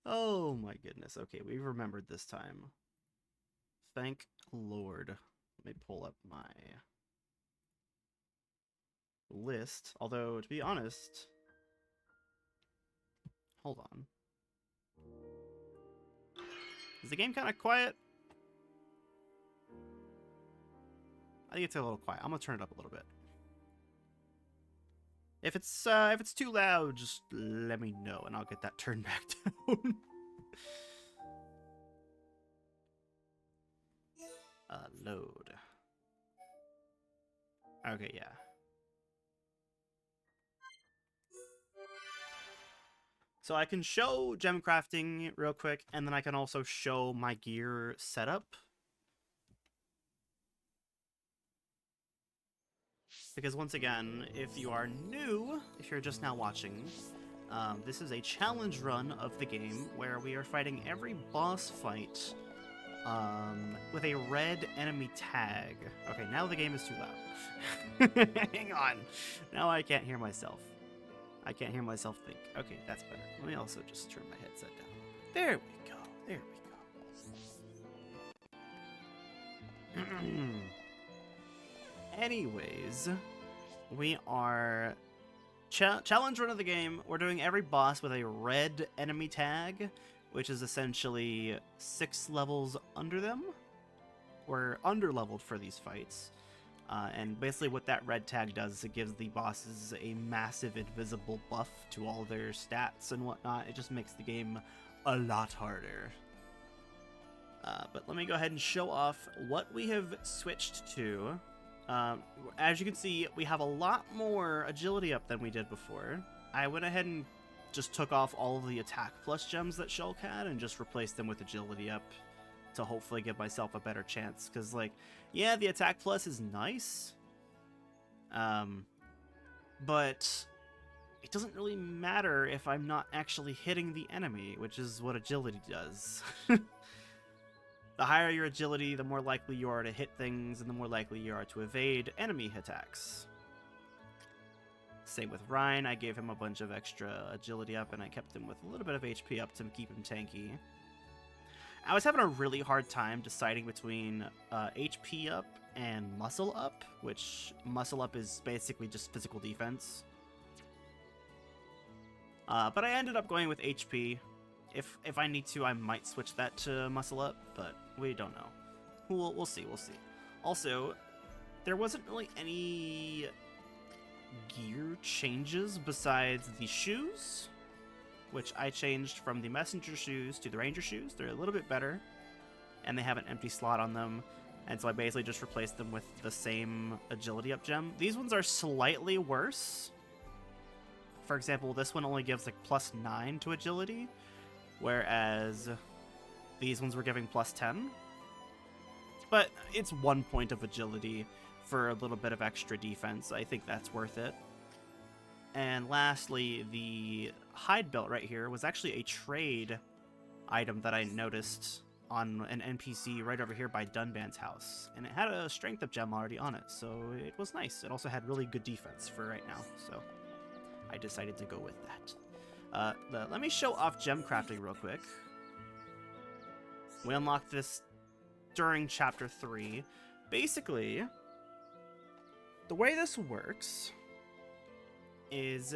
Oh my goodness. Okay, we remembered this time. Thank Lord. Let me pull up my list. Although, to be honest, hold on. Is the game kind of quiet? I think it's a little quiet. I'm gonna turn it up a little bit. If it's too loud, just let me know and I'll get that turned back down. Load. Okay, yeah. So I can show gem crafting real quick, and then I can also show my gear setup. Because once again, if you are new, if you're just now watching, this is a challenge run of the game where we are fighting every boss fight with a red enemy tag. Okay, now the game is too loud. Hang on. Now I can't hear myself. I can't hear myself think. Okay, that's better. Let me also just turn my headset down. There we go. There we go. Anyways, we are challenge run of the game. We're doing every boss with a red enemy tag, which is essentially 6 levels under them. We're under-leveled for these fights. And basically what that red tag does is it gives the bosses a massive invisible buff to all their stats and whatnot. It just makes the game a lot harder. But let me go ahead and show off what we have switched to. As you can see, we have a lot more agility up than we did before. I went ahead and just took off all of the attack plus gems that Shulk had and just replaced them with agility up to hopefully give myself a better chance. Because, like, yeah, the attack plus is nice, but it doesn't really matter if I'm not actually hitting the enemy, which is what agility does. The higher your agility, the more likely you are to hit things, and the more likely you are to evade enemy attacks. Same with Ryan, I gave him a bunch of extra agility up, and I kept him with a little bit of HP up to keep him tanky. I was having a really hard time deciding between HP up and muscle up, which muscle up is basically just physical defense. But I ended up going with HP. If I need to, I might switch that to muscle up, but we don't know. We'll see, we'll see. Also, there wasn't really any gear changes besides the shoes, which I changed from the messenger shoes to the ranger shoes. They're a little bit better, and they have an empty slot on them, and so I basically just replaced them with the same agility up gem. These ones are slightly worse. For example, this one only gives like +9 to agility, whereas these ones were giving +10. But it's 1 point of agility for a little bit of extra defense. I think that's worth it. And lastly, the hide belt right here was actually a trade item that I noticed on an NPC right over here by Dunban's house. And it had a strength up gem already on it, so it was nice. It also had really good defense for right now, so I decided to go with that. Let me show off gem crafting real quick. We unlocked this during Chapter 3. Basically, the way this works is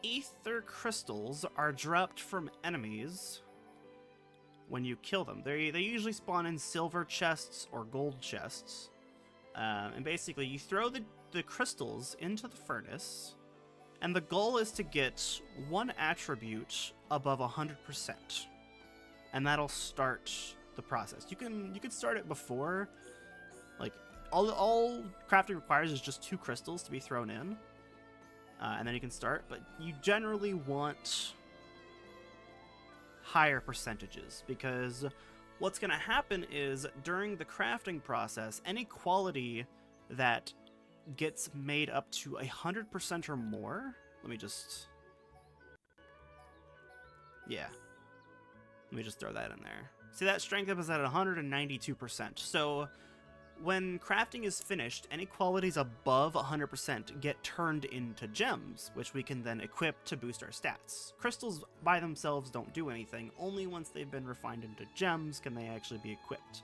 ether crystals are dropped from enemies when you kill them. They usually spawn in silver chests or gold chests. And basically, you throw the crystals into the furnace, and the goal is to get one attribute above 100%. And that'll start the process. You can start it before. Like, all crafting requires is just 2 crystals to be thrown in. And then you can start, but you generally want higher percentages, because what's going to happen is during the crafting process, any quality that gets made up to 100% or more, let me just throw that in there. See, that strength up is at 192%. So when crafting is finished, any qualities above 100% get turned into gems, which we can then equip to boost our stats. Crystals by themselves don't do anything. Only once they've been refined into gems can they actually be equipped.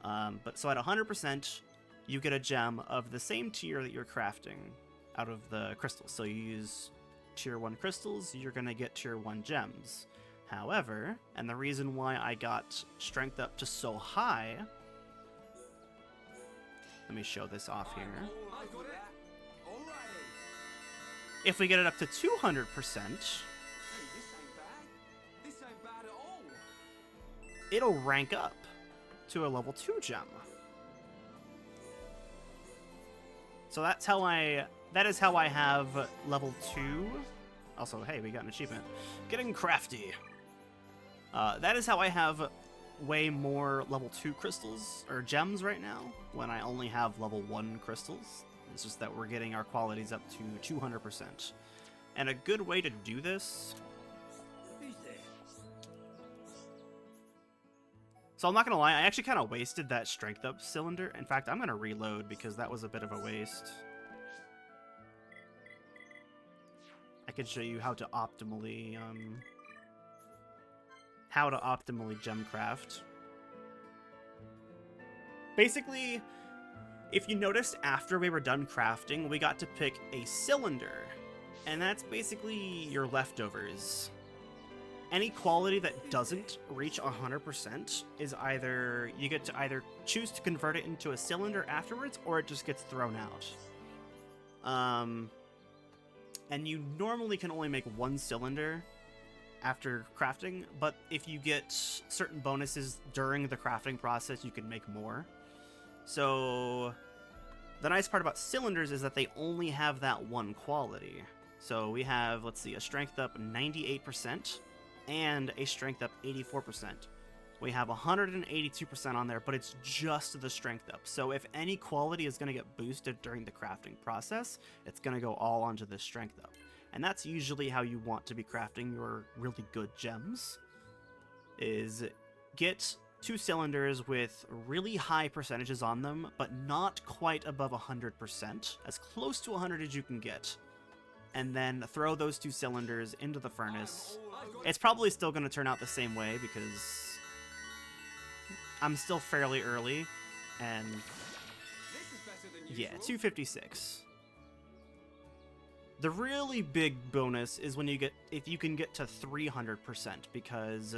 But so at 100%, you get a gem of the same tier that you're crafting out of the crystals. So you use tier 1 crystals, you're going to get tier 1 gems. However, and the reason why I got strength up to so high... Let me show this off here. If we get it up to 200%, it'll rank up to a level 2 gem. So that is how I have level 2. Also, hey, we got an achievement. Getting crafty. That is how I have way more level 2 crystals, or gems right now, when I only have level 1 crystals. It's just that we're getting our qualities up to 200%. And a good way to do this... So I'm not gonna lie, I actually kind of wasted that strength up cylinder. In fact, I'm gonna reload because that was a bit of a waste. I can show you how to optimally gem craft. Basically, if you noticed, after we were done crafting, we got to pick a cylinder, and that's basically your leftovers. Any quality that doesn't reach 100% is either, you get to either choose to convert it into a cylinder afterwards, or it just gets thrown out. And you normally can only make 1 cylinder after crafting, but if you get certain bonuses during the crafting process, you can make more. So the nice part about cylinders is that they only have that one quality. So we have, let's see, a strength up 98% and a strength up 84%. We have 182% on there, but it's just the strength up. So if any quality is going to get boosted during the crafting process, it's going to go all onto this strength up. And that's usually how you want to be crafting your really good gems, is get 2 cylinders with really high percentages on them, but not quite above 100%, as close to 100 as you can get. And then throw those 2 cylinders into the furnace. It's probably still going to turn out the same way because I'm still fairly early, and yeah, 256. The really big bonus is when you get, if you can get to 300%, because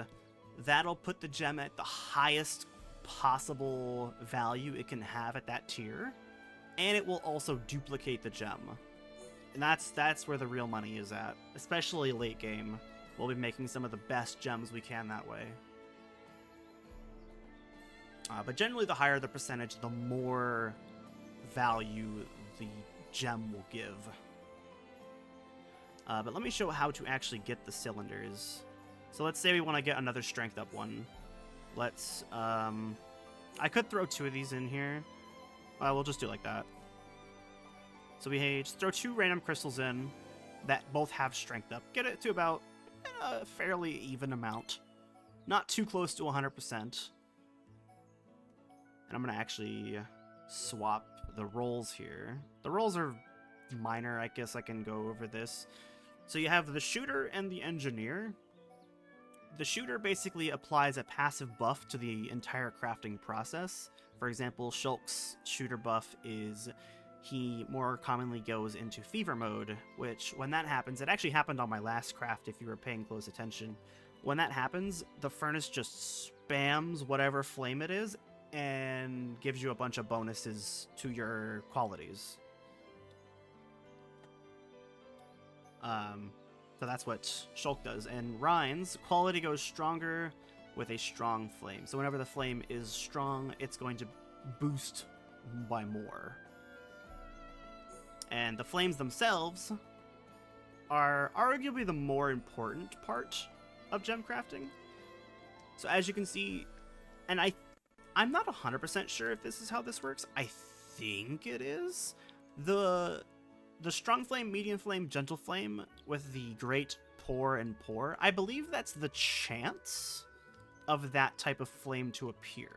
that'll put the gem at the highest possible value it can have at that tier, and it will also duplicate the gem. And that's where the real money is at, especially late game. We'll be making some of the best gems we can that way. But generally, the higher the percentage, the more value the gem will give. But let me show how to actually get the cylinders. So let's say we want to get another strength up one. Let's, I could throw 2 of these in here. We'll just do it like that. So we just throw 2 random crystals in that both have strength up. Get it to about a fairly even amount. Not too close to 100%. And I'm going to actually swap the roles here. The roles are minor, I guess I can go over this. So you have the shooter and the engineer. The shooter basically applies a passive buff to the entire crafting process. For example, Shulk's shooter buff is he more commonly goes into fever mode, which when that happens, it actually happened on my last craft if you were paying close attention. When that happens, the furnace just spams whatever flame it is and gives you a bunch of bonuses to your qualities. So that's what Shulk does. And Ryan's quality goes stronger with a strong flame. So whenever the flame is strong, it's going to boost by more. And the flames themselves are arguably the more important part of gem crafting. So as you can see, and I'm not 100% sure if this is how this works. I think it is. The strong flame, medium flame, gentle flame with the great pour and pour, I believe that's the chance of that type of flame to appear.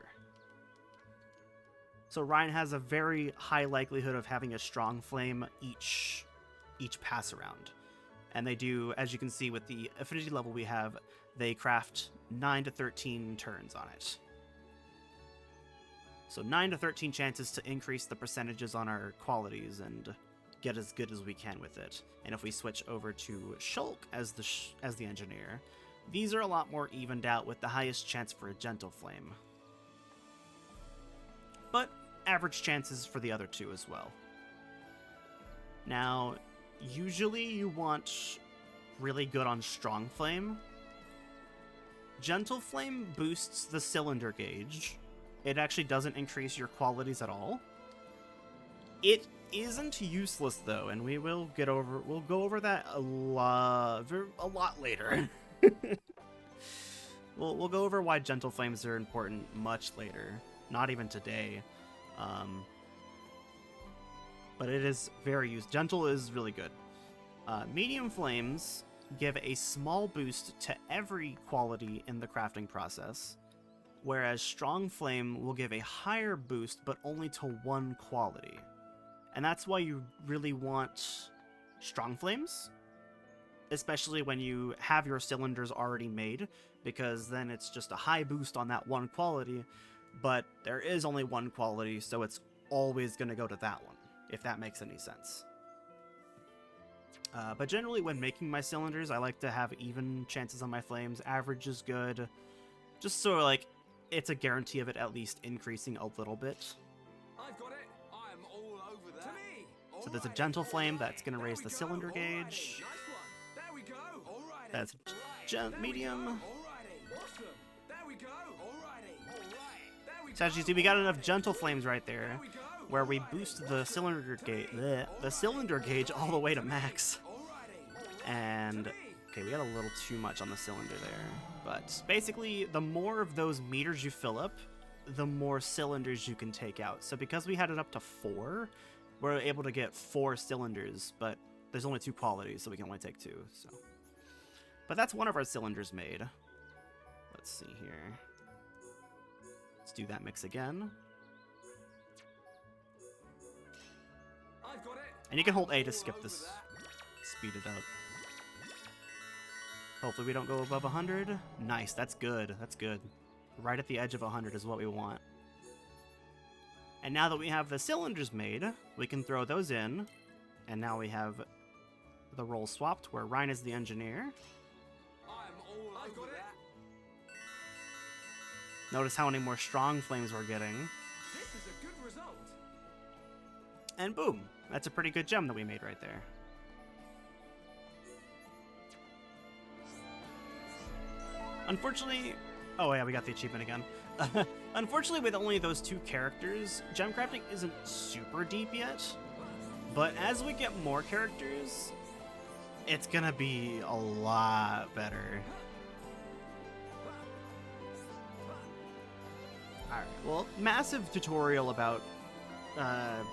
So Ryan has a very high likelihood of having a strong flame each pass around. And they do, as you can see with the affinity level we have, they craft 9 to 13 turns on it. So 9 to 13 chances to increase the percentages on our qualities and get as good as we can with it. And if we switch over to Shulk as the engineer, these are a lot more evened out with the highest chance for a gentle flame. But average chances for the other two as well. Now, usually you want really good on strong flame. Gentle flame boosts the cylinder gauge. It actually doesn't increase your qualities at all. It isn't useless though, and we'll go over that a lot later. We'll go over why gentle flames are important much later, not even today. But it is very used. Gentle is really good. Medium flames give a small boost to every quality in the crafting process, whereas strong flame will give a higher boost but only to one quality. And that's why you really want strong flames, especially when you have your cylinders already made, because then it's just a high boost on that one quality, but there is only one quality, so it's always going to go to that one, if that makes any sense. But generally, when making my cylinders, I like to have even chances on my flames. Average is good, just so like it's a guarantee of it at least increasing a little bit. I've got it. I'm all over that. To me. So there's a gentle flame that's going to raise the cylinder gauge. Nice one. There we go. Alrighty. That's medium. Alrighty. Awesome. There we go. Alrighty. Alright. There we go. So as you see, we got enough gentle flames right there, There we go. where we boost the cylinder gauge all the way to max. And okay, we got a little too much on the cylinder there, but basically the more of those meters you fill up, the more cylinders you can take out. So because we had it up to 4, we're able to get 4 cylinders, but there's only 2 qualities, so we can only take 2. So, but that's one of our cylinders made. Let's see here. Let's do that mix again. I've got it. And you can hold A to skip this, speed it up. Hopefully we don't go above 100. Nice, that's good, that's good. Right at the edge of 100 is what we want. And now that we have the cylinders made, we can throw those in. And now we have the role swapped, where Ryan is the engineer. I've got it. Notice how many more strong flames we're getting. This is a good result. And boom, that's a pretty good gem that we made right there. Unfortunately, oh yeah, we got the achievement again. Unfortunately, with only those 2 characters, gem crafting isn't super deep yet. But as we get more characters, it's gonna be a lot better. Alright, well, massive tutorial about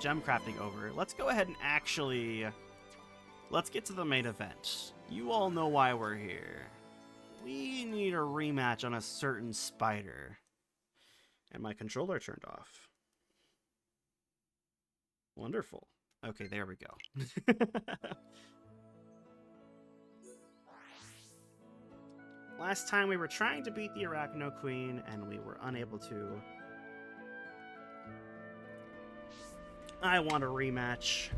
gem crafting over. Let's go ahead and actually... let's get to the main event. You all know why we're here. We need a rematch on a certain spider. And my controller turned off. Wonderful. Okay, there we go. Last time we were trying to beat the Arachno Queen, and we were unable to. I want a rematch.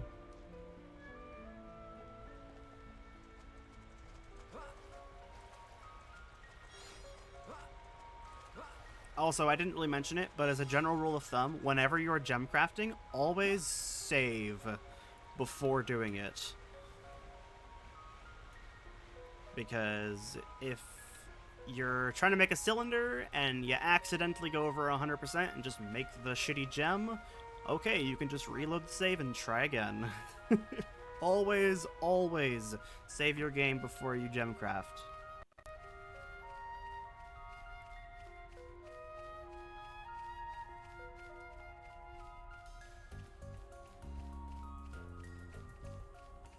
Also, I didn't really mention it, but as a general rule of thumb, whenever you're gem crafting, always save before doing it. Because if you're trying to make a cylinder and you accidentally go over 100% and just make the shitty gem, okay, you can just reload the save and try again. Always, always save your game before you gem craft.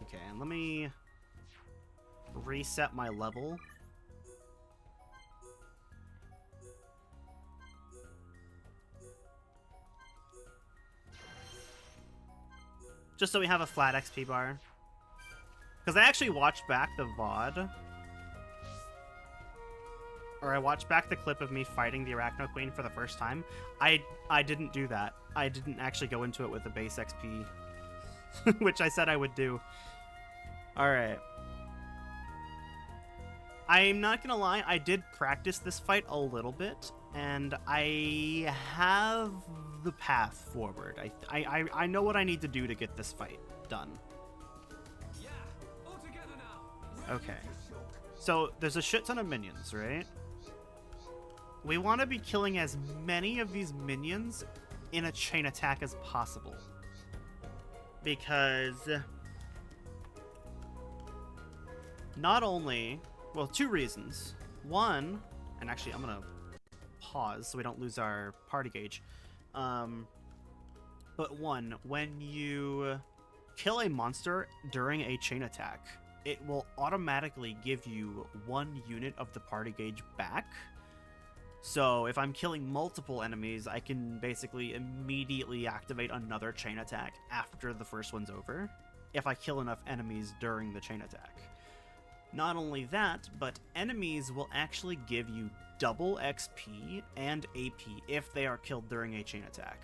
Okay, and let me reset my level. Just so we have a flat XP bar. Because I actually watched back the VOD. Or I watched back the clip of me fighting the Arachno Queen for the first time. I didn't do that. I didn't actually go into it with the base XP. Which I said I would do. Alright. I'm not gonna lie, I did practice this fight a little bit. And I have the path forward. I know what I need to do to get this fight done. Yeah, all together now. Okay. So there's a shit ton of minions, right? We want to be killing as many of these minions in a chain attack as possible. Because not only, well, two reasons. One, and actually I'm going to pause so we don't lose our party gauge. But one, when you kill a monster during a chain attack, it will automatically give you 1 unit of the party gauge back. So if I'm killing multiple enemies, I can basically immediately activate another chain attack after the first one's over, if I kill enough enemies during the chain attack. Not only that, but enemies will actually give you double XP and AP if they are killed during a chain attack.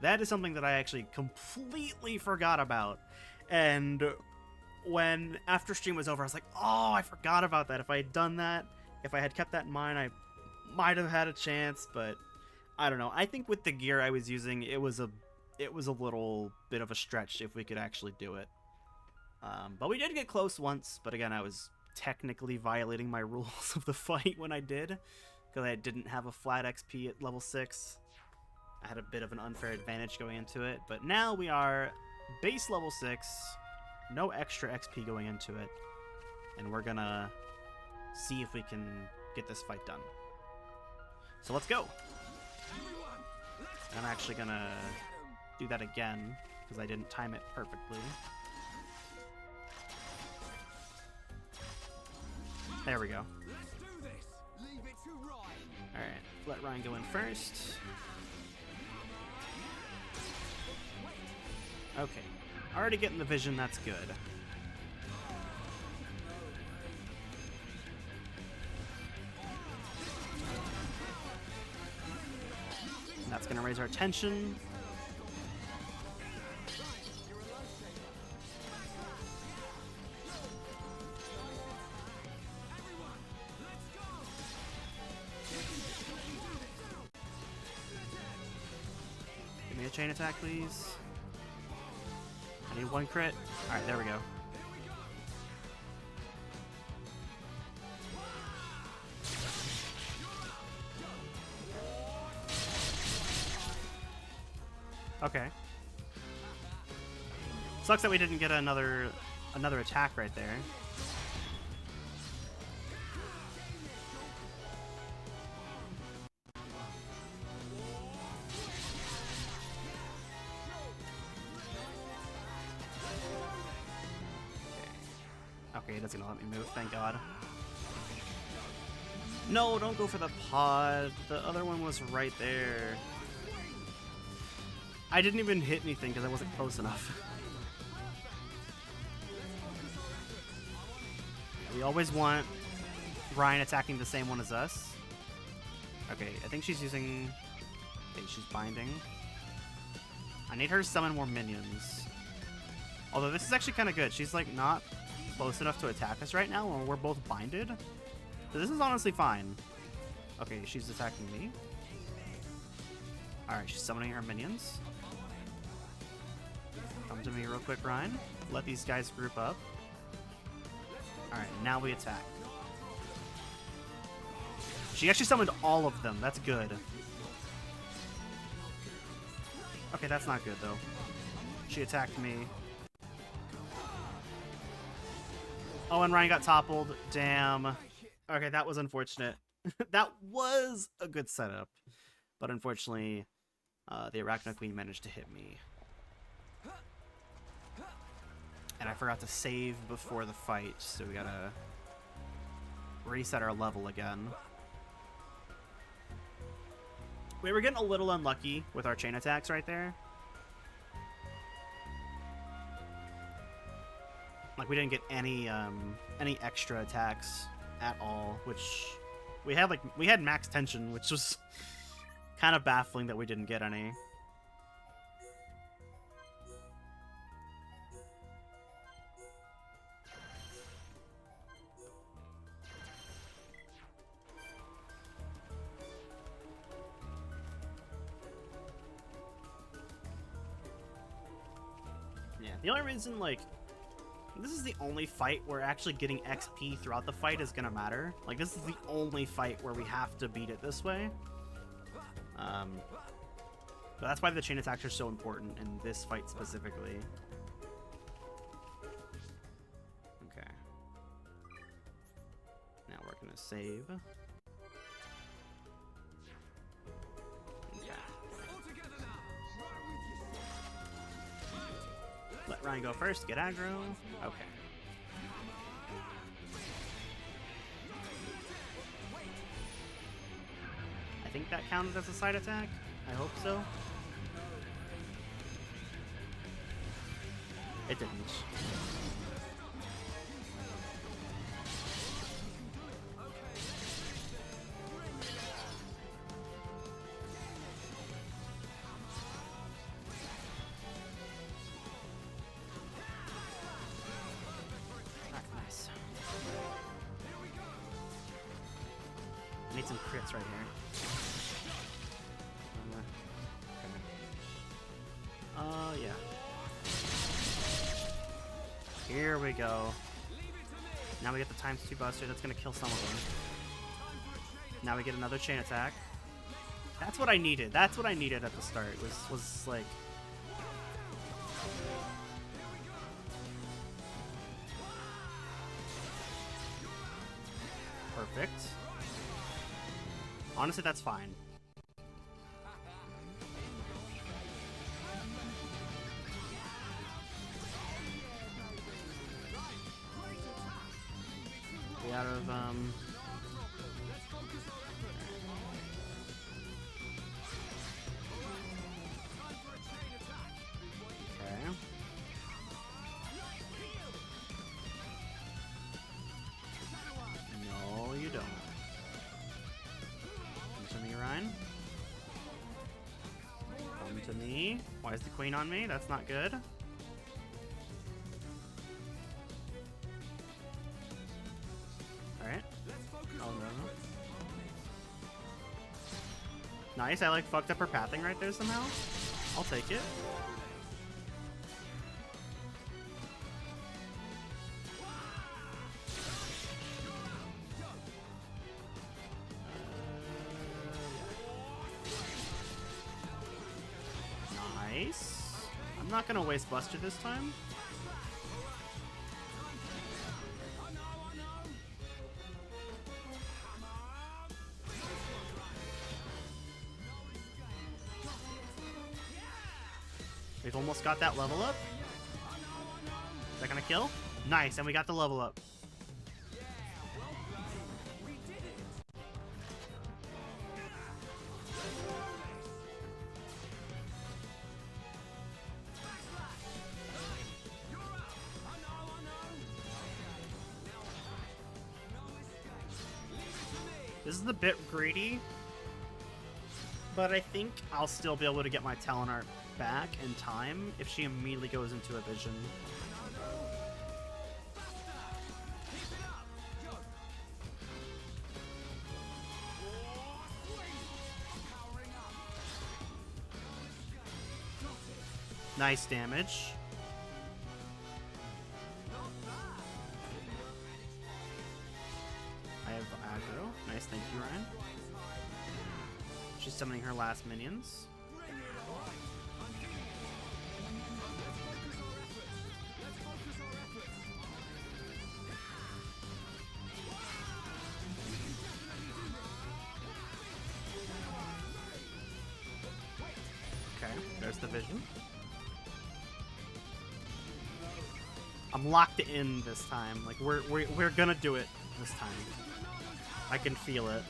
That is something that I actually completely forgot about. And when after stream was over, I was like, oh, I forgot about that. If I had done that, if I had kept that in mind, I might have had a chance, but I don't know. I think with the gear I was using, it was a little bit of a stretch if we could actually do it. But we did get close once, but again, I was technically violating my rules of the fight when I did, because I didn't have a flat XP at level 6. I had a bit of an unfair advantage going into it, but now we are base level 6, no extra XP going into it, and we're gonna see if we can get this fight done. So let's go. I'm actually gonna do that again because I didn't time it perfectly. There we go. Alright, let Ryan go in first. Okay, already getting the vision, that's good. That's going to raise our tension. Give me a chain attack, please. I need 1 crit. Alright, there we go. Okay. Sucks that we didn't get another attack right there. Okay, it doesn't let me move, thank God. No, don't go for the pod. The other one was right there. I didn't even hit anything because I wasn't close enough. We always want Ryan attacking the same one as us. Okay, I think she's using... Okay, she's binding. I need her to summon more minions. Although this is actually kind of good. She's like not close enough to attack us right now when we're both binded. So this is honestly fine. Okay, she's attacking me. Alright, she's summoning her minions. Come to me real quick, Ryan. Let these guys group up. Alright, now we attack. She actually summoned all of them. That's good. Okay, that's not good, though. She attacked me. Oh, and Ryan got toppled. Damn. Okay, that was unfortunate. That was a good setup. But unfortunately, the Arachno Queen managed to hit me. And I forgot to save before the fight, so we gotta reset our level again. We were getting a little unlucky with our chain attacks right there. Like we didn't get any extra attacks at all, which we had max tension, which was kind of baffling that we didn't get any. Yeah, the only reason, like, this is the only fight where actually getting XP throughout the fight is gonna matter. Like, this is the only fight where we have to beat it this way. But that's why the chain attacks are so important in this fight specifically. Okay. Now we're gonna save. Let Ryan go first, get aggro. Okay. I think that counted as a side attack. I hope so. It didn't. Nice. Need some crits right here. Yeah. Here we go. Now we get the ×2 buster. That's gonna kill some of them. Now we get another chain attack. That's what I needed. That's what I needed at the start. Was like. Perfect. Honestly, that's fine. Out of okay. No, you don't. Come to me, Ryan. Come to me. Why is the queen on me? That's not good. Nice, I like fucked up her pathing right there somehow. I'll take it. Nice. I'm not gonna waste Buster this time. We've almost got that level up. Is that gonna kill? Nice, and we got the level up. This is a bit greedy, but I think I'll still be able to get my Talon Art back in time if she immediately goes into a vision. Nice damage. I have aggro. Nice, thank you, Ryan. She's summoning her last minions. Okay, there's the vision. I'm locked in this time. Like we're gonna do it this time. I can feel it.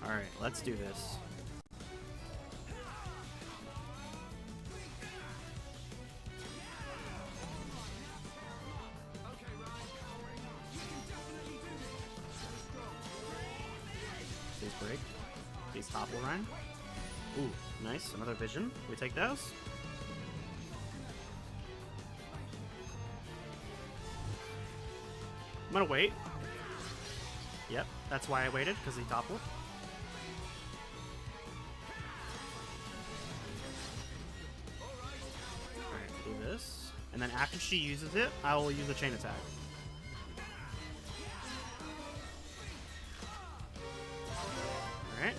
All right, let's do this. Please topple Ryan. Ooh, nice. Another vision. We take those. I'm gonna wait. Yep, that's why I waited, because he toppled. Alright, do this. And then after she uses it, I will use a chain attack. Alright.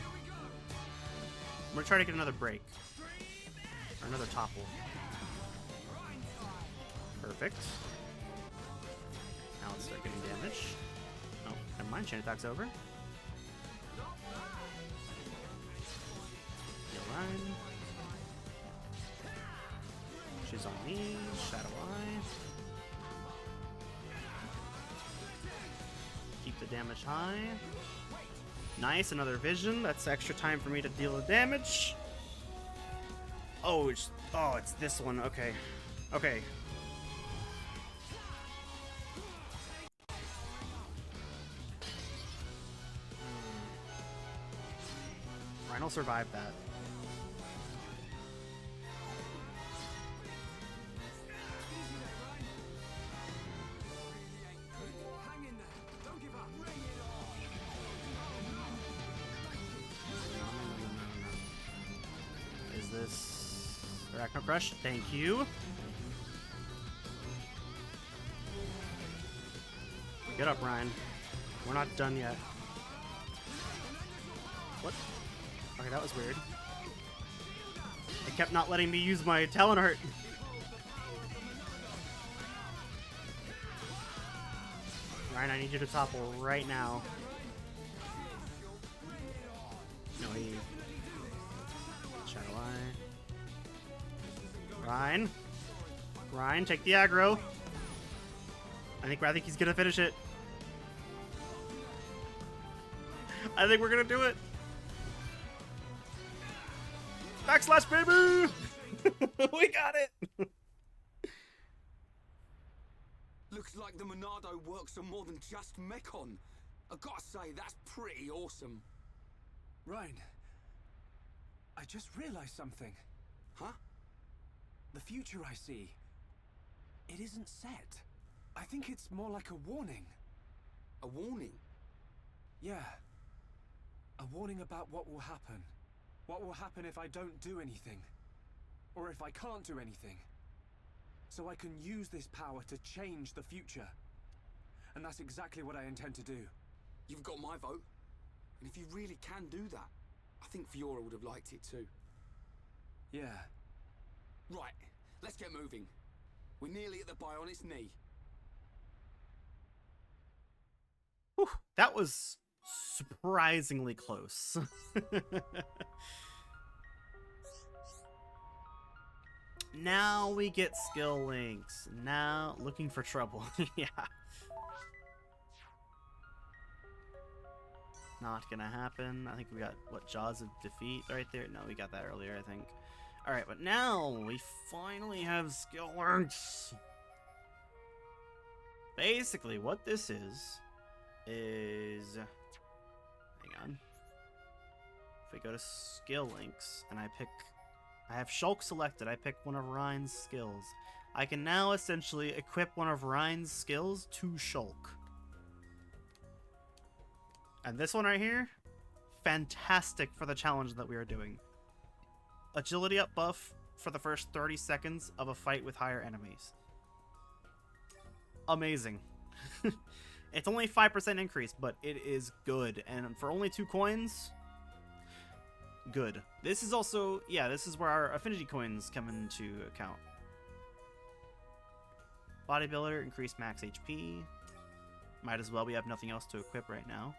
I'm gonna try to get another break. Or another topple. Perfect. Now let's start getting damage. Oh, never mind, chain attack's over. Heal line. She's on me. Shadow Eye. Keep the damage high. Nice, another vision. That's extra time for me to deal the damage. Oh, it's this one. Okay. Okay. Ryan will survive that. Hang in there. Don't give up. Bring it on. Is this Arachno Crush? Thank you. Get up, Ryan. We're not done yet. What? Okay, that was weird. It kept not letting me use my Talon Art. Ryan, I need you to topple right now. No, he... Shadow Eye. Ryan. Ryan, take the aggro. I think he's gonna finish it. I think we're gonna do it. Backslash, baby! We got it! Looks like the Monado works on more than just Mechon. I gotta say, that's pretty awesome. Ryan, I just realized something. Huh? The future I see, it isn't set. I think it's more like a warning. A warning? Yeah. A warning about what will happen. What will happen if I don't do anything? Or if I can't do anything? So I can use this power to change the future. And that's exactly what I intend to do. You've got my vote. And if you really can do that, I think Fiora would have liked it too. Yeah. Right, let's get moving. We're nearly at the Bionic's knee. Whew, that was surprisingly close. Now we get skill links. Now looking for trouble. Yeah. Not gonna happen. I think we got, what, Jaws of Defeat right there? No, we got that earlier, I think. Alright, but now we finally have skill links. Basically, what this is... Hang on. If we go to skill links, and I have Shulk selected, I pick one of Ryan's skills. I can now essentially equip one of Ryan's skills to Shulk. And this one right here, fantastic for the challenge that we are doing. Agility up buff for the first 30 seconds of a fight with higher enemies. Amazing. It's only 5% increase, but it is good. And for only 2 coins, good. This is also, yeah, this is where our affinity coins come into account. Bodybuilder, increase max HP. Might as well, we have nothing else to equip right now.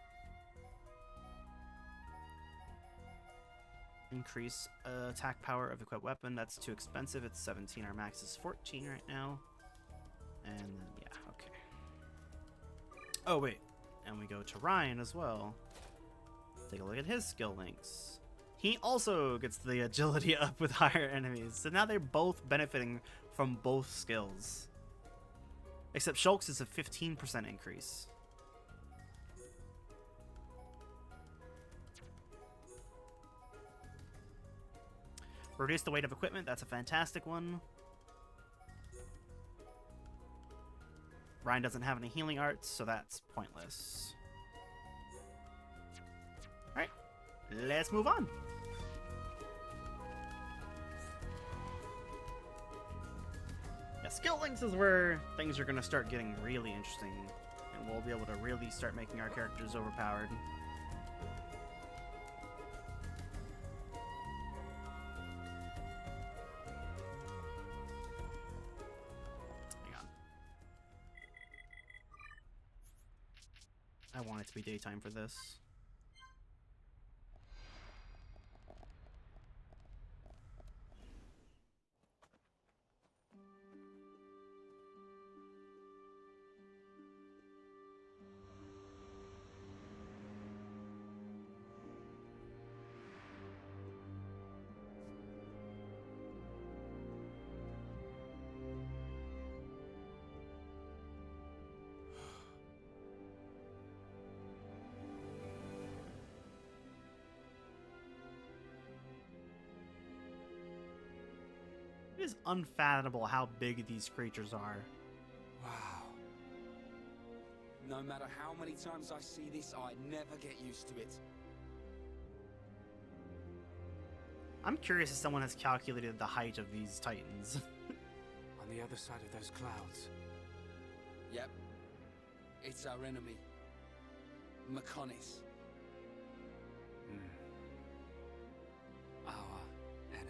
Increase attack power of equipped weapon. That's too expensive. It's 17. Our max is 14 right now. And then, yeah, okay. Oh, wait. And we go to Ryan as well. Take a look at his skill links. He also gets the agility up with higher enemies. So now they're both benefiting from both skills. Except Shulk's is a 15% increase. Reduce the weight of equipment, that's a fantastic one. Ryan doesn't have any healing arts, so that's pointless. Alright, let's move on. Yeah, skill links is where things are going to start getting really interesting, and we'll be able to really start making our characters overpowered. Hang on. I want it to be daytime for this. It is unfathomable how big these creatures are. Wow. No matter how many times I see this, I never get used to it. I'm curious if someone has calculated the height of these titans. On the other side of those clouds. Yep. It's our enemy. Mechonis. Our enemy.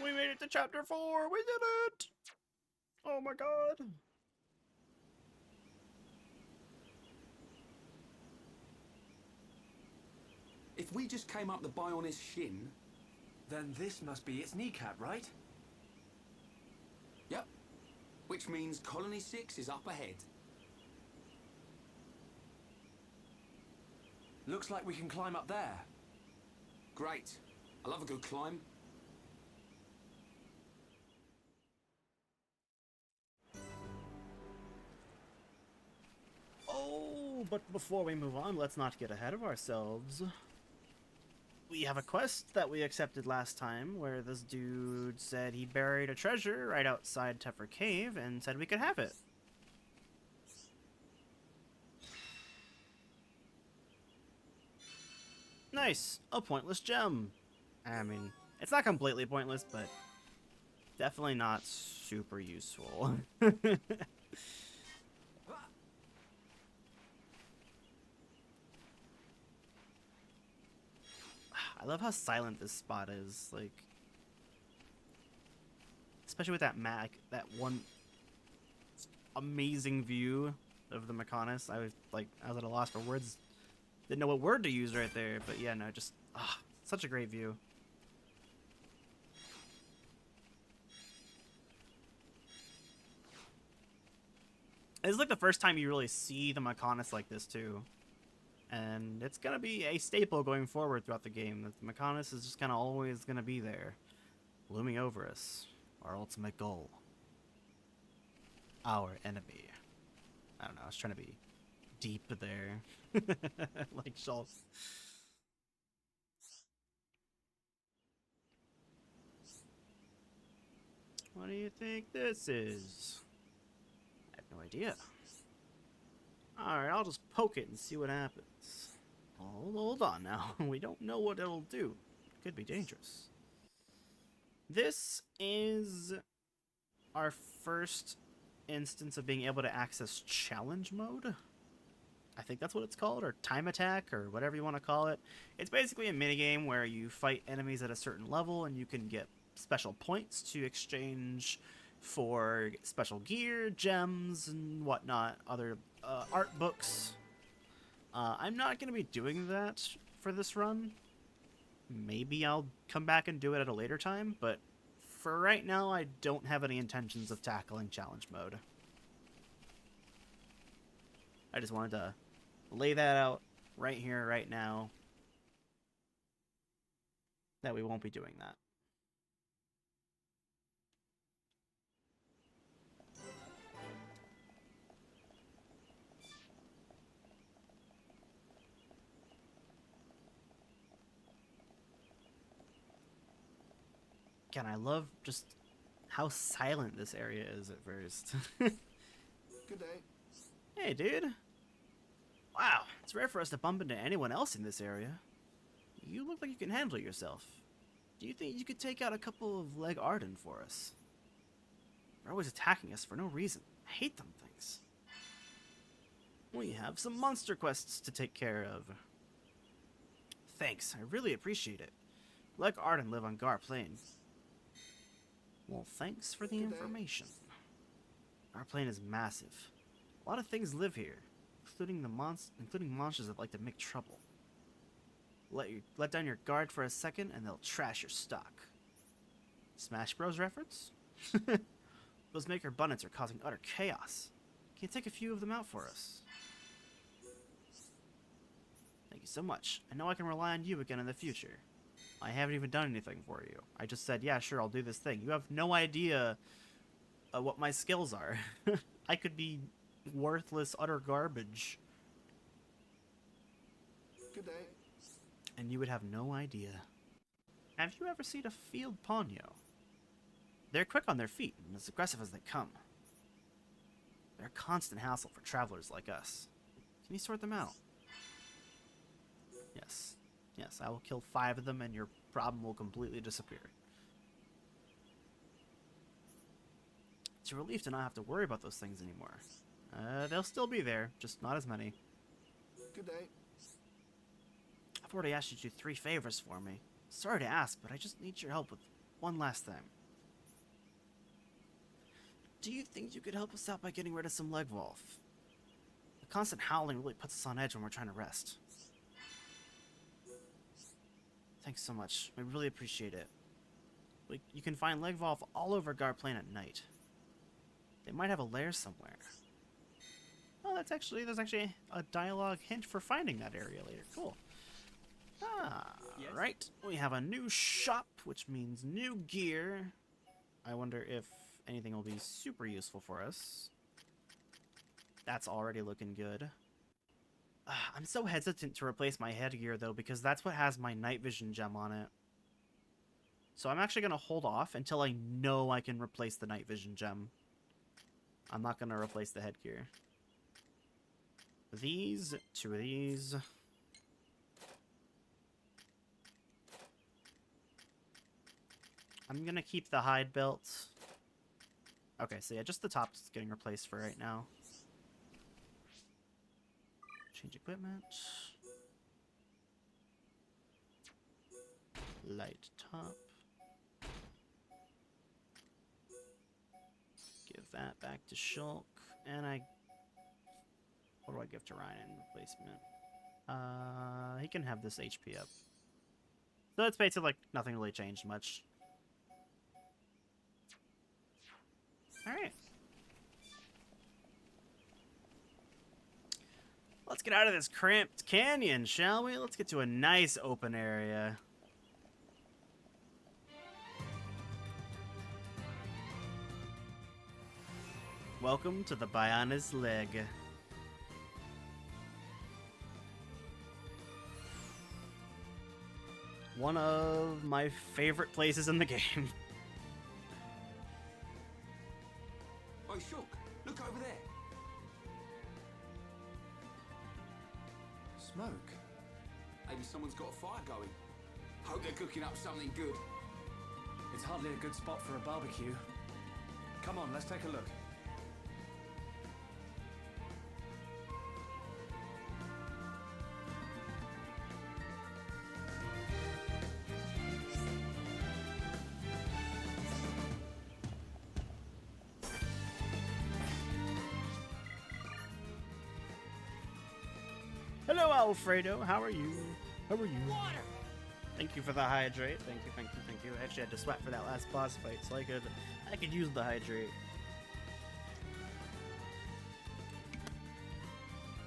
We made it to chapter 4! We did it! Oh my god! If we just came up the Bionis shin... Then this must be its kneecap, right? Yep. Which means Colony 6 is up ahead. Looks like we can climb up there. Great. I love a good climb. Oh, but before we move on, let's not get ahead of ourselves. We have a quest that we accepted last time where this dude said he buried a treasure right outside Teffer Cave and said we could have it. Nice, a pointless gem. I mean, it's not completely pointless, but definitely not super useful. I love how silent this spot is, like, especially with that that one amazing view of the Mechonis. I was at a loss for words. Didn't know what word to use right there, but yeah, no, just such a great view. It's like the first time you really see the Mechonis like this too. And it's going to be a staple going forward throughout the game. That the Mechonis is just kind of always going to be there, looming over us. Our ultimate goal. Our enemy. I don't know, I was trying to be deep there. Like Schultz. What do you think this is? I have no idea. Alright, I'll just poke it and see what happens. Hold on now. We don't know what it'll do. It could be dangerous. This is our first instance of being able to access challenge mode. I think that's what it's called, or time attack, or whatever you want to call it. It's basically a minigame where you fight enemies at a certain level and you can get special points to exchange for special gear, gems, and whatnot, other art books. I'm not going to be doing that for this run. Maybe I'll come back and do it at a later time, but for right now, I don't have any intentions of tackling challenge mode. I just wanted to lay that out right here, right now, that we won't be doing that. Again, I love just how silent this area is at first. Good day. Hey, dude. Wow, it's rare for us to bump into anyone else in this area. You look like you can handle yourself. Do you think you could take out a couple of Leg Arden for us? They're always attacking us for no reason. I hate them things. We have some monster quests to take care of. Thanks, I really appreciate it. Leg Arden live on Gar Plain. Well, thanks for the information. Our plane is massive. A lot of things live here, including monsters that like to make trouble. Let down your guard for a second, and they'll trash your stock. Smash Bros. Reference? Those maker bunnets are causing utter chaos. Can you take a few of them out for us? Thank you so much. I know I can rely on you again in the future. I haven't even done anything for you. I just said, yeah, sure, I'll do this thing. You have no idea what my skills are. I could be worthless, utter garbage. Good day. And you would have no idea. Have you ever seen a field ponyo? They're quick on their feet and as aggressive as they come. They're a constant hassle for travelers like us. Can you sort them out? Yes. Yes, I will kill 5 of them and your problem will completely disappear. It's a relief to not have to worry about those things anymore. They'll still be there, just not as many. Good day. I've already asked you to do 3 favors for me. Sorry to ask, but I just need your help with one last thing. Do you think you could help us out by getting rid of some Legwolf? The constant howling really puts us on edge when we're trying to rest. Thanks so much. I really appreciate it. You can find Legwolf all over Gar Plain at night. They might have a lair somewhere. Oh, there's actually a dialogue hint for finding that area later. Cool. Yes? Right. We have a new shop, which means new gear. I wonder if anything will be super useful for us. That's already looking good. I'm so hesitant to replace my headgear, though, because that's what has my night vision gem on it. So I'm actually going to hold off until I know I can replace the night vision gem. I'm not going to replace the headgear. These, 2 of these. I'm going to keep the hide belt. Okay, so yeah, just the top's getting replaced for right now. Change equipment. Light top. Give that back to Shulk. And what do I give to Ryan in replacement? He can have this HP up. So it's basically like nothing really changed much. Alright. Let's get out of this cramped canyon, shall we? Let's get to a nice open area. Welcome to the Bionis Leg. One of my favorite places in the game. Oh, Shulk, look over there. Smoke? Maybe someone's got a fire going. Hope they're cooking up something good. It's hardly a good spot for a barbecue. Come on, let's take a look. Hello, Alfredo. How are you? How are you? Water! Thank you for the hydrate. Thank you, thank you, thank you. I actually had to sweat for that last boss fight, so I could use the hydrate.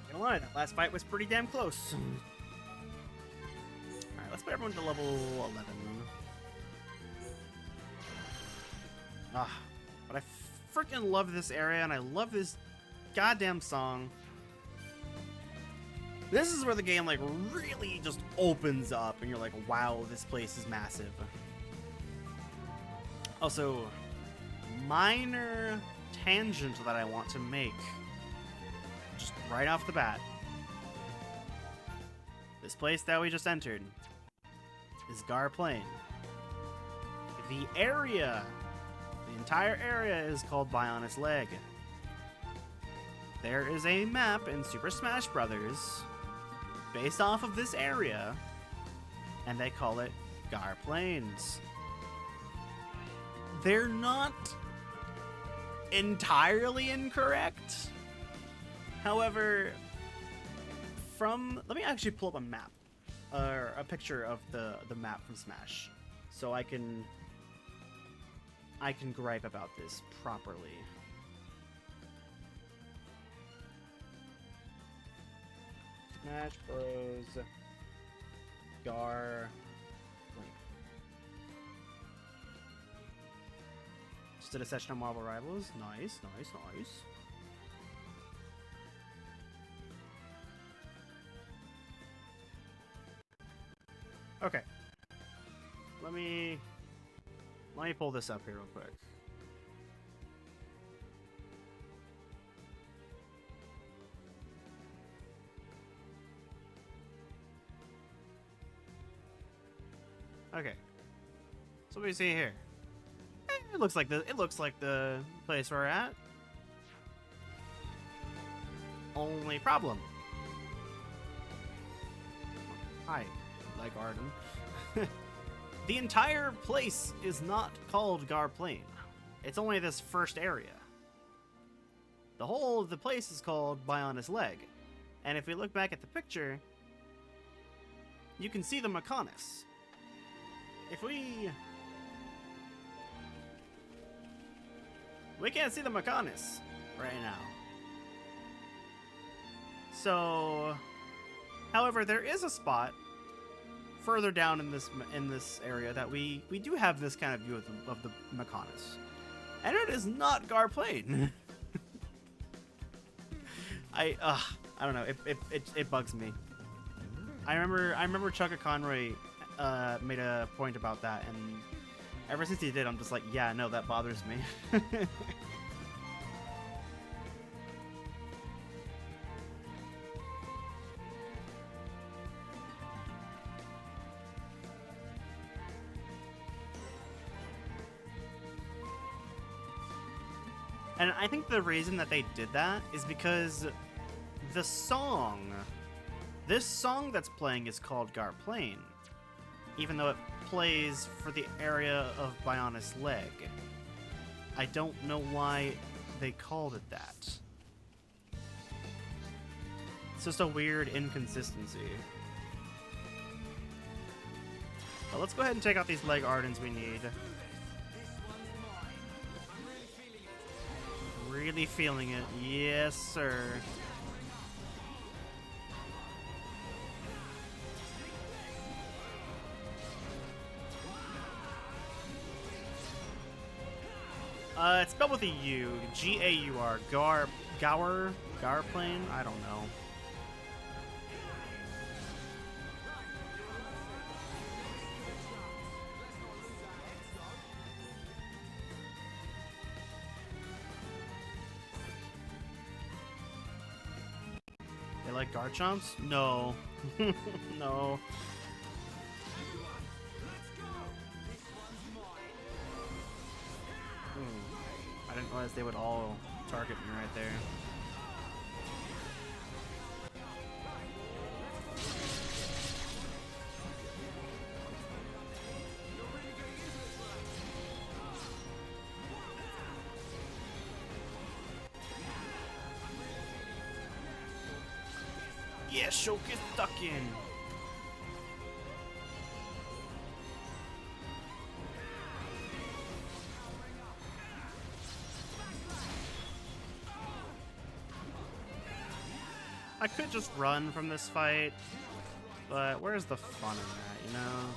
Not gonna lie, that last fight was pretty damn close. Alright, let's put everyone to level 11. But I freaking love this area, and I love this goddamn song. This is where the game, like, really just opens up, and you're like, wow, this place is massive. Also, minor tangent that I want to make, just right off the bat. This place that we just entered is Gar Plain. The area, the entire area is called Bionis Leg. There is a map in Super Smash Bros. Based off of this area, and they call it Gar Plains. They're not entirely incorrect. However, let me actually pull up a map, or a picture of the map from Smash, so I can gripe about this properly. Smash Bros. Gar Plain. Just did a session on Marvel Rivals. Nice, nice, nice. Okay. Let me pull this up here real quick. Okay. So what do we see here? It looks like the place we're at. Only problem. Hi, like Arden. The entire place is not called Gar Plain. It's only this first area. The whole of the place is called Bionis Leg. And if we look back at the picture, you can see the Mechonis. If we can't see the Mechonis right now. So, however, there is a spot further down in this area that we do have this kind of view of the Mechonis, and it is not Gar Plain. I don't know. It bugs me. I remember Chugga Conroy made a point about that, and ever since he did, I'm just like, yeah, no, that bothers me. And I think the reason that they did that is because this song that's playing is called Gar Plain, even though it plays for the area of Bionis Leg. I don't know why they called it that. It's just a weird inconsistency. But let's go ahead and take out these leg Ardens we need. Really feeling it. Yes, sir. It's spelled with a U. G-A-U-R. Gar Plain? I don't know. like Garchomps? No. No. I didn't realize they would all target me right there. Yeah, Shulk is stuck in. I could just run from this fight, but where's the fun in that, you know?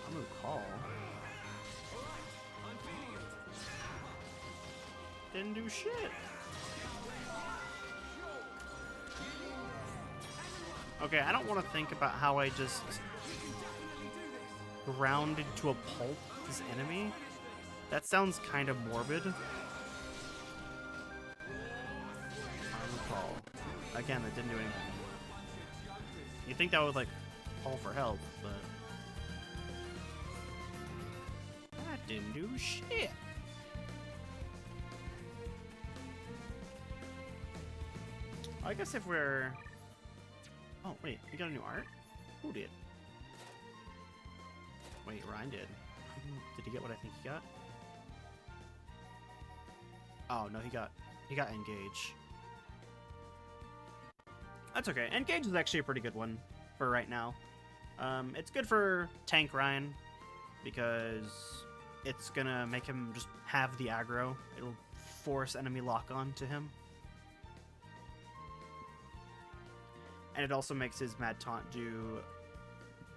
I'm gonna call. Didn't do shit. Okay, I don't want to think about how I just grounded to a pulp this enemy. That sounds kind of morbid. Call. Again, that didn't do anything. You'd think that would, like, call for help, but that didn't do shit. I guess if we're... Oh, wait, we got a new art? Who did? Wait, Ryan did. Did he get what I think he got? Oh, no, he got Engage. That's okay. Engage is actually a pretty good one for right now. It's good for tank Ryan because it's gonna make him just have the aggro. It'll force enemy lock on to him. And it also makes his Mad Taunt do...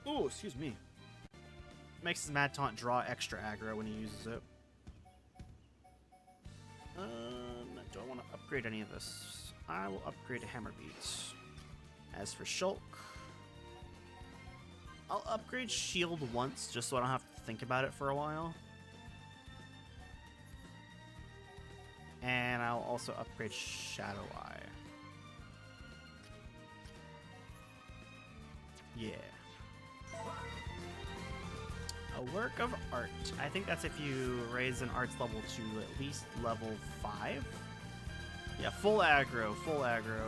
Oh, excuse me. Makes his Mad Taunt draw extra aggro when he uses it. Do I want to upgrade any of this? I will upgrade to Hammer Beats. As for Shulk, I'll upgrade Shield once just so I don't have to think about it for a while. And I'll also upgrade Shadow Eye. Yeah. A work of art. I think that's if you raise an arts level to at least level 5. Yeah, full aggro, full aggro.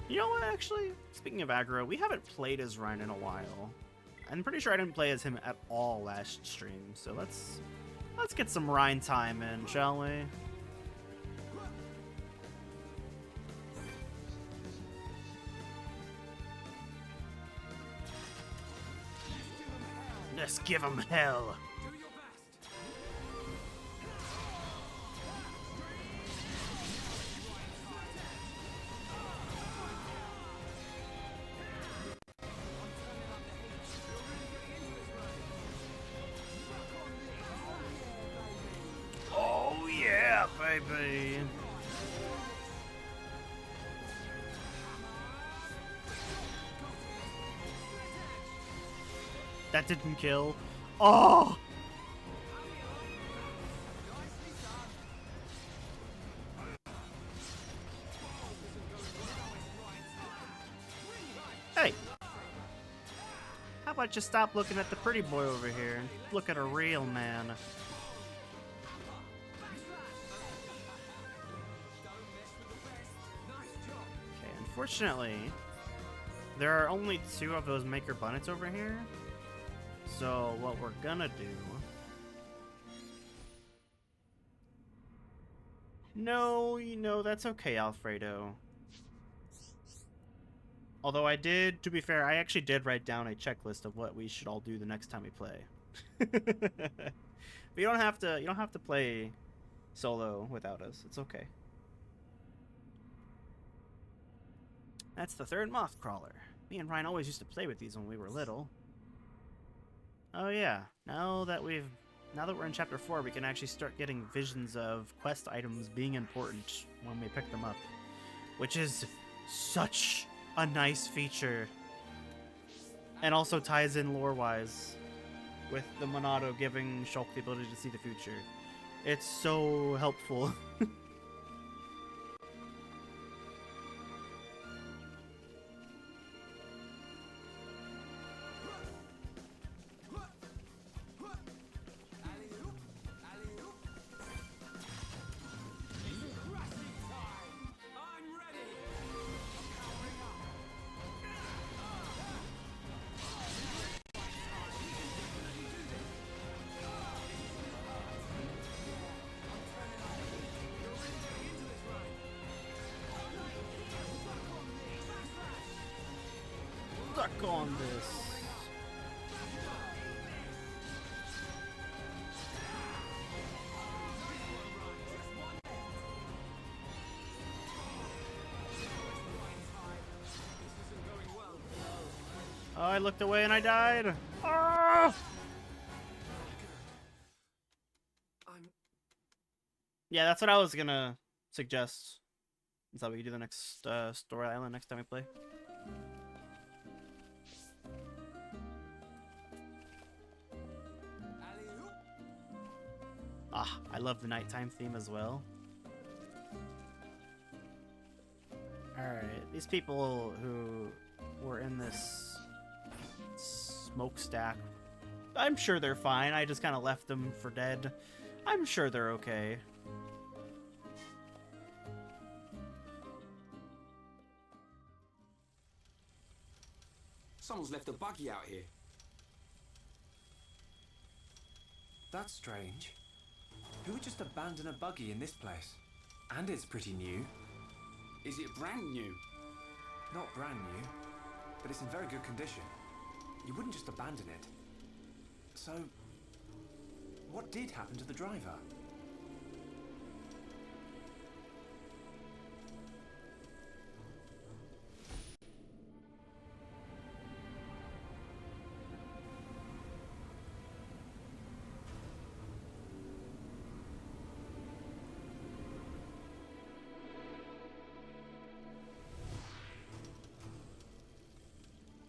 You know what, actually? Speaking of aggro, we haven't played as Ryan in a while. I'm pretty sure I didn't play as him at all last stream, so let's get some Ryan time in, shall we? Let's give him hell. Oh yeah, baby. That didn't kill. Oh! Hey! How about you stop looking at the pretty boy over here and look at a real man? Okay, unfortunately, there are only 2 of those Maker Bunnets over here. So what we're gonna do... No, you know, that's okay, Alfredo. Although I did, to be fair, I actually did write down a checklist of what we should all do the next time we play. But you don't have to play solo without us. It's okay. That's the 3rd moth crawler. Me and Ryan always used to play with these when we were little. Oh yeah, now that we're in chapter 4, we can actually start getting visions of quest items being important when we pick them up, which is such a nice feature, and also ties in lore-wise with the Monado giving Shulk the ability to see the future. It's so helpful. Stuck on this. Oh, I looked away and I died. Ah! Yeah, that's what I was gonna suggest. Is that we do the next story island next time we play? Ah, I love the nighttime theme as well. Alright, these people who were in this smokestack, I'm sure they're fine. I just kind of left them for dead. I'm sure they're okay. Someone's left a buggy out here. That's strange. Who would just abandon a buggy in this place? And it's pretty new. Is it brand new? Not brand new, but it's in very good condition. You wouldn't just abandon it. So, what did happen to the driver?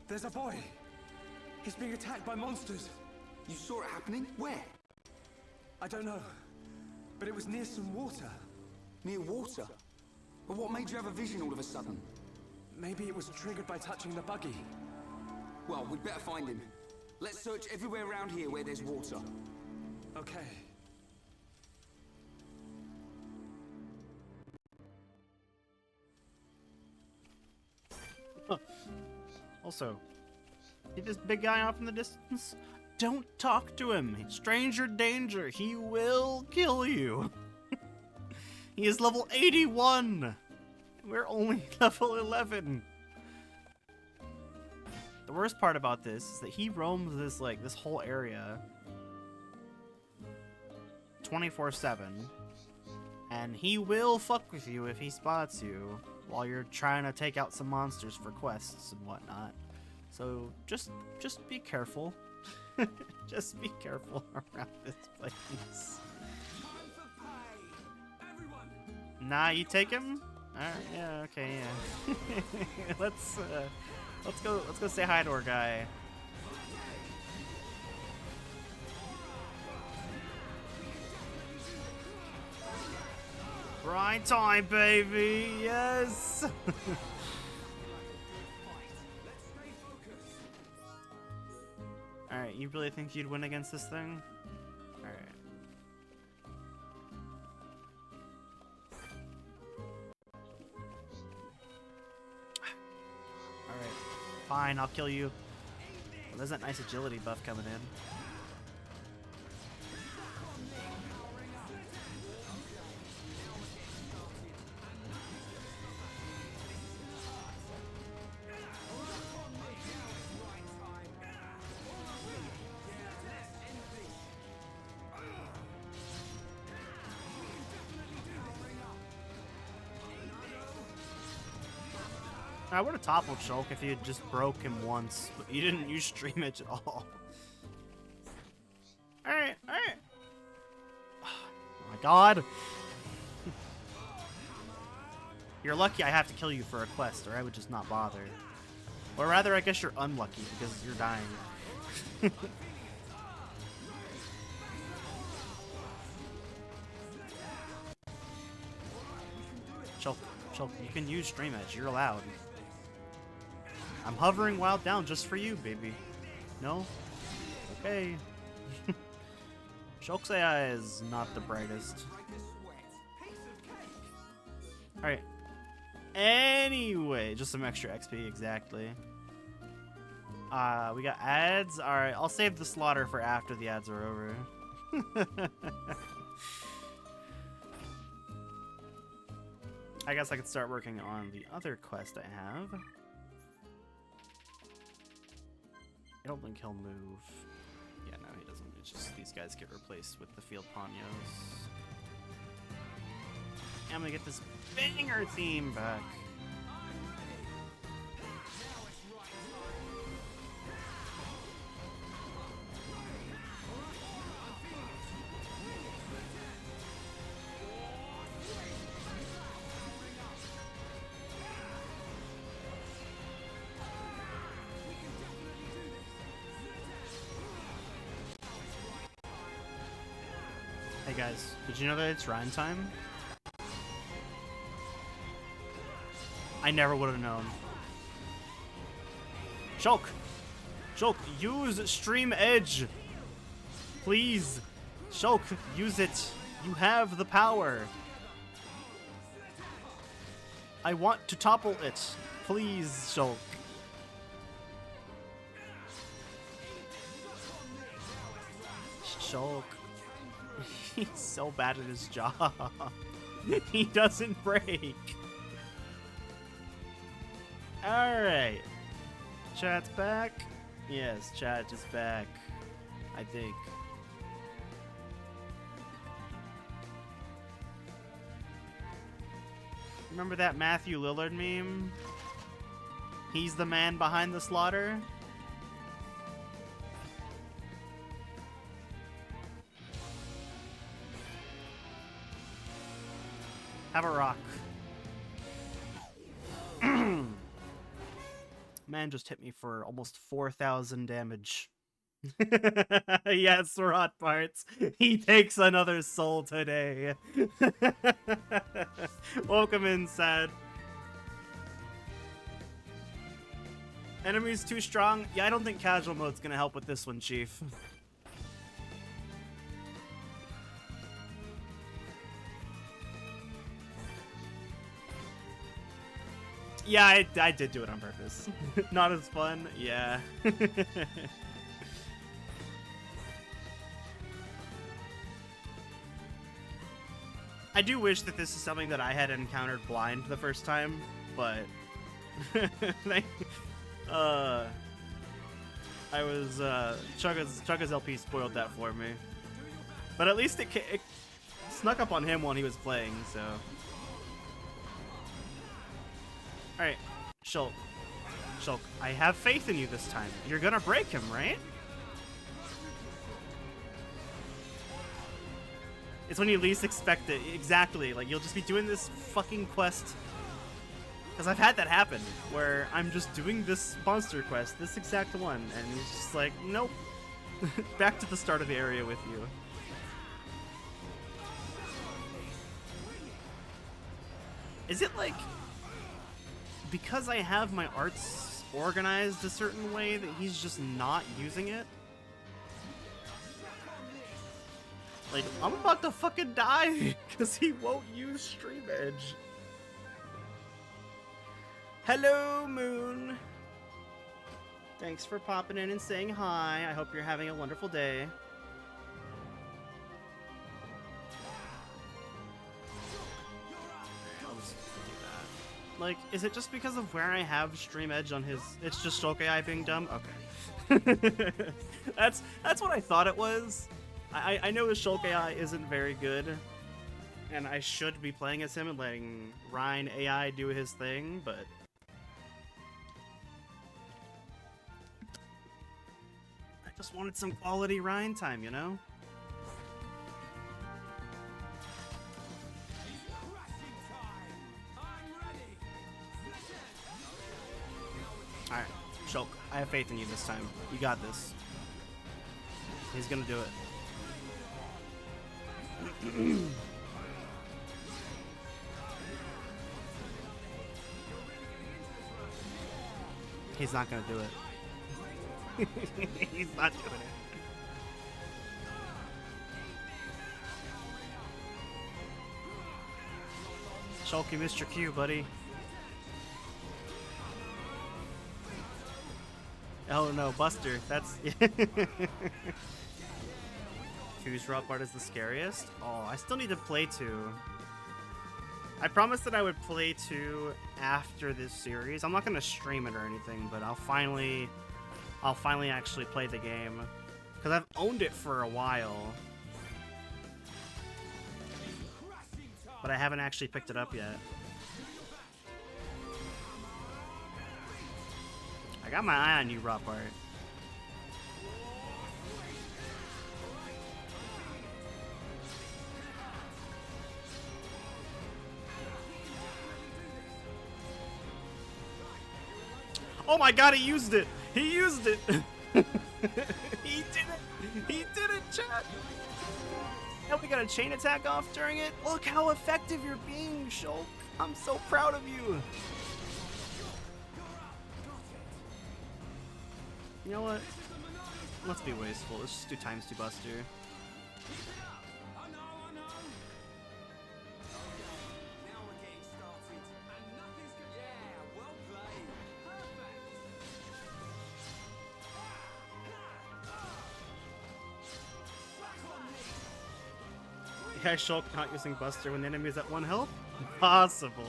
There's a boy! He's being attacked by monsters! You saw it happening? Where? I don't know, but it was near some water. Near water? But what made you have a vision all of a sudden? Maybe it was triggered by touching the buggy. Well, we'd better find him. Let's search everywhere around here where there's water. Okay. Also, see this big guy off in the distance? Don't talk to him. Stranger danger. He will kill you. He is level 81. We're only level 11. The worst part about this is that he roams this whole area 24/7, and he will fuck with you if he spots you while you're trying to take out some monsters for quests and whatnot. So just be careful. Just be careful around this place. Nah, you take him? Alright, yeah, okay, yeah. Let's go say hi to our guy. Right time, baby. Yes. All right, you really think you'd win against this thing? All right. All right. Fine, I'll kill you. Well, there's that nice agility buff coming in. I would have toppled Shulk if you had just broke him once, but you didn't use Stream Edge at all. Alright, alright. Oh my god. You're lucky I have to kill you for a quest, or I would just not bother. Or rather, I guess you're unlucky because you're dying. Choke, choke. You can use Stream Edge. You're allowed. I'm hovering while down just for you, baby. No? Okay. Choke's AI is not the brightest. Alright. Anyway, just some extra XP, exactly. We got ads. Alright, I'll save the slaughter for after the ads are over. I guess I could start working on the other quest I have. I don't think he'll move. Yeah, no, he doesn't. It's just these guys get replaced with the field Panyos. I'm gonna get this banger theme back. Hey guys, did you know that it's Rhyme time? I never would have known. Shulk! Shulk, use Stream Edge! Please! Shulk, use it! You have the power! I want to topple it! Please, Shulk. Shulk. He's so bad at his job. He doesn't break. Alright. Chat's back? Yes, chat is back. I think. Remember that Matthew Lillard meme? He's the man behind the slaughter? Have a rock. Man just hit me for almost 4,000 damage. Yes, Rot Parts. He takes another soul today. Welcome in, Sad. Enemies too strong? Yeah, I don't think casual mode's gonna help with this one, Chief. Yeah, I did do it on purpose. Not as fun, yeah. I do wish that this is something that I had encountered blind the first time, but I was Chugga's LP spoiled that for me. But at least it snuck up on him when he was playing, so. Alright, Shulk. Shulk, I have faith in you this time. You're gonna break him, right? It's when you least expect it. Exactly. Like, you'll just be doing this fucking quest. Because I've had that happen, where I'm just doing this monster quest, this exact one, and he's just like, nope. Back to the start of the area with you. Is it like, because I have my arts organized a certain way that he's just not using it? Like, I'm about to fucking die because he won't use Stream Edge. Hello, Moon. Thanks for popping in and saying hi. I hope you're having a wonderful day. I'll just do that. Like, is it just because of where I have Stream Edge on his... It's just Shulk AI being dumb? Okay. That's what I thought it was. I know his Shulk AI isn't very good, and I should be playing as him and letting Rhine AI do his thing, but... I just wanted some quality Rhine time, you know? Alright, Shulk, I have faith in you this time. You got this. He's gonna do it. He's not gonna do it. He's not doing it. Shulk, you missed your cue, buddy. Oh no, Buster. That's... Whose drop art is the scariest? Oh, I still need to play 2. I promised that I would play 2 after this series. I'm not gonna stream it or anything, but I'll finally actually play the game. Because I've owned it for a while. But I haven't actually picked it up yet. I got my eye on you, Rob Art. Oh my god, he used it! He used it! He did it! He did it, chat! And we got a chain attack off during it? Look how effective you're being, Shulk! I'm so proud of you! You know what? Let's be wasteful. Let's just do ×2 Buster. Yeah, Shulk not using Buster when the enemy is at 1 health? Impossible.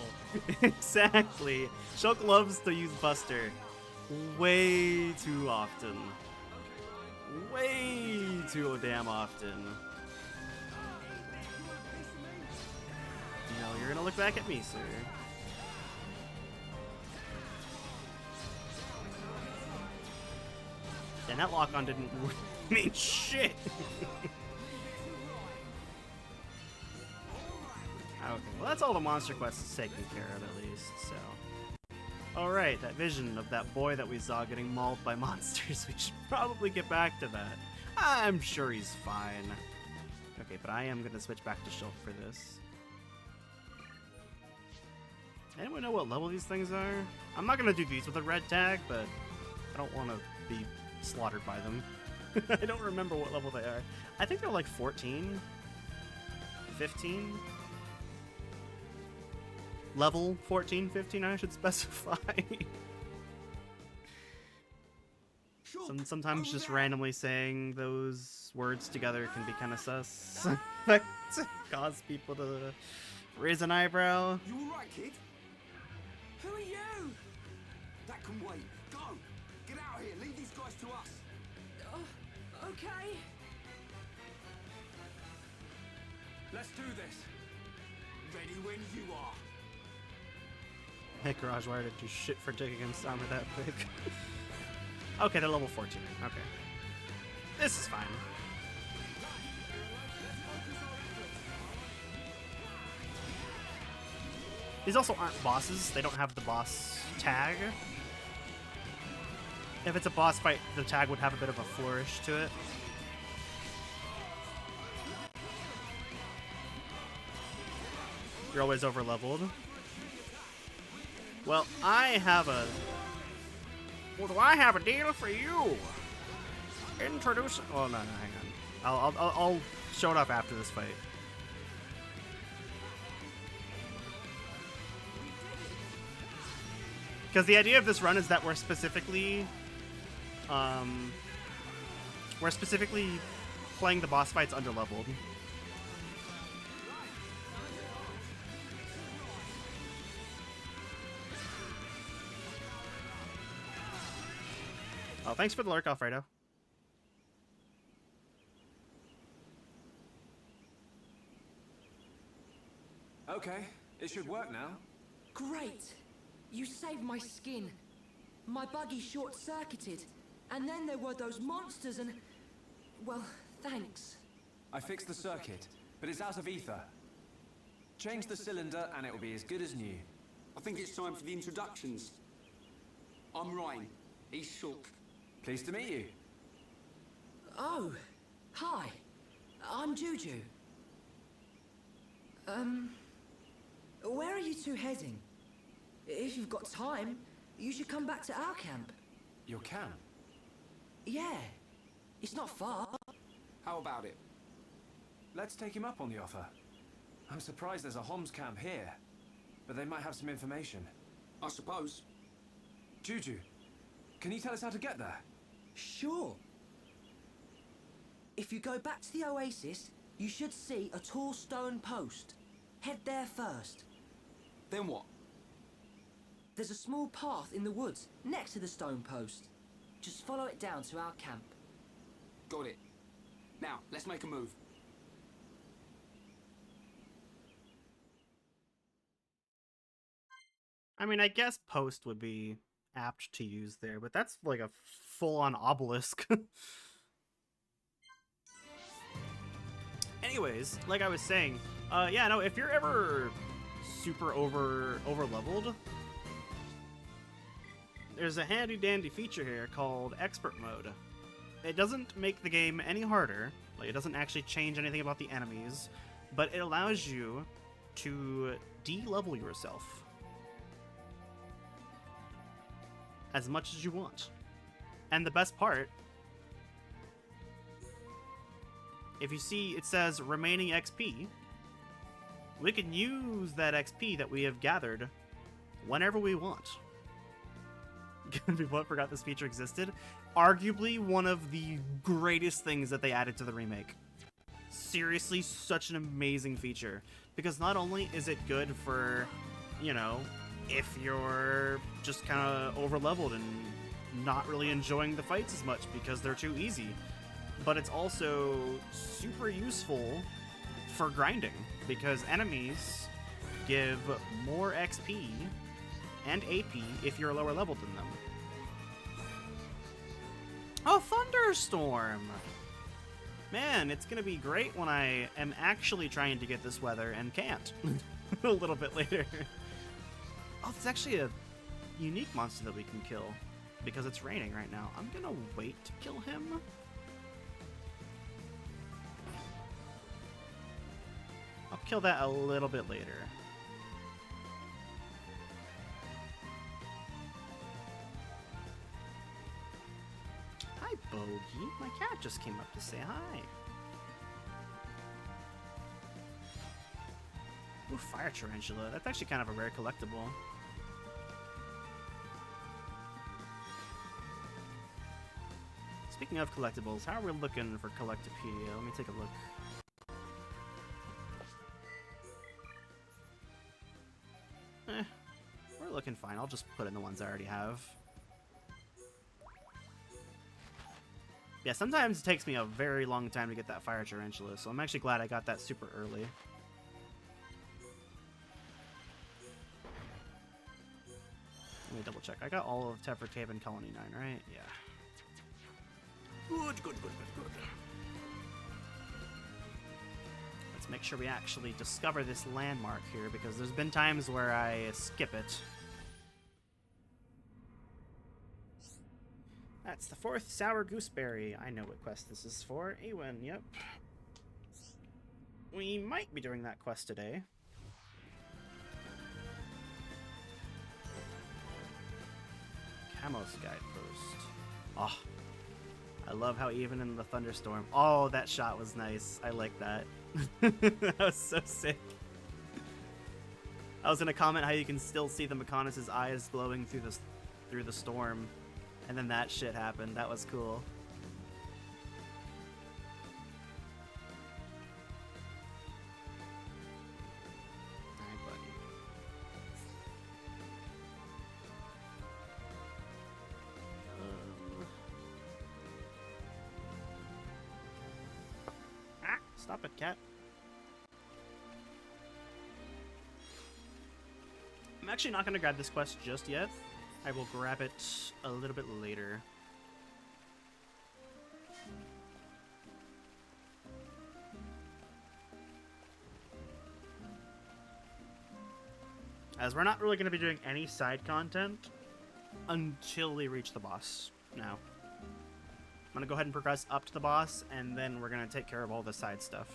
Exactly. Shulk loves to use Buster way too often. Way too damn often. You know, you're gonna look back at me, sir. And that lock-on didn't mean shit. Okay, well that's all the monster quest is taken care of at least, so. Alright, that vision of that boy that we saw getting mauled by monsters, we should probably get back to that. I'm sure he's fine. Okay, but I am gonna switch back to Shulk for this. Anyone know what level these things are? I'm not gonna do these with a red tag, but I don't want to be slaughtered by them. I don't remember what level they are. I think they're like 14? 15? Level 14, 15, I should specify. Sometimes just randomly saying those words together can be kind of sus. Like, to cause people to raise an eyebrow. You alright, kid? Who are you? That can wait. Go! Get out of here. Leave these guys to us. Okay. Let's do this. Ready when you are. Hey, Garage Wire didn't do shit for digging against armor that quick. Okay, they're level 14. Okay. This is fine. These also aren't bosses. They don't have the boss tag. If it's a boss fight, the tag would have a bit of a flourish to it. You're always over-leveled. Well, I have a deal for you? Introduce... Oh, no, hang on. I'll show it off after this fight. Because the idea of this run is that we're specifically playing the boss fights under-leveled. Oh, thanks for the lurk, Alfredo. Okay, it should work now. Great. You saved my skin. My buggy short-circuited. And then there were those monsters and... Well, thanks. I fixed the circuit, but it's out of ether. Change the cylinder and it will be as good as new. I think it's time for the introductions. I'm Ryan. He's Shulk. Pleased to meet you. Oh, hi. I'm Juju. Where are you two heading? If you've got time, you should come back to our camp. Your camp? Yeah, it's not far. How about it? Let's take him up on the offer. I'm surprised there's a Homs camp here, but they might have some information. I suppose. Juju, can you tell us how to get there? Sure. If you go back to the oasis, you should see a tall stone post. Head there first. Then what? There's a small path in the woods next to the stone post. Just follow it down to our camp. Got it. Now, let's make a move. I mean, I guess post would be apt to use there, but that's like a full-on obelisk. Anyways, like I was saying, yeah, no, if you're ever super over leveled, there's a handy dandy feature here called expert mode. It doesn't make the game any harder, like it doesn't actually change anything about the enemies, but it allows you to de-level yourself as much as you want. And the best part, if you see it says remaining XP, we can use that XP that we have gathered whenever we want. People forgot this feature existed. Arguably one of the greatest things that they added to the remake. Seriously, such an amazing feature. Because not only is it good for, you know, if you're just kind of over-leveled and not really enjoying the fights as much because they're too easy, but it's also super useful for grinding because enemies give more XP and AP if you're lower leveled than them. A thunderstorm! Man, it's gonna be great when I am actually trying to get this weather and can't. A little bit later. Oh, there's actually a unique monster that we can kill because it's raining right now. I'm gonna wait to kill him. I'll kill that a little bit later. Hi, Bogey. My cat just came up to say hi. Ooh, fire tarantula. That's actually kind of a rare collectible. Speaking of collectibles, how are we looking for Collectopedia? Let me take a look. We're looking fine. I'll just put in the ones I already have. Yeah, sometimes it takes me a very long time to get that fire tarantula, so I'm actually glad I got that super early. Let me double check. I got all of Tefra Cave and Colony 9, right? Yeah. Good, good, good, good, good. Let's make sure we actually discover this landmark here, because there's been times where I skip it. That's the 4th Sour Gooseberry. I know what quest this is for. Ewen, yep. We might be doing that quest today. Camos Guidepost. Oh, I love how even in the thunderstorm... Oh, that shot was nice. I like that. That was so sick. I was gonna comment how you can still see the Mechonis' eyes glowing through the storm. And then that shit happened. That was cool. Alright, buddy. Stop it, cat. I'm actually not going to grab this quest just yet. I will grab it a little bit later. As we're not really going to be doing any side content until we reach the boss now. I'm going to go ahead and progress up to the boss, and then we're going to take care of all the side stuff.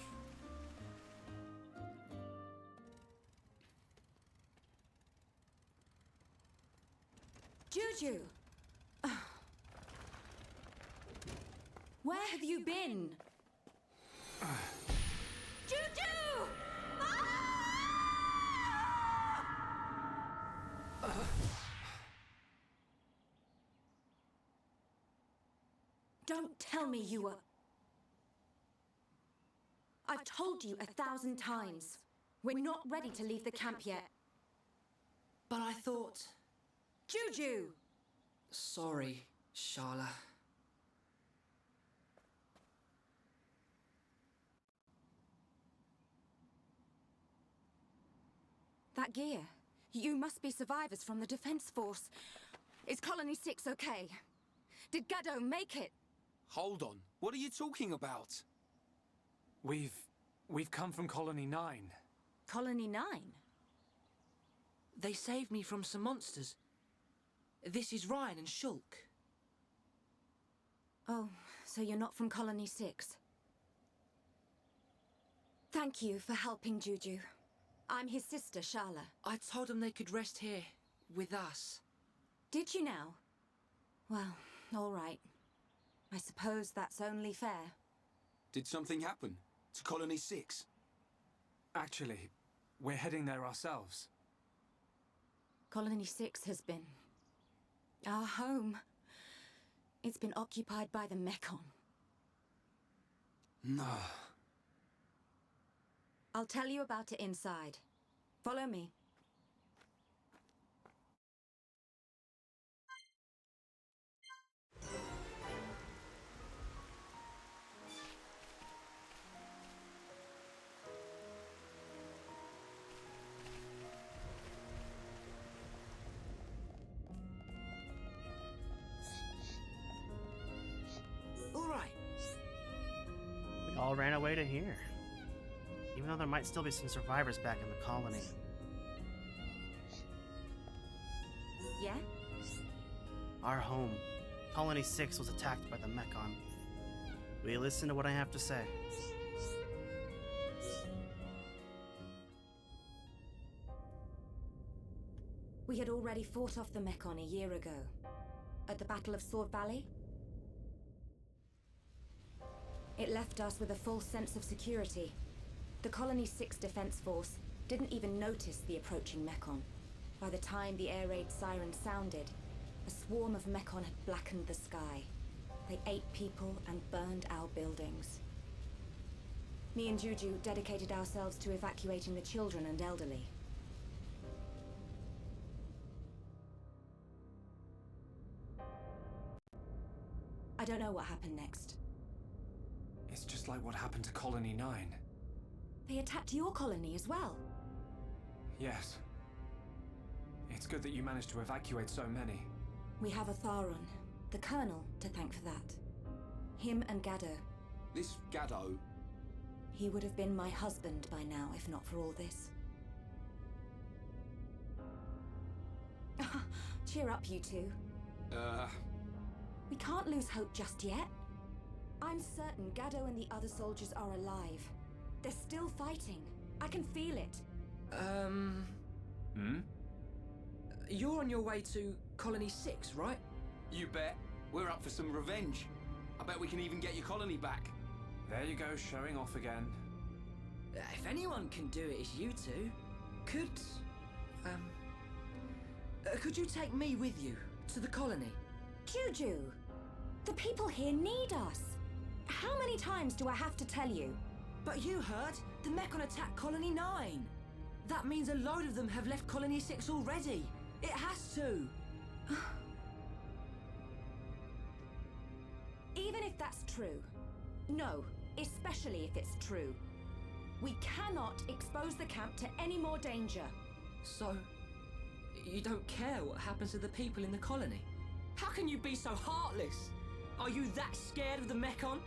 Juju! Where have you been? Juju! Don't tell me you were... I've told you 1,000 times. We're not ready to leave the camp yet. But I thought... Juju! Sorry, Sharla. That gear. You must be survivors from the Defense Force. Is Colony 6 okay? Did Gaddo make it? Hold on. What are you talking about? We've come from Colony 9. Colony 9? They saved me from some monsters. This is Ryan and Shulk. Oh, so you're not from Colony 6. Thank you for helping Juju. I'm his sister, Sharla. I told them they could rest here, with us. Did you now? Well, all right. I suppose that's only fair. Did something happen to Colony 6? Actually, we're heading there ourselves. Colony 6 has been... our home. It's been occupied by the Mechon. No. I'll tell you about it inside. Follow me. All right. We all ran away to here. Even though there might still be some survivors back in the colony. Yeah? Our home, Colony 6, was attacked by the Mechon. Will you listen to what I have to say? We had already fought off the Mechon a year ago. At the Battle of Sword Valley. It left us with a false sense of security. The Colony 6 Defense Force didn't even notice the approaching Mechon. By the time the air raid siren sounded, a swarm of Mechon had blackened the sky. They ate people and burned our buildings. Me and Juju dedicated ourselves to evacuating the children and elderly. I don't know what happened next. It's just like what happened to Colony 9. They attacked your colony as well. Yes. It's good that you managed to evacuate so many. We have a Tharon, the Colonel, to thank for that. Him and Gaddo. This Gaddo? He would have been my husband by now, if not for all this. Cheer up, you two. We can't lose hope just yet. I'm certain Gaddo and the other soldiers are alive. They're still fighting. I can feel it. You're on your way to Colony 6, right? You bet. We're up for some revenge. I bet we can even get your colony back. There you go, showing off again. If anyone can do it, it's you two. Could you take me with you to the colony? Juju, the people here need us. How many times do I have to tell you? But you heard the Mechon attacked Colony 9. That means a load of them have left Colony 6 already. It has to. Even if that's true. No, especially if it's true. We cannot expose the camp to any more danger. So, you don't care what happens to the people in the colony? How can you be so heartless? Are you that scared of the Mechon?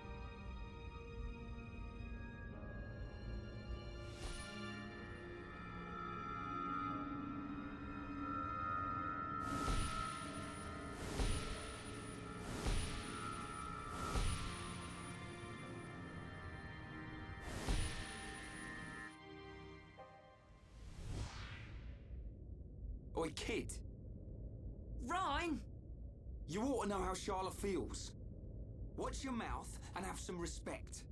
Oi, kid. Ryan! You ought to know how Sharla feels. Watch your mouth and have some respect.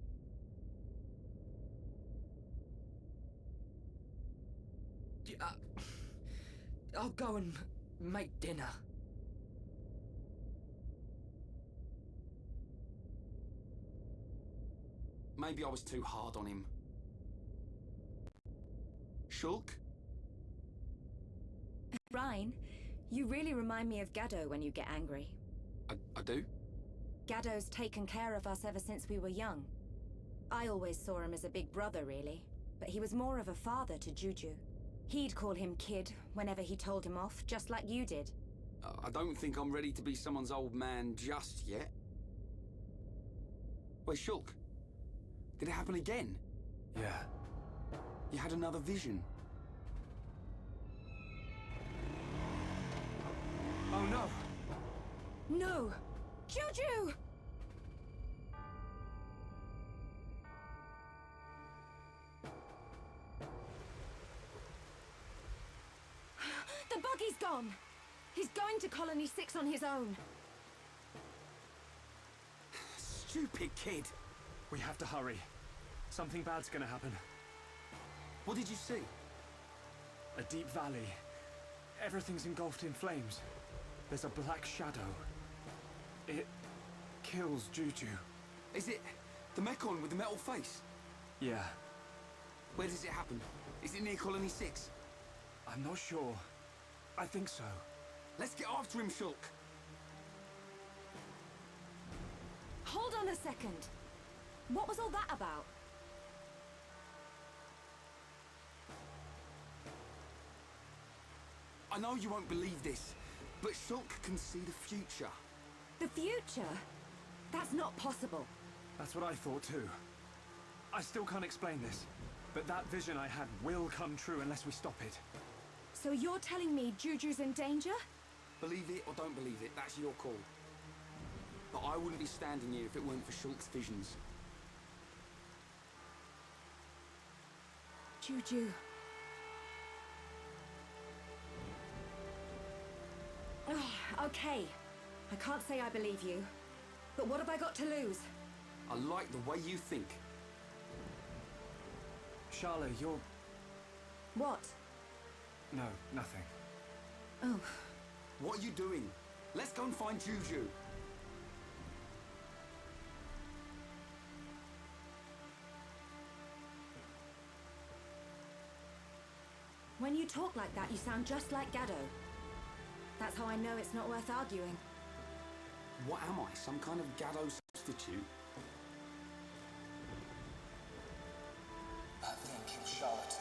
I'll go and make dinner. Maybe I was too hard on him. Shulk? Ryan, you really remind me of Gaddo when you get angry. I do? Gaddo's taken care of us ever since we were young. I always saw him as a big brother, really, but he was more of a father to Juju. He'd call him kid whenever he told him off, just like you did. I don't think I'm ready to be someone's old man just yet. Wait, Shulk. Did it happen again? Yeah. You had another vision. Oh no! No! Juju! The buggy's gone! He's going to Colony 6 on his own. Stupid kid. We have to hurry. Something bad's gonna happen. What did you see? A deep valley. Everything's engulfed in flames. There's a black shadow. It kills Juju. Is it the Mechon with the metal face? Yeah, Where does it happen? Is it near Colony 6? I'm not sure. I think so. Let's get after him, Shulk. Hold on a second. What was all that about? I know you won't believe this, but Shulk can see the future. The future? That's not possible. That's what I thought too. I still can't explain this, but that vision I had will come true unless we stop it. So you're telling me Juju's in danger? Believe it or don't believe it, that's your call. But I wouldn't be standing here if it weren't for Shulk's visions. Juju. Okay. I can't say I believe you. But what have I got to lose? I like the way you think. Charlotte, you're... What? No, nothing. Oh. What are you doing? Let's go and find Juju. When you talk like that, you sound just like Gaddo. That's how I know it's not worth arguing. What am I, some kind of Gaddo substitute? That thing killed Charlotte too.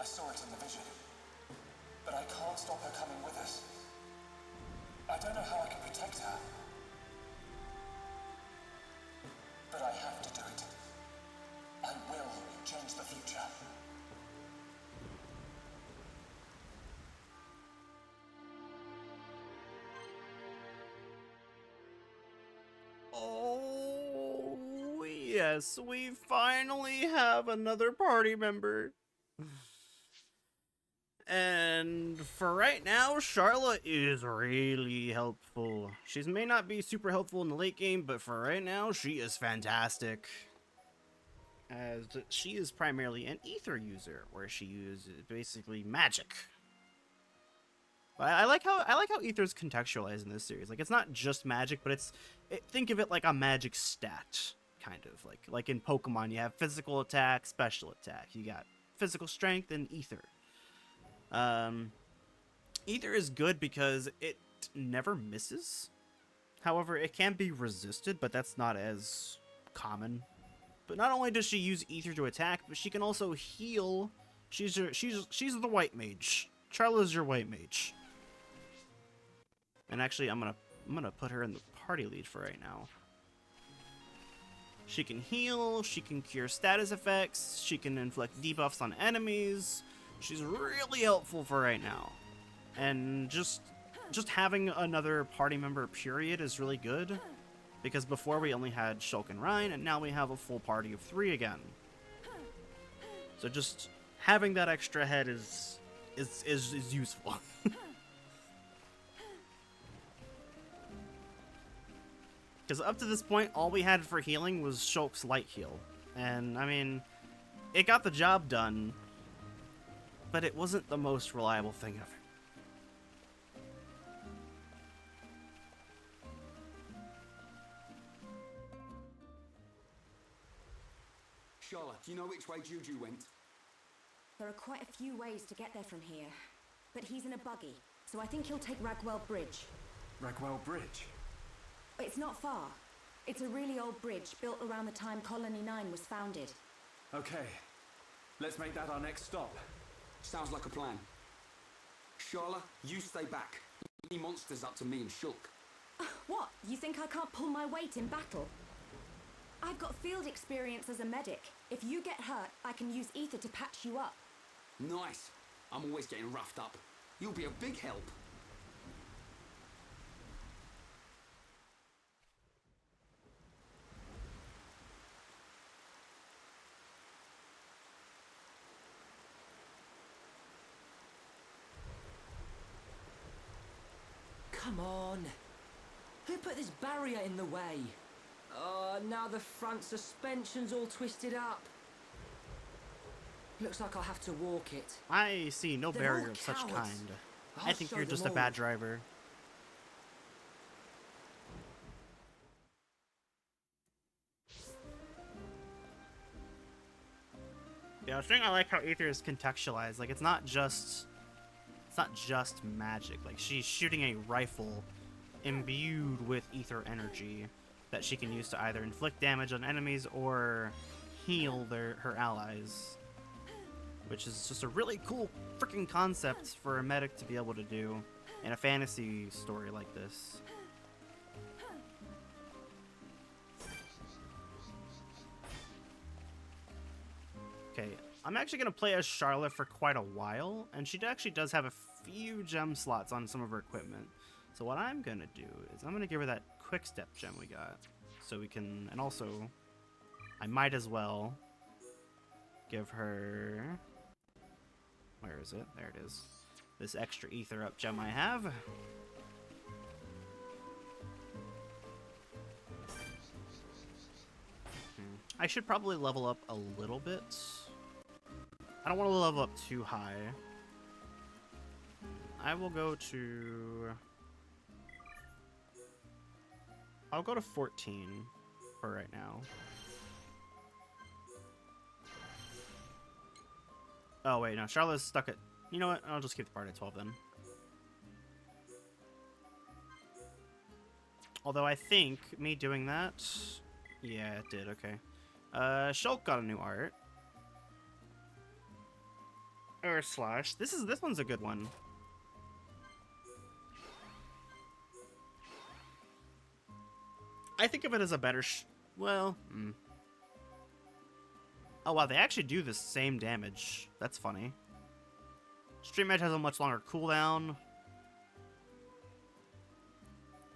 I saw it in the vision. But I can't stop her coming with us. I don't know how I can protect her. But I have to do it. I will change the future. Oh, yes, we finally have another party member. And for right now, Charlotte is really helpful. She may not be super helpful in the late game, but for right now, she is fantastic. As she is primarily an ether user, where she uses basically magic. But I like how ether's contextualized in this series. Like, it's not just magic, but think of it like a magic stat, kind of like in Pokemon. You have physical attack, special attack. You got physical strength and ether. Ether is good because it never misses. However, it can be resisted, but that's not as common. But not only does she use ether to attack, but she can also heal. She's the white mage. Charla's your white mage. And actually, I'm gonna put her in the party lead for right now. She can heal. She can cure status effects. She can inflict debuffs on enemies. She's really helpful for right now. And just having another party member, period, is really good. Because before we only had Shulk and Ryan, and now we have a full party of 3 again. So just having that extra head is useful. Because up to this point, all we had for healing was Shulk's Light Heal. And, I mean, it got the job done, but it wasn't the most reliable thing ever. Charlotte, do you know which way Juju went? There are quite a few ways to get there from here. But he's in a buggy, so I think he'll take Ragwell Bridge. Ragwell Bridge? It's not far. It's a really old bridge built around the time Colony 9 was founded. Okay. Let's make that our next stop. Sounds like a plan. Charlotte, you stay back. Leave monsters up to me and Shulk. What? You think I can't pull my weight in battle? I've got field experience as a medic. If you get hurt, I can use ether to patch you up. Nice. I'm always getting roughed up. You'll be a big help. Come on. Who put this barrier in the way? Oh, now the front suspension's all twisted up. Looks like I'll have to walk it. I see no They're barrier all of such cowards. kind. I I'll think show you're them just a all. bad driver. Yeah, I think I like how Aether is contextualized. Like, it's not just magic. Like, she's shooting a rifle imbued with ether energy that she can use to either inflict damage on enemies or heal her allies. Which is just a really cool freaking concept for a medic to be able to do in a fantasy story like this. Okay, I'm actually going to play as Charlotte for quite a while, and she actually does have a few gem slots on some of her equipment. So what I'm going to do is I'm going to give her that quick step gem we got. So we can, and also, I might as well give her, where is it? There it is. This extra ether up gem I have. I should probably level up a little bit. I don't want to level up too high. I will go to... I'll go to 14 for right now. Oh, wait, no. Charlotte's stuck at... You know what? I'll just keep the party at 12 then. Although I think me doing that... Yeah, it did. Okay. Shulk got a new art. Or slash. This one's a good one. I think of it as a better well, Oh wow, they actually do the same damage. That's funny. Stream Edge has a much longer cooldown.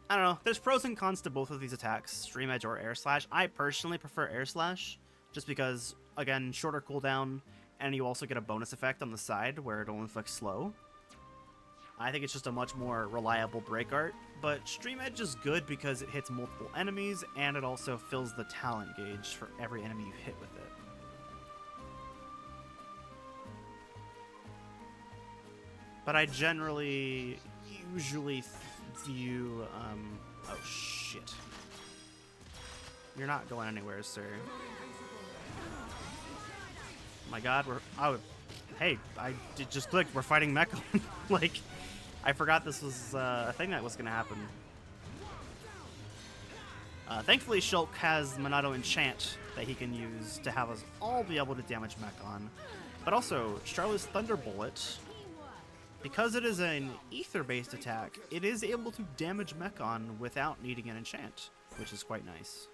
I don't know. There's pros and cons to both of these attacks, Stream Edge or Air Slash. I personally prefer Air Slash, just because, again, shorter cooldown, and you also get a bonus effect on the side where it'll inflict slow. I think it's just a much more reliable break art, but Stream Edge is good because it hits multiple enemies, and it also fills the talent gauge for every enemy you hit with it. But I generally, usually view, oh shit. You're not going anywhere, sir. Oh my god, hey, I just clicked, we're fighting Mechon. Like, I forgot this was a thing that was gonna happen. Thankfully, Shulk has Monado Enchant that he can use to have us all be able to damage Mechon. But also, Charlotte's Thunder Bullet, because it is an ether-based attack, it is able to damage Mechon without needing an enchant, which is quite nice.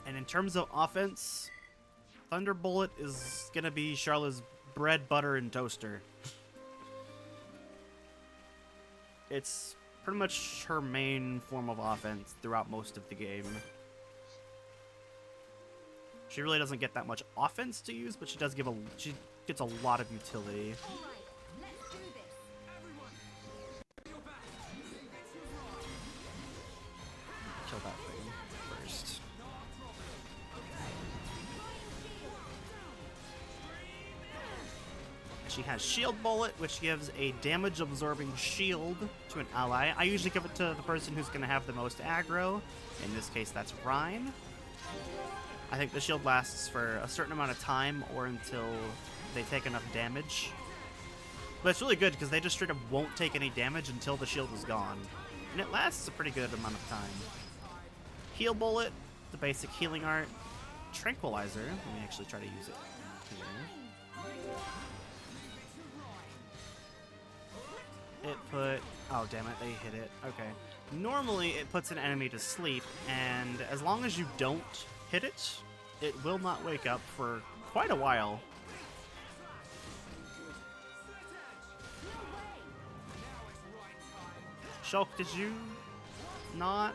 And in terms of offense, Thunder Bullet is gonna be Charlotte's bread, butter, and toaster. It's pretty much her main form of offense throughout most of the game. She really doesn't get that much offense to use, but she does she gets a lot of utility. kill that thing first. She has Shield Bullet, which gives a damage-absorbing shield to an ally. I usually give it to the person who's going to have the most aggro. In this case, that's Rhyne. I think the shield lasts for a certain amount of time or until they take enough damage. But it's really good because they just straight up won't take any damage until the shield is gone. And it lasts a pretty good amount of time. Heal Bullet, the basic healing art. Tranquilizer, let me actually try to use it here. It put... oh, damn it, they hit it. Okay. Normally, it puts an enemy to sleep, and as long as you don't hit it, it will not wake up for quite a while. Shulk, did you not?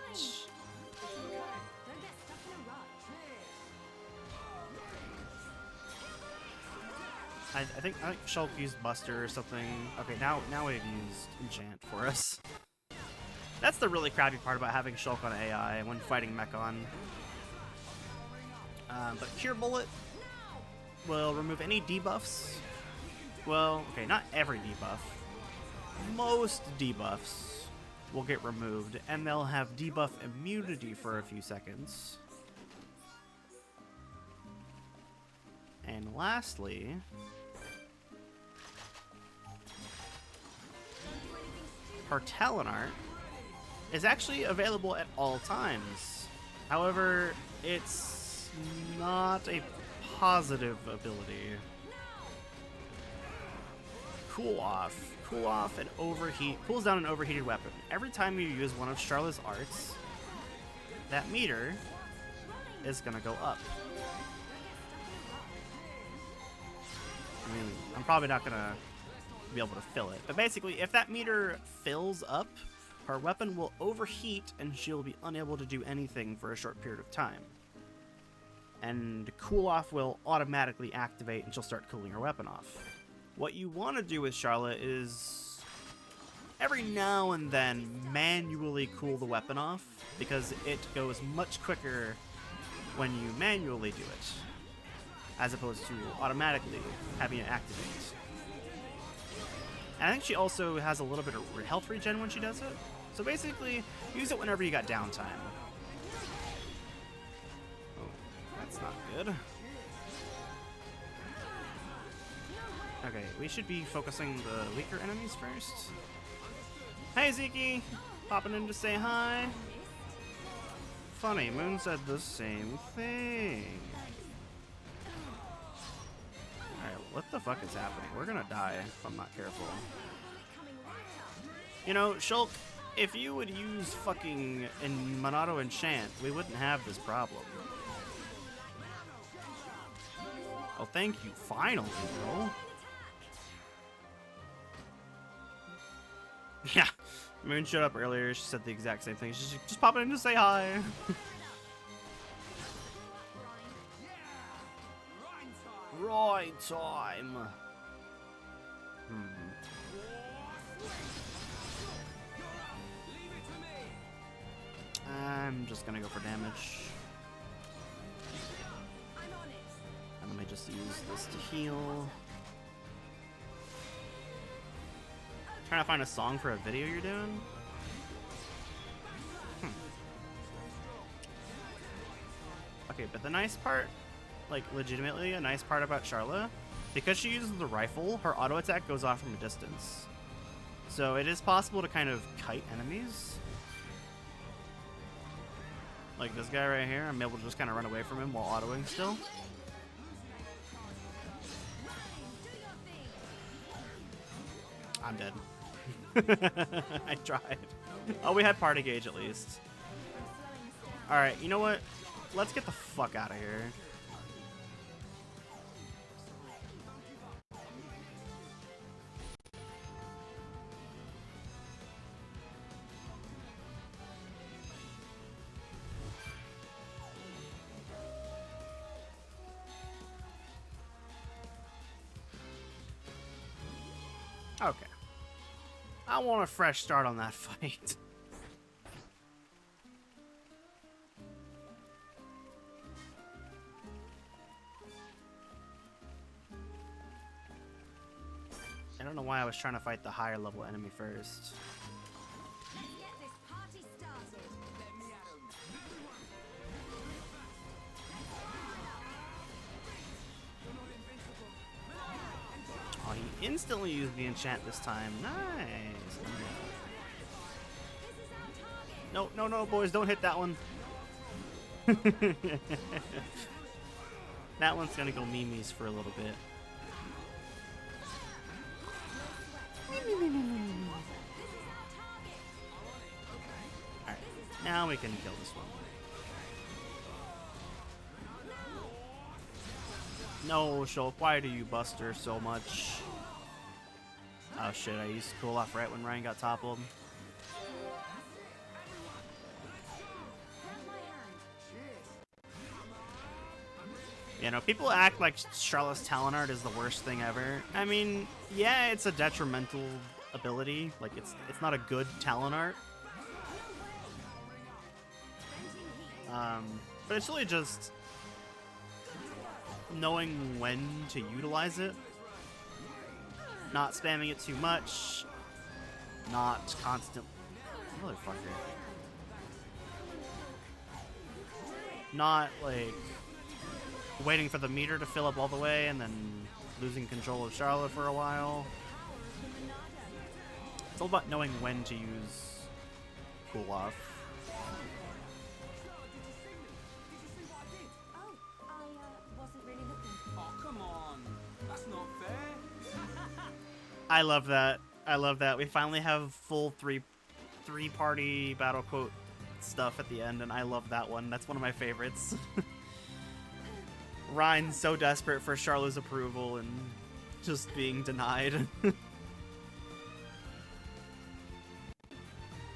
I think Shulk used Buster or something. Okay, now we've used Enchant for us. That's the really crappy part about having Shulk on AI when fighting Mechon. But Cure Bullet will remove any debuffs. Well, okay, not every debuff. Most debuffs will get removed, and they'll have debuff immunity for a few seconds. And lastly, her Talon Art is actually available at all times. However, it's not a positive ability. Cool off. Cool off and overheat. Cools down an overheated weapon. Every time you use one of Charlotte's arts, that meter is gonna go up. I mean, I'm probably not gonna be able to fill it, but basically, if that meter fills up, her weapon will overheat and she'll be unable to do anything for a short period of time. And cool off will automatically activate and she'll start cooling her weapon off. What you want to do with Charlotte is every now and then manually cool the weapon off, because it goes much quicker when you manually do it, as opposed to automatically having it activate. And I think she also has a little bit of health regen when she does it. So basically, use it whenever you got downtime. Oh, that's not good. Okay, we should be focusing the weaker enemies first. Hey, Zeke! Popping in to say hi. Funny, Moon said the same thing. Alright, what the fuck is happening? We're gonna die if I'm not careful. You know, Shulk, if you would use fucking Monado Enchant, we wouldn't have this problem. Oh, thank you, finally, bro. Yeah, Moon showed up earlier. She said the exact same thing. She's just popping in to say hi. Right time. I'm just gonna go for damage. And let me just use this to heal. Trying to find a song for a video you're doing? Okay, but the nice part, like legitimately a nice part about Charla, because she uses the rifle, her auto attack goes off from a distance. So it is possible to kind of kite enemies. Like this guy right here, I'm able to just kind of run away from him while autoing still. I'm dead. I tried. Oh, we had party gauge at least. Alright, you know what? Let's get the fuck out of here. Okay. I want a fresh start on that fight. why I was trying to fight the higher level enemy first. Let's get this party started. Oh, he instantly used the enchant this time. Nice. No, no, no, boys, don't hit that one. That one's gonna go memes for a little bit. Alright, now we can kill this one. No, Shulk, why do you bust her so much? Oh shit, I used cool off right when Ryan got toppled. You know, people act like Charlotte's talent art is the worst thing ever. I mean, yeah, it's a detrimental ability. Like, it's not a good talent art. But it's really just knowing when to utilize it. Not spamming it too much. Not constant... Motherfucker. Not, like... waiting for the meter to fill up all the way and then losing control of Charlotte for a while. It's all about knowing when to use cool off. Oh, I wasn't really looking. Oh, come on. That's not fair. I love that. I love that. We finally have full three-party battle quote stuff at the end, and I love that one. That's one of my favorites. Ryan's so desperate for Charlotte's approval and just being denied.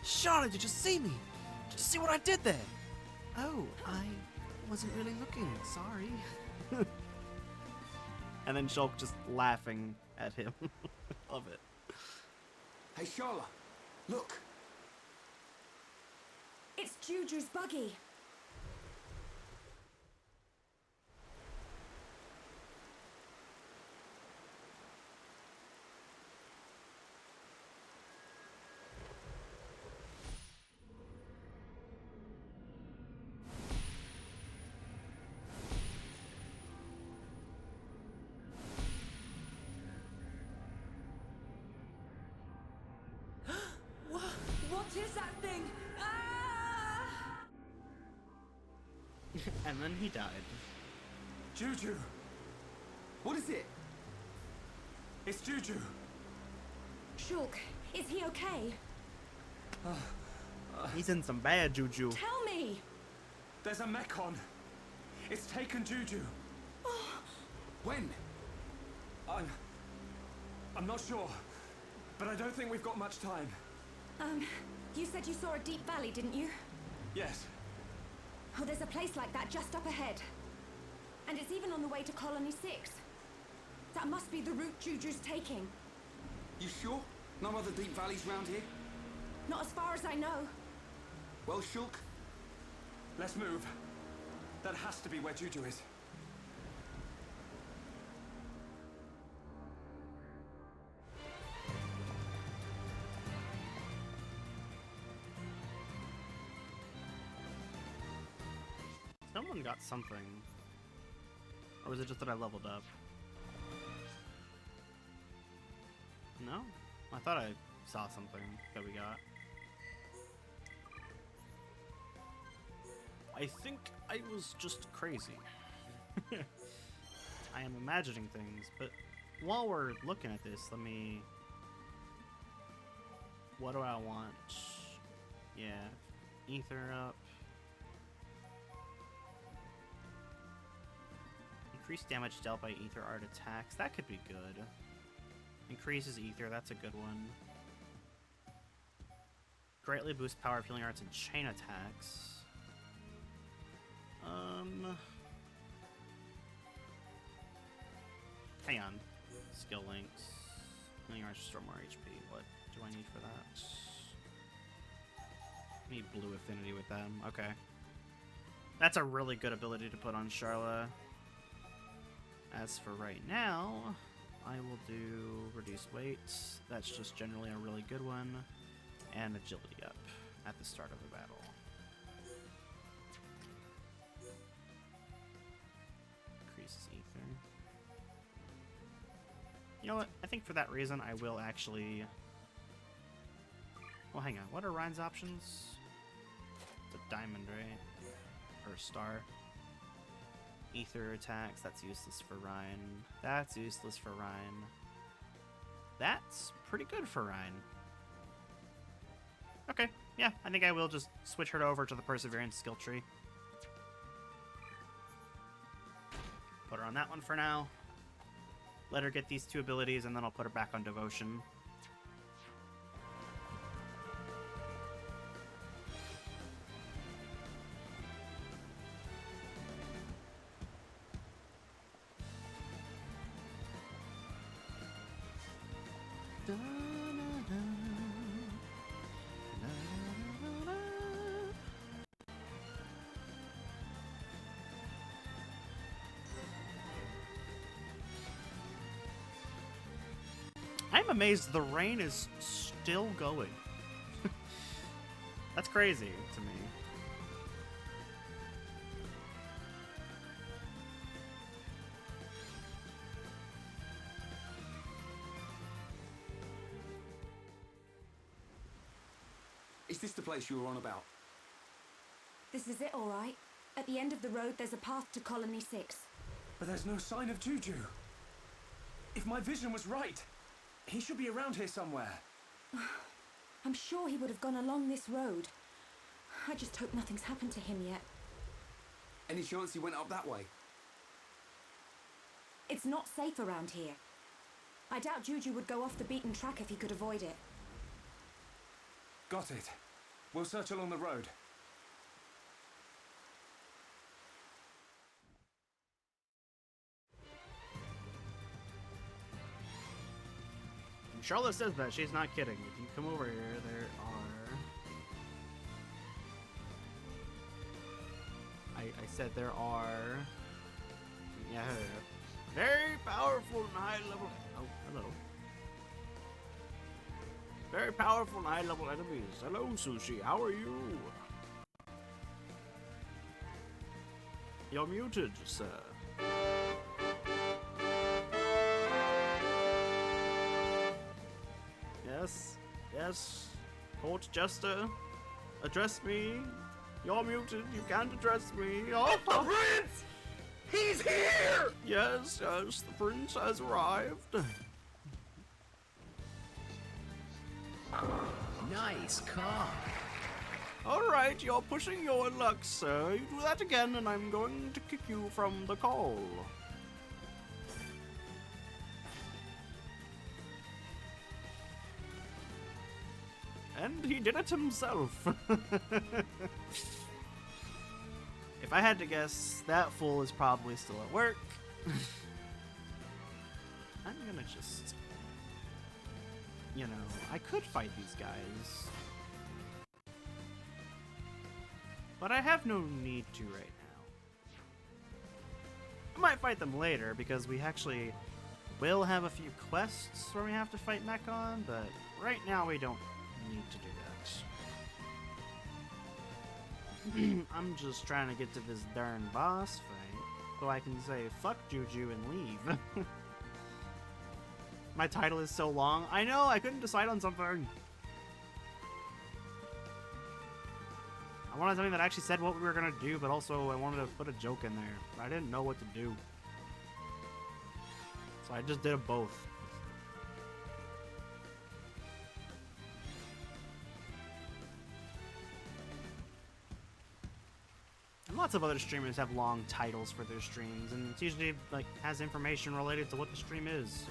Charlotte, did you see me? Did you see what I did there? Oh, I wasn't really looking. Sorry. And then Shulk just laughing at him. Love it. Hey, Charlotte, look. It's Juju's buggy. What is that thing? Ah! And then he died. Juju! What is it? It's Juju! Shulk, is he okay? He's in some bad juju. Tell me! There's a Mechon! It's taken Juju! When? I'm not sure, but I don't think we've got much time. You said you saw a deep valley, didn't you? Yes. Oh, there's a place like that just up ahead. And it's even on the way to Colony 6. That must be the route Juju's taking. You sure? No other deep valleys round here? Not as far as I know. Well, Shulk, Let's move. That has to be where Juju is. Someone got something. Or was it just that I leveled up? No? I thought I saw something that we got. I think I was just crazy. I am imagining things, but while we're looking at this, let me... What do I want? Yeah, ether up. Increase damage dealt by ether art attacks. That could be good. Increases ether, that's a good one. Greatly boost power of healing arts and chain attacks. Hang on. Skill links. Healing arts restore more HP. What do I need for that? I need blue affinity with them. Okay. That's a really good ability to put on Charla. As for right now, I will do reduce weight. That's just generally a really good one. And agility up at the start of the battle. Increases ether. You know what? I think for that reason I will actually... Well, hang on. What are Ryan's options? It's a diamond, right? Or a star. Ether attacks. That's useless for Ryan. That's useless for Ryan. That's pretty good for Ryan. Okay, yeah, I think I will just switch her over to the Perseverance skill tree. Put her on that one for now. Let her get these two abilities, and then I'll put her back on Devotion. I'm amazed the rain is still going. That's crazy to me. Is this the place you were on about? This is it, all right. At the end of the road, there's a path to Colony 6. But there's no sign of Juju. If my vision was right, he should be around here somewhere. I'm sure he would have gone along this road. I just hope nothing's happened to him yet. Any chance he went up that way? It's not safe around here. I doubt Juju would go off the beaten track if he could avoid it. Got it. We'll search along the road. And Charlotte says that. She's not kidding. If you come over here, there are... I said there are... Yeah. Very powerful and high level... Oh, hello. Very powerful and high level enemies. Hello, Sushi. How are you? You're muted, sir. Yes, yes. Court Jester, address me. You're muted. You can't address me. Oh, The Prince! He's here! yes, yes. The prince has arrived. Nice car. All right, you're pushing your luck, sir. You do that again, and I'm going to kick you from the call. And he did it himself. If I had to guess, that fool is probably still at work. I'm gonna just... You know, I could fight these guys. But I have no need to right now. I might fight them later, because we actually will have a few quests where we have to fight Mechon, but right now we don't need to do that. I'm just trying to get to this darn boss fight, so I can say fuck Juju and leave. My title is so long. I know, I couldn't decide on something. I wanted something that actually said what we were gonna do, but also I wanted to put a joke in there. I didn't know what to do. So I just did them both. And lots of other streamers have long titles for their streams, and it's usually like has information related to what the stream is.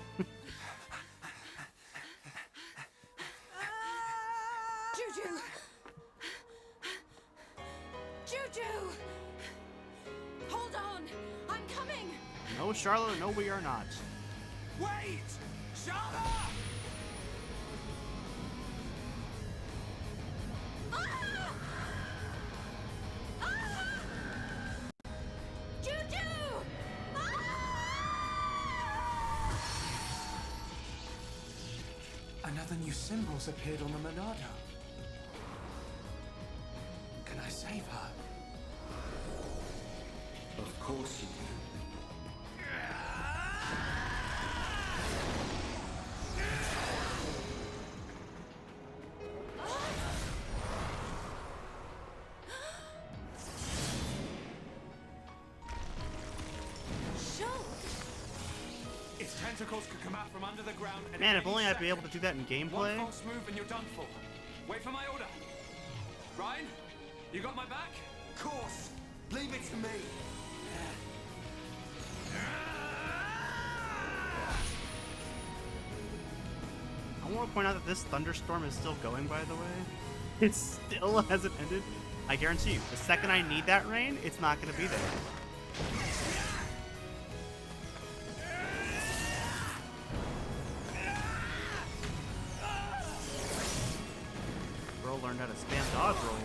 Juju! Juju! Hold on! I'm coming! No, Charlotte, no, we are not. Wait! Charlotte! Ah! Ah! Juju! Ah! Another new symbol's appeared on the Monado. Can I save her? Of course you can. Its tentacles could come out from under the ground. And Man, at if any only I'd be second, able to do that in one gameplay. false move and you're done for. Wait for my order. Ryan, you got my back? Of course. Leave it to me. I want to point out that this thunderstorm is still going, by the way. It still hasn't ended. I guarantee you, the second I need that rain, it's not going to be there. Bro learned how to spam dodge roll.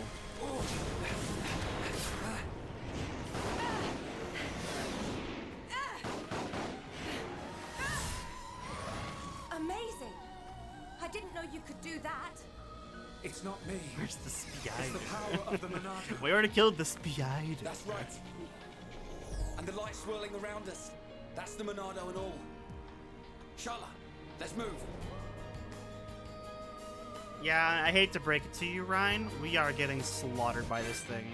Amazing! I didn't know you could do that. It's not me. Where's the It's spider? the power of the Monado. We already killed the spider. That's right. And the light swirling around us. That's the Monado and all. Shala, let's move. Yeah, I hate to break it to you, Ryan. We are getting slaughtered by this thing.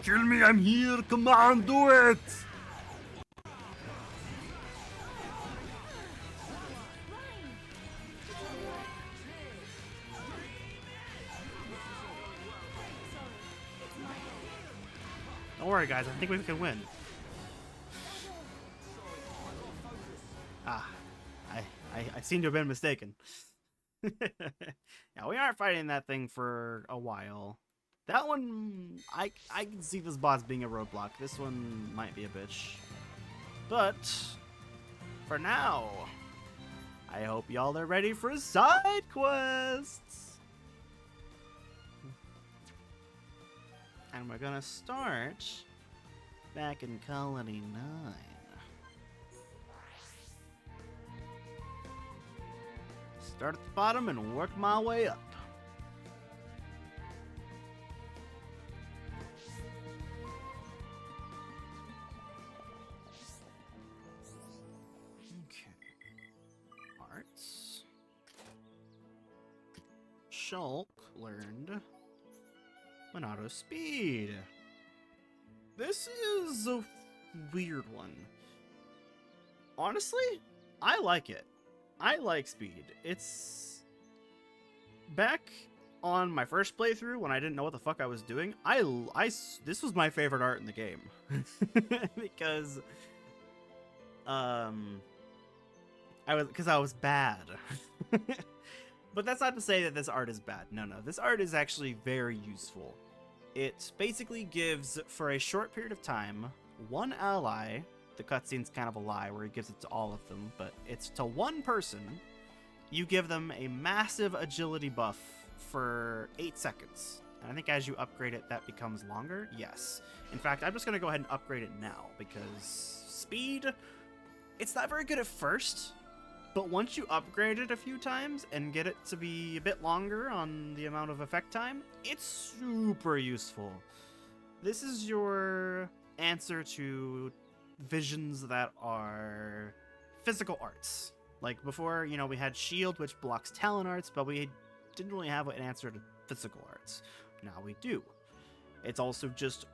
Kill me, I'm here. Come on, do it. Don't worry, guys. I think we can win. Ah, I seem to have been mistaken. Yeah, we aren't fighting that thing for a while. That one, I can see this boss being a roadblock. This one might be a bitch. But, for now, I hope y'all are ready for side quests! And we're gonna start back in Colony 9. Start at the bottom and work my way up. Shulk learned Monado speed. This is a weird one. Honestly, I like it. I like speed. It's back on my first playthrough when I didn't know what the fuck I was doing. This was my favorite art in the game because I was bad. But that's not to say that this art is bad. No, this art is actually very useful. It basically gives, for a short period of time, one ally. The cutscene's kind of a lie where he gives it to all of them, but it's to one person. You give them a massive agility buff for 8 seconds. And I think as you upgrade it, that becomes longer. Yes. In fact, I'm just going to go ahead and upgrade it now, because speed, it's not very good at first. But once you upgrade it a few times and get it to be a bit longer on the amount of effect time, it's super useful. This is your answer to visions that are physical arts. Like before, we had shield, which blocks talent arts, but we didn't really have an answer to physical arts. Now we do. It's also just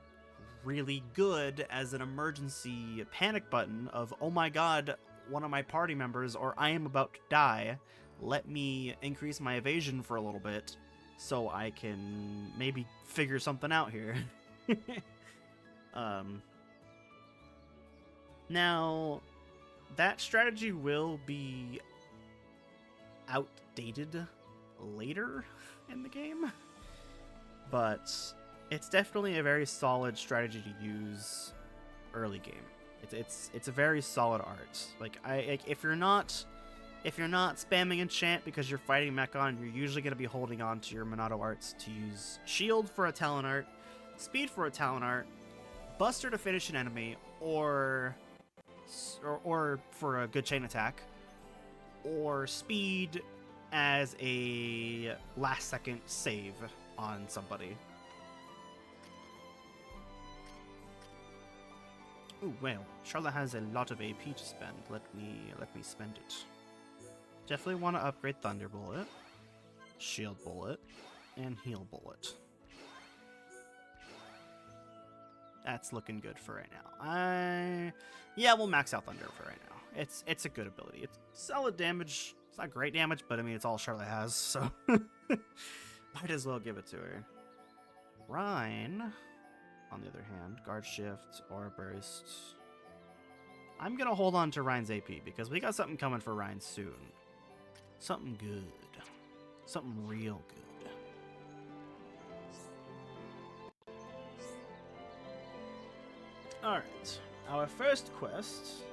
really good as an emergency panic button of, oh my god, one of my party members, or I am about to die, let me increase my evasion for a little bit so I can maybe figure something out here. Now, that strategy will be outdated later in the game, but it's definitely a very solid strategy to use early game. It's a very solid art. If you're not spamming enchant because you're fighting Mechon, you're usually going to be holding on to your Monado arts to use shield for a talent art, speed for a talent art, Buster to finish an enemy, or for a good chain attack, or speed as a last second save on somebody. Ooh, well, Charlotte has a lot of AP to spend. Let me spend it. Definitely want to upgrade Thunder Bullet, Shield Bullet, and Heal Bullet. That's looking good for right now. Yeah, we'll max out Thunder for right now. It's a good ability. It's solid damage. It's not great damage, but I mean it's all Charlotte has, so might as well give it to her. Rhine, on the other hand, Guard Shift, Aura Burst. I'm gonna hold on to Rhine's AP because we got something coming for Rhine soon. Something good. Something real good. Alright, our first quest,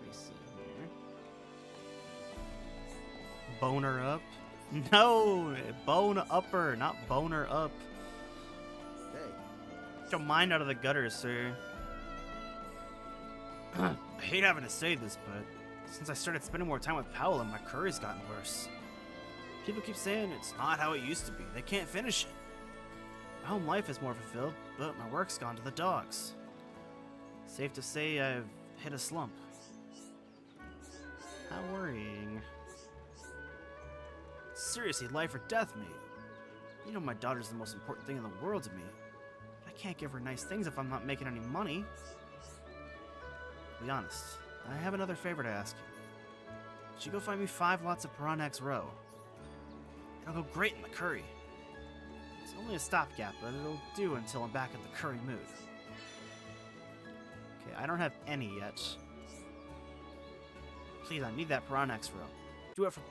let me see here. Boner up? No! Bone upper, not boner up. Hey. Get your mind out of the gutter, sir. I hate having to say this, but since I started spending more time with Paola, my curry's gotten worse. People keep saying it's not how it used to be. They can't finish it. My home life is more fulfilled, but my work's gone to the dogs. Safe to say I've hit a slump. How worrying. Seriously, life or death, mate. You know my daughter's the most important thing in the world to me. But I can't give her nice things if I'm not making any money. To be honest, I have another favor to ask you. Could you go find me 5 lots of Piranhax Row? It'll go great in the curry. It's only a stopgap, but it'll do until I'm back in the curry mood. Okay, I don't have any yet. Please, I need that Piranhax Row. Do it for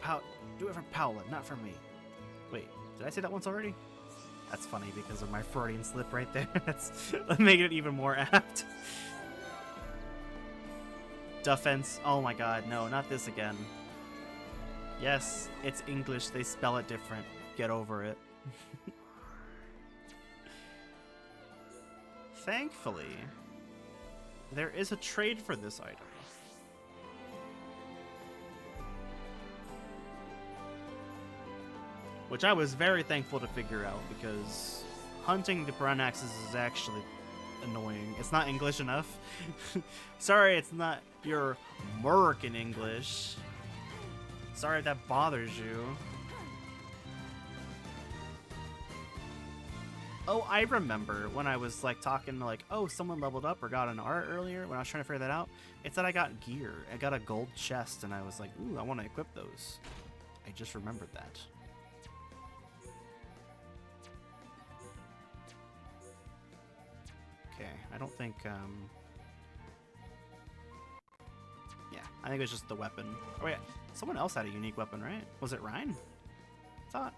Paola, not for me. Wait, did I say that once already? That's funny because of my Freudian slip right there. That's making it even more apt. Defense. Oh my god, no, not this again. Yes, it's English. They spell it different. Get over it. Thankfully, there is a trade for this item. Which I was very thankful to figure out, because hunting the Piranhaxes is actually annoying. It's not English enough. Sorry, it's not your American English. Sorry if that bothers you. Oh, I remember when I was like talking to like, oh, someone leveled up or got an art earlier when I was trying to figure that out. It said I got gear. I got a gold chest and I was like, ooh, I want to equip those. I just remembered that. Okay, I don't think, yeah, I think it was just the weapon. Oh wait, someone else had a unique weapon, right? Was it Ryan? I thought.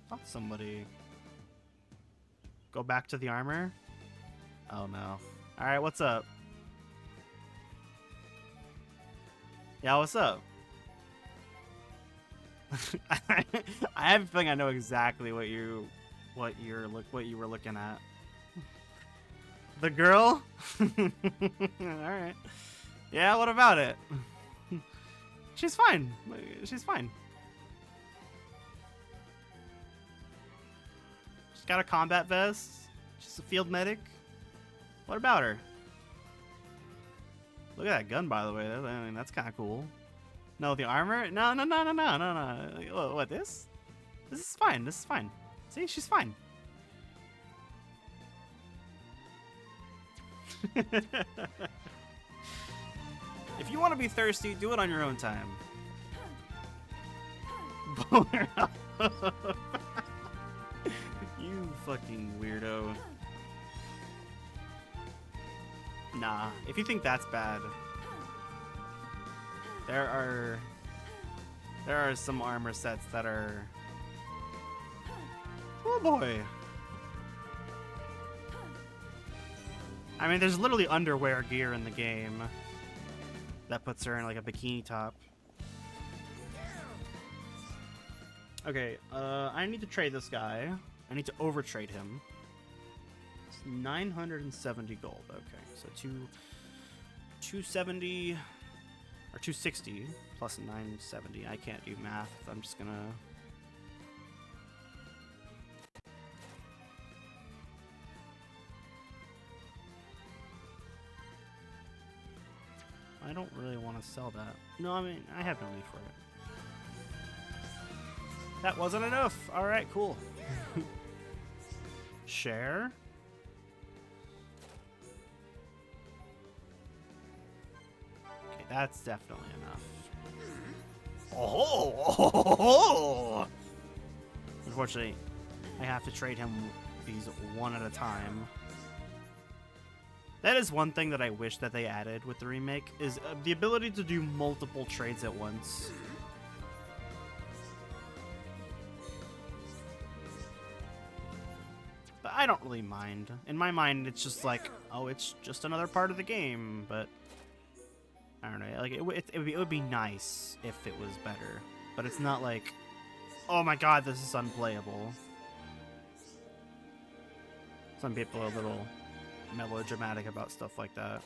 Thought somebody. Go back to the armor? Oh no. Alright, what's up? Yeah, what's up? I have a feeling I know exactly what you were looking at. The girl? Alright. Yeah, what about it? She's fine. She's fine. She's got a combat vest. She's a field medic. What about her? Look at that gun, by the way. I mean, that's kind of cool. No, the armor? No. What, this? This is fine. This is fine. See, she's fine. If you want to be thirsty, do it on your own time. You fucking weirdo. Nah, if you think that's bad, there are some armor sets that are, oh boy. I mean, there's literally underwear gear in the game. That puts her in like a bikini top. Okay, I need to trade this guy. I need to overtrade him. It's 970 gold. Okay, so 270 or 260 plus 970. I can't do math. I'm just gonna. I don't really want to sell that. No, I mean, I have no need for it. That wasn't enough. All right, cool. Share. Okay, that's definitely enough. Oh! Unfortunately, I have to trade him these one at a time. That is one thing that I wish that they added with the remake, is the ability to do multiple trades at once. But I don't really mind. In my mind, it's just like, oh, it's just another part of the game, but I don't know. Like, it would be nice if it was better, but it's not like, oh my god, this is unplayable. Some people are a little melodramatic about stuff like that.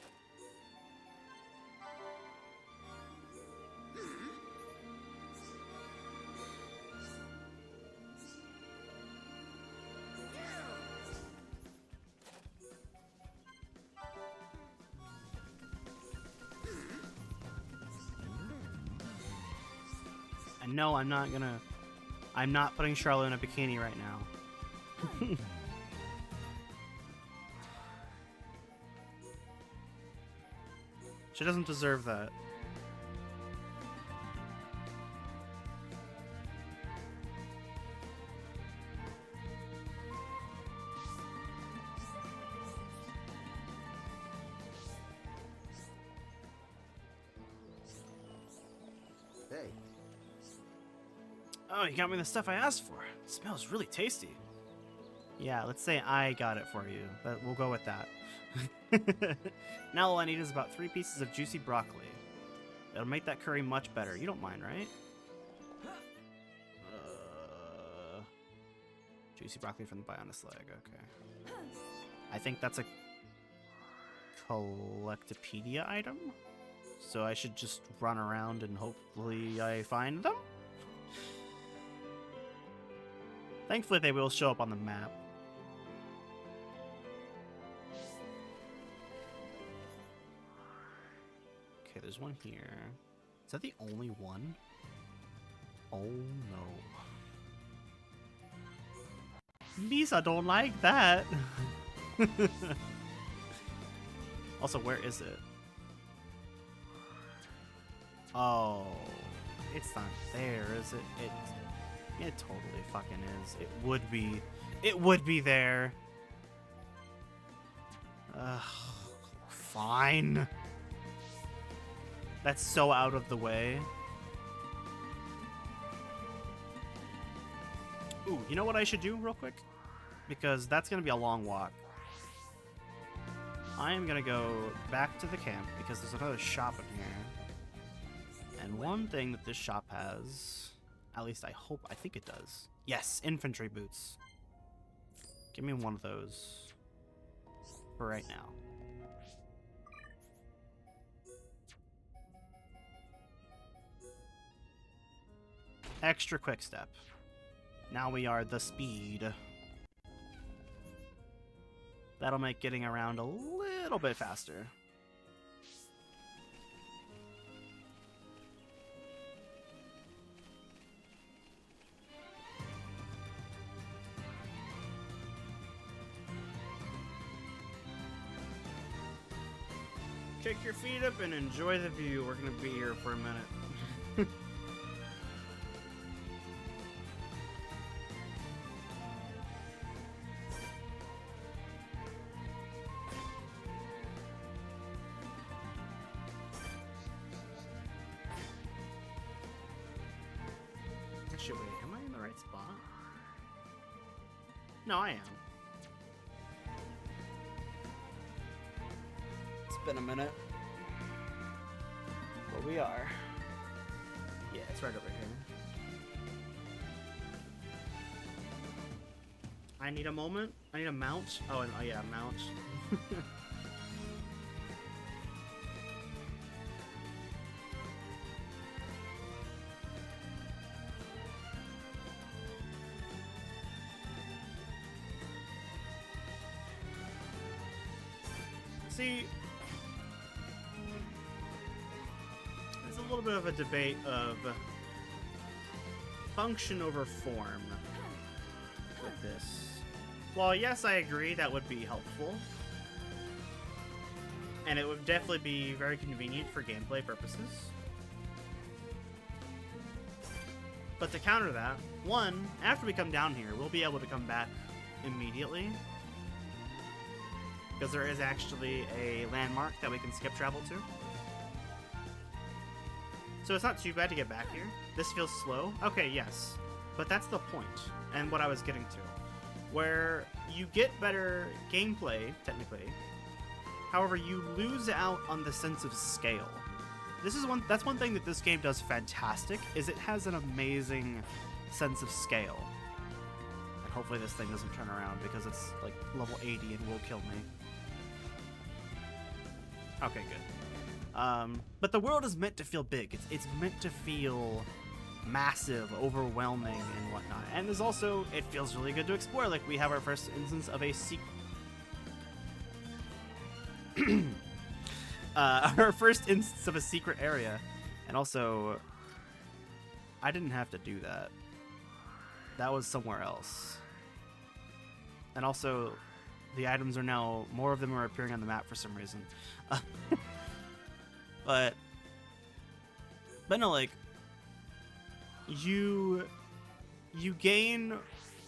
And no, I'm not putting Charlotte in a bikini right now. She doesn't deserve that. Hey. Oh, you got me the stuff I asked for. It smells really tasty. Yeah, let's say I got it for you. But we'll go with that. Now all I need is about 3 pieces of juicy broccoli. It'll make that curry much better. You don't mind, right? Juicy broccoli from the Bionis leg. Okay. I think that's a Collectopedia item. So I should just run around and hopefully I find them. Thankfully they will show up on the map. Okay, there's one here. Is that the only one? Oh no. Lisa don't like that. Also, where is it? Oh, it's not there, is it? It totally fucking is. It would be. It would be there. Ugh, fine. That's so out of the way. Ooh, you know what I should do real quick? Because that's going to be a long walk. I am going to go back to the camp because there's another shop in here. And one thing that this shop has, at least I think it does. Yes, infantry boots. Give me one of those for right now. Extra quick step. Now we are the speed. That'll make getting around a little bit faster. Kick your feet up and enjoy the view. We're gonna be here for a minute. Shit, wait, am I in the right spot? No, I am. It's been a minute. we are. Yeah, it's right over here. I need a moment. I need a mount. Oh, and, oh yeah, mount. See, there's a little bit of a debate of function over form with this. Well, yes, I agree that would be helpful. And it would definitely be very convenient for gameplay purposes. But to counter that, one, after we come down here, we'll be able to come back immediately. Because there is actually a landmark that we can skip travel to. So it's not too bad to get back here. This feels slow. Okay, yes. But that's the point, and what I was getting to. Where you get better gameplay, technically. However, you lose out on the sense of scale. That's one thing that this game does fantastic, is it has an amazing sense of scale. And hopefully this thing doesn't turn around because it's like level 80 and will kill me. Okay, good. But the world is meant to feel big. It's meant to feel massive, overwhelming, and whatnot. And there's also, it feels really good to explore. Like, we have our first instance of a our first instance of a secret area. And also, I didn't have to do that. That was somewhere else. And also, the items are now, more of them are appearing on the map for some reason. But no, like, you gain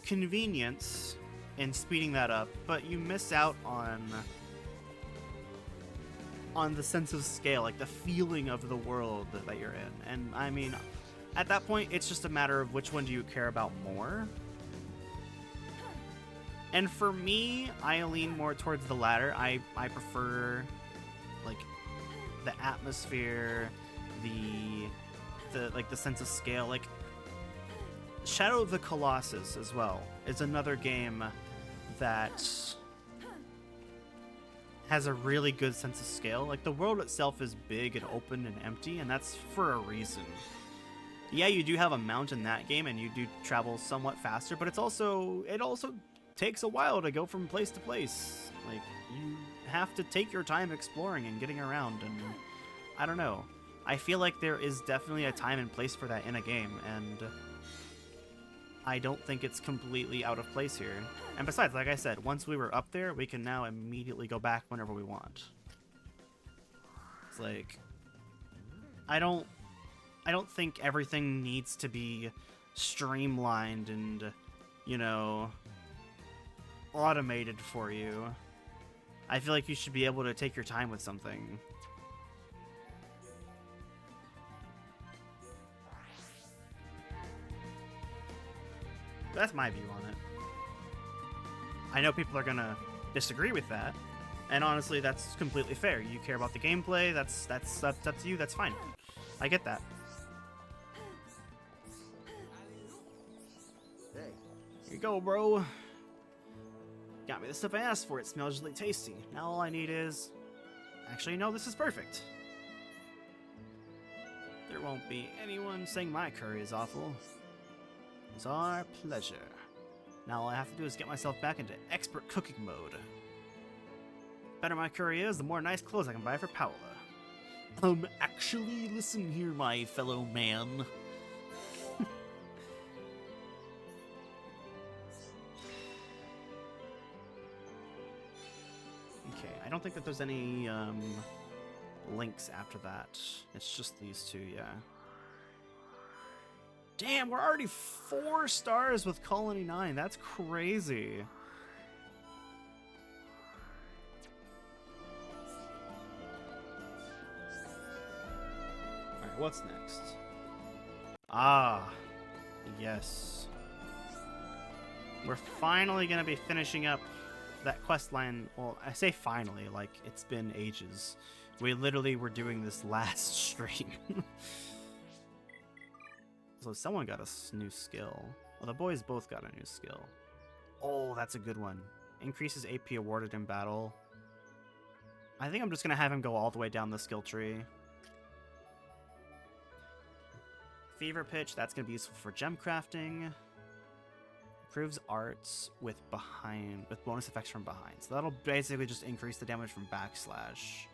convenience in speeding that up, but you miss out on the sense of scale, like the feeling of the world that you're in. And I mean, at that point, it's just a matter of which one do you care about more. And for me, I lean more towards the latter. I prefer, like, the atmosphere, the sense of scale. Like, Shadow of the Colossus as well is another game that has a really good sense of scale. Like, the world itself is big and open and empty, and that's for a reason. Yeah, you do have a mount in that game, and you do travel somewhat faster, but it also takes a while to go from place to place. Like, you have to take your time exploring and getting around, and I don't know. I feel like there is definitely a time and place for that in a game, and I don't think it's completely out of place here. And besides, like I said, once we were up there, we can now immediately go back whenever we want. It's like, I don't think everything needs to be streamlined and, you know, automated for you. I feel like you should be able to take your time with something. That's my view on it. I know people are gonna disagree with that, and honestly, that's completely fair. You care about the gameplay. That's up to you. That's fine. I get that. Hey, here you go, bro. Got me the stuff I asked for. It smells really tasty. Now all I need is... Actually, no, this is perfect. There won't be anyone saying my curry is awful. It's our pleasure. Now all I have to do is get myself back into expert cooking mode. The better my curry is, the more nice clothes I can buy for Paola. Actually, listen here, my fellow man. Okay, I don't think that there's any links after that. It's just these two, yeah. Damn, we're already 4 stars with Colony 9. That's crazy. Alright, what's next? Ah, yes. We're finally going to be finishing up that quest line, well, I say finally, like, it's been ages. We literally were doing this last stream. So someone got a new skill. Well, the boys both got a new skill. Oh, that's a good one. Increases AP awarded in battle. I think I'm just going to have him go all the way down the skill tree. Fever Pitch, that's going to be useful for gem crafting. Improves arts with bonus effects from behind. So that'll basically just increase the damage from backslash.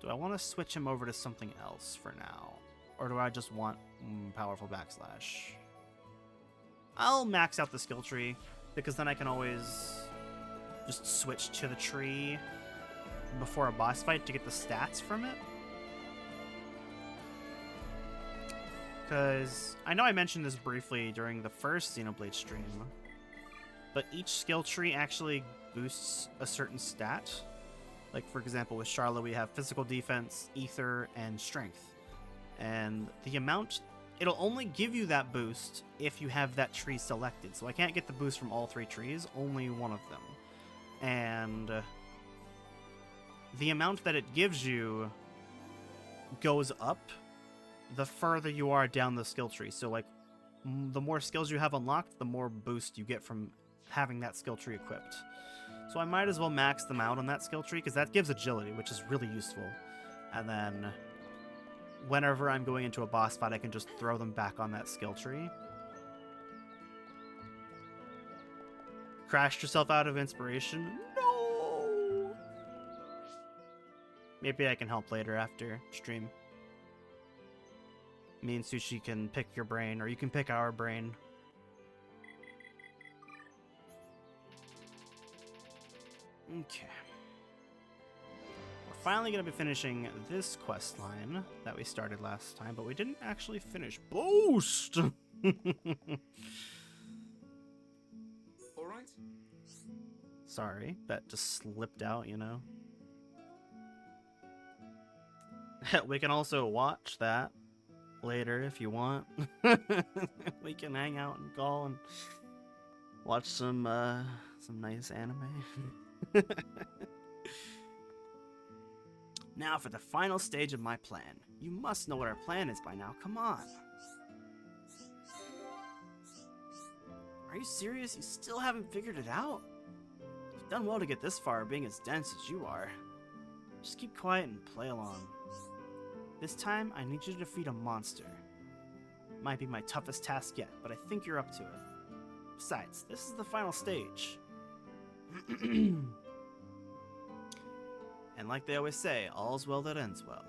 Do I want to switch him over to something else for now? Or do I just want powerful backslash? I'll max out the skill tree, because then I can always just switch to the tree before a boss fight to get the stats from it. Because I know I mentioned this briefly during the first Xenoblade stream, but each skill tree actually boosts a certain stat. Like, for example, with Charlotte, we have physical defense, ether, and strength. And the amount, it'll only give you that boost if you have that tree selected. So I can't get the boost from all 3 trees, only one of them. And the amount that it gives you goes up the further you are down the skill tree. So, like, the more skills you have unlocked, the more boost you get from having that skill tree equipped. So I might as well max them out on that skill tree, because that gives agility, which is really useful. And then whenever I'm going into a boss fight, I can just throw them back on that skill tree. Crashed yourself out of inspiration? No! Maybe I can help later after stream. Me and Sushi can pick your brain, or you can pick our brain. Okay. We're finally going to be finishing this quest line that we started last time, but we didn't actually finish. Boost! All right. Sorry, that just slipped out, you know. We can also watch that later if you want. We can hang out and call and watch some nice anime. Now for the final stage of my plan. You must know what our plan is by now. Come on. Are you serious? You still haven't figured it out? You've done well to get this far, being as dense as you are. Just keep quiet and play along. This time, I need you to defeat a monster. It might be my toughest task yet, but I think you're up to it. Besides, this is the final stage. And like they always say, all's well that ends well.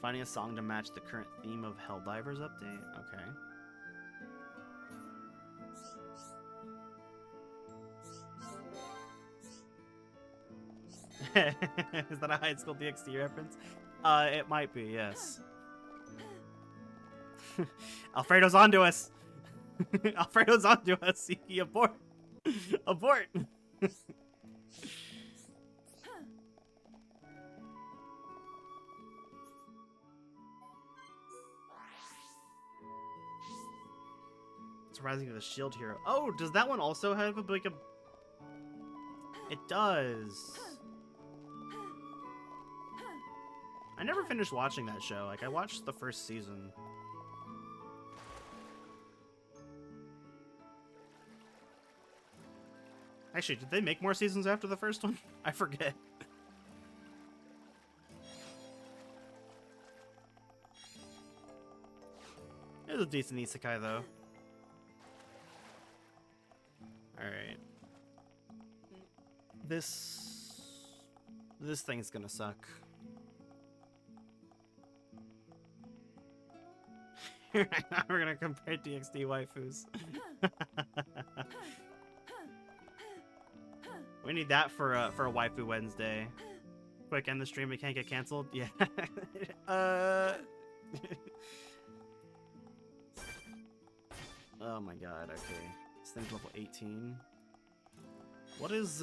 Finding a song to match the current theme of Helldivers update? Okay. Is that a High School DxD reference? It might be, yes. Alfredo's onto us! Alfredo's onto us! He abort! Abort! It's Rising of the Shield Hero. Oh, does that one also have a like a... It does. I never finished watching that show. Like, I watched the first season. Actually, did they make more seasons after the first one? I forget. It was a decent isekai, though. Alright. This thing's gonna suck. We're gonna compare DxD waifus. We need that for a waifu Wednesday. Quick, end the stream. It can't get canceled. Yeah. Oh my god. Okay. This thing's level 18. What is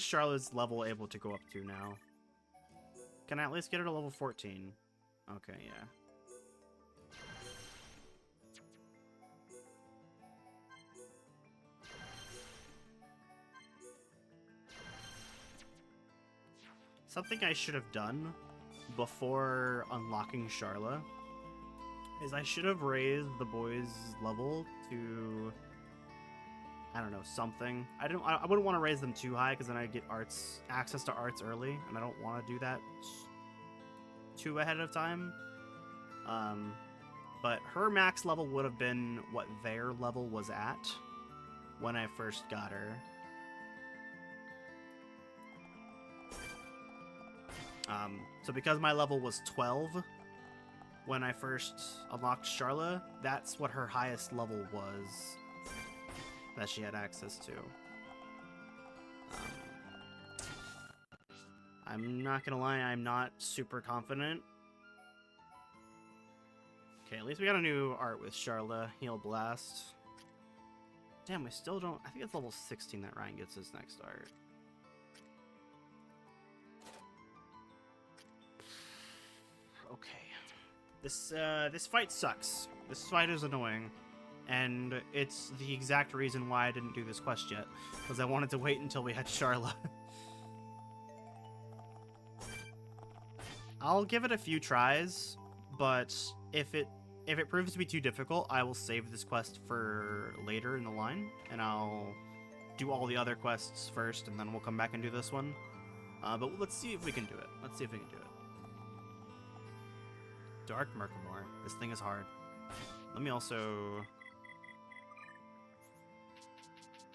Charlotte's level able to go up to now? Can I at least get her to level 14? Okay, yeah. Something I should have done before unlocking Charla is I should have raised the boy's level to, I don't know, something. I wouldn't want to raise them too high because then I'd get access to arts early, and I don't want to do that too ahead of time. But her max level would have been what their level was at when I first got her. So because my level was 12 when I first unlocked Charla, that's what her highest level was that she had access to. I'm not gonna lie, I'm not super confident. Okay, at least we got a new art with Charla, Heal Blast. Damn, we still don't... I think it's level 16 that Ryan gets his next art. Okay. This fight sucks. This fight is annoying. And it's the exact reason why I didn't do this quest yet. Because I wanted to wait until we had Charla. I'll give it a few tries, but if it proves to be too difficult, I will save this quest for later in the line, and I'll do all the other quests first, and then we'll come back and do this one. But let's see if we can do it. Let's see if we can do it. Dark Mercamore. This thing is hard. Let me also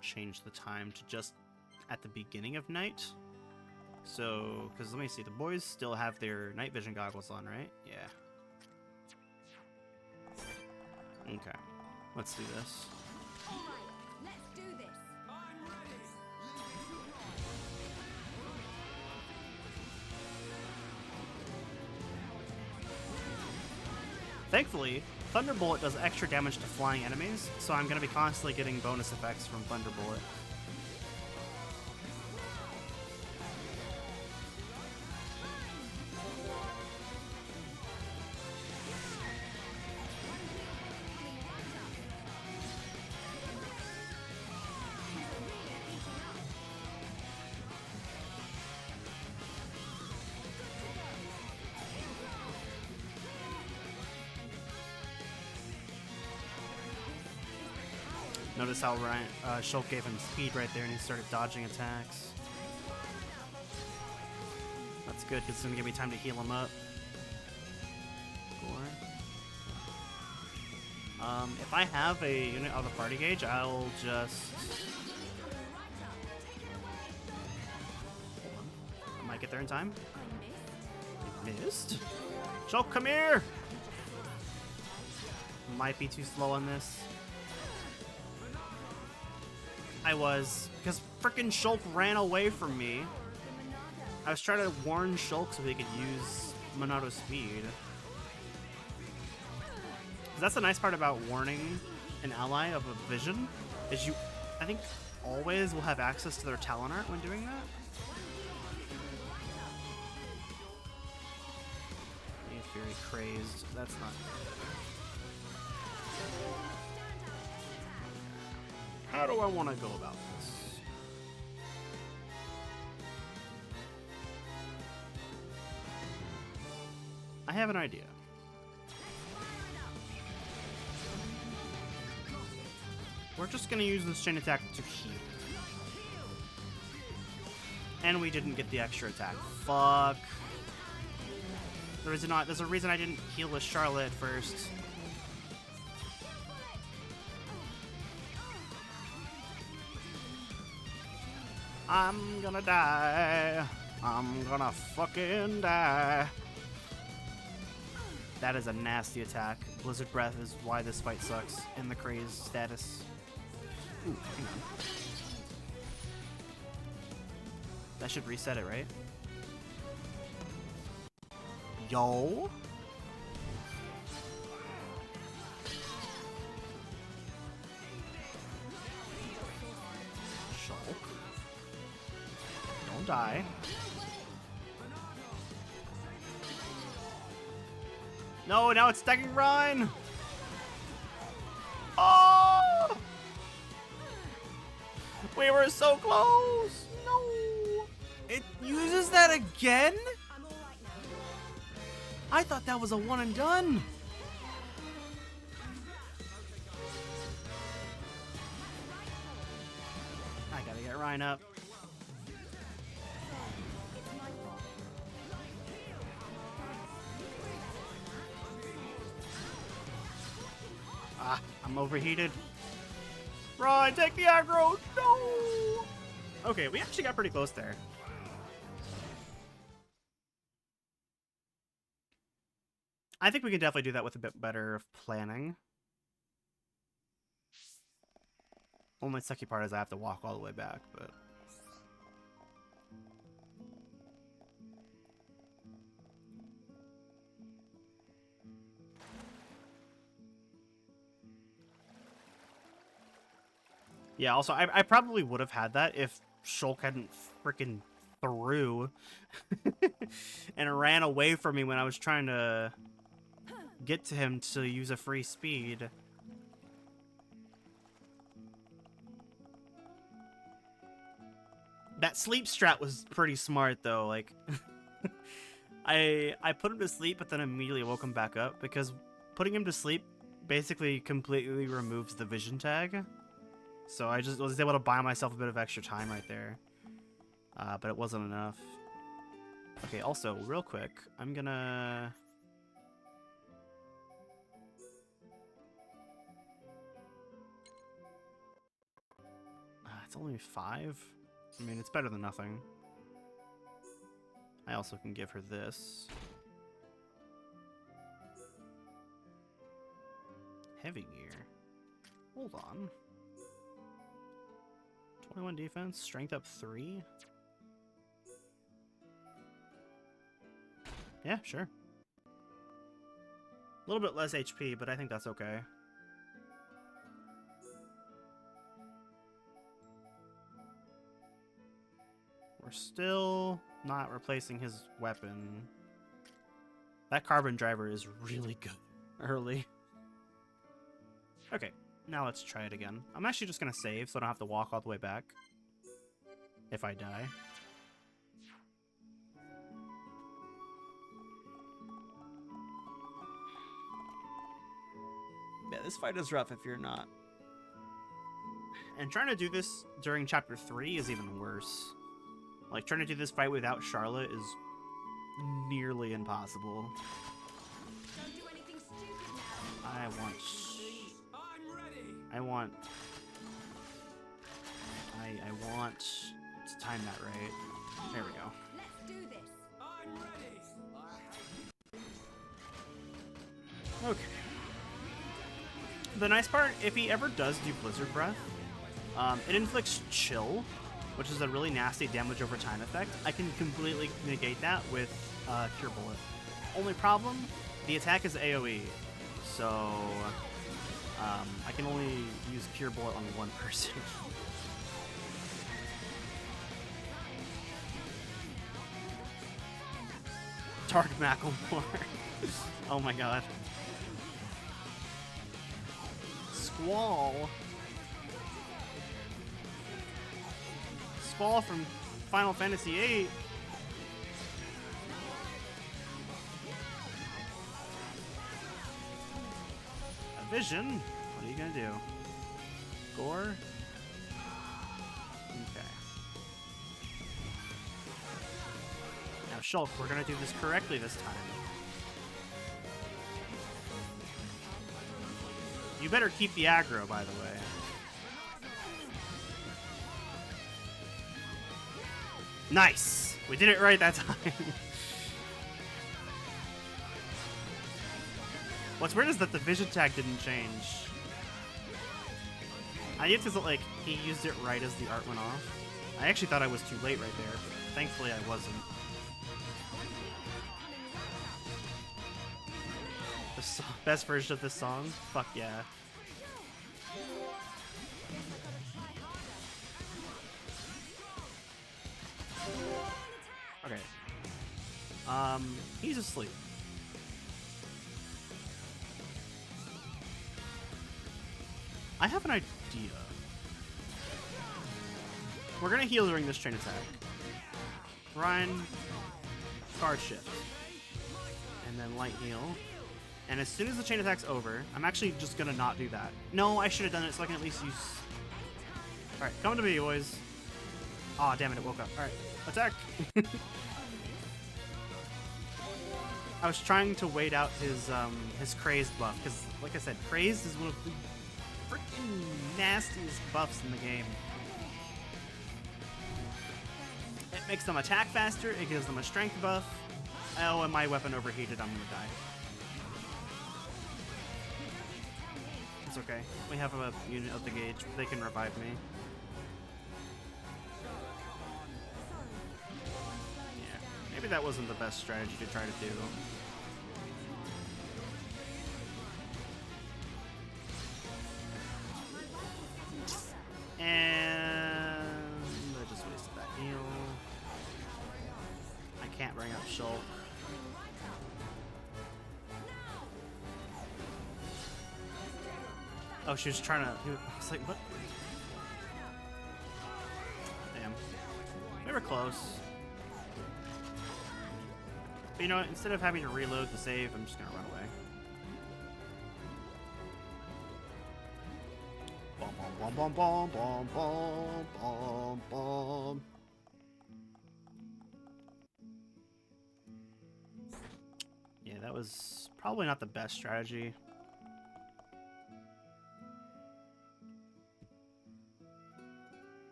change the time to just at the beginning of night. So, because let me see, the boys still have their night vision goggles on, right? Yeah. Okay. Let's do this. All right, let's do this. Thankfully, Thunderbolt does extra damage to flying enemies, so I'm going to be constantly getting bonus effects from Thunderbolt. Notice how Ryan, Shulk gave him speed right there and he started dodging attacks. That's good because it's going to give me time to heal him up. If I have a unit of a party gauge, I'll just... Hold on. I might get there in time. Missed? Shulk, come here! Might be too slow on this. I was, because frickin' Shulk ran away from me. I was trying to warn Shulk so he could use Monado's speed. That's the nice part about warning an ally of a vision, is you, I think, always will have access to their talent art when doing that. He's very crazed. That's not good. How do I want to go about this? I have an idea. We're just going to use this chain attack to heal. And we didn't get the extra attack. Fuck. There's a reason I didn't heal with Charlotte at first. I'm gonna die. I'm gonna fucking die. That is a nasty attack. Blizzard Breath is why this fight sucks in the craze status. Ooh, hang on. That should reset it, right? Yo! Die. No, now it's stacking Rhine. Oh! We were so close. No. It uses that again? I thought that was a one and done. I gotta get Rhine up. Ah, I'm overheated. Rhine, take the aggro. No. Okay, we actually got pretty close there. I think we can definitely do that with a bit better of planning. Only sucky part is I have to walk all the way back, but... Yeah, also, I probably would have had that if Shulk hadn't freaking threw and ran away from me when I was trying to get to him to use a free speed. That sleep strat was pretty smart, though. Like, I put him to sleep, but then immediately woke him back up, because putting him to sleep basically completely removes the vision tag. So I just was able to buy myself a bit of extra time right there. But it wasn't enough. Okay, also, real quick, I'm gonna... It's only 5? I mean, it's better than nothing. I also can give her this. Heavy gear. Hold on. 21 defense, strength up 3? Yeah, sure. A little bit less HP, but I think that's okay. We're still not replacing his weapon. That carbon driver is really good early. Okay, now let's try it again. I'm actually just gonna save so I don't have to walk all the way back if I die. Yeah, this fight is rough if you're not. And trying to do this during chapter 3 is even worse. Like, trying to do this fight without Charlotte is nearly impossible. Don't do anything stupid now. I want... I want to time that right. There we go. Let's do this. Okay. The nice part, if he ever does do Blizzard Breath, it inflicts Chill, which is a really nasty damage over time effect. I can completely negate that with Cure Bullet. Only problem, the attack is AoE, so I can only use Cure Bullet on one person. Dark Macklemore. Oh my god. Squall. Squall from Final Fantasy VIII. A vision? What are you gonna do? Gore? Okay. Now, Shulk, we're gonna do this correctly this time. You better keep the aggro, by the way. Nice! We did it right that time. What's weird is that the vision tag didn't change. I guess it's like he used it right as the art went off. I actually thought I was too late right there, but thankfully I wasn't. The best version of this song? Fuck yeah. Okay. He's asleep. I have an idea. We're gonna heal during this chain attack. Ryan, card shift. And then light heal. And as soon as the chain attack's over, I'm actually just gonna not do that. No, I should have done it so I can at least use... Alright, come to me, boys. Aw, oh, damn it woke up. Alright, attack! I was trying to wait out his crazed buff, because, like I said, crazed is one of the freaking nastiest buffs in the game. It makes them attack faster, it gives them a strength buff. Oh, and my weapon overheated, I'm gonna die. It's okay. We have a unit of the gauge. They can revive me. Yeah, maybe that wasn't the best strategy to try to do. And I just wasted that heal. I can't bring up Shulk. Oh, she was trying to... I was like, what? Damn. We were close. But you know what? Instead of having to reload the save, I'm just gonna run away. Bom, bom, bom, bom, bom, bom, bom. Yeah, that was probably not the best strategy.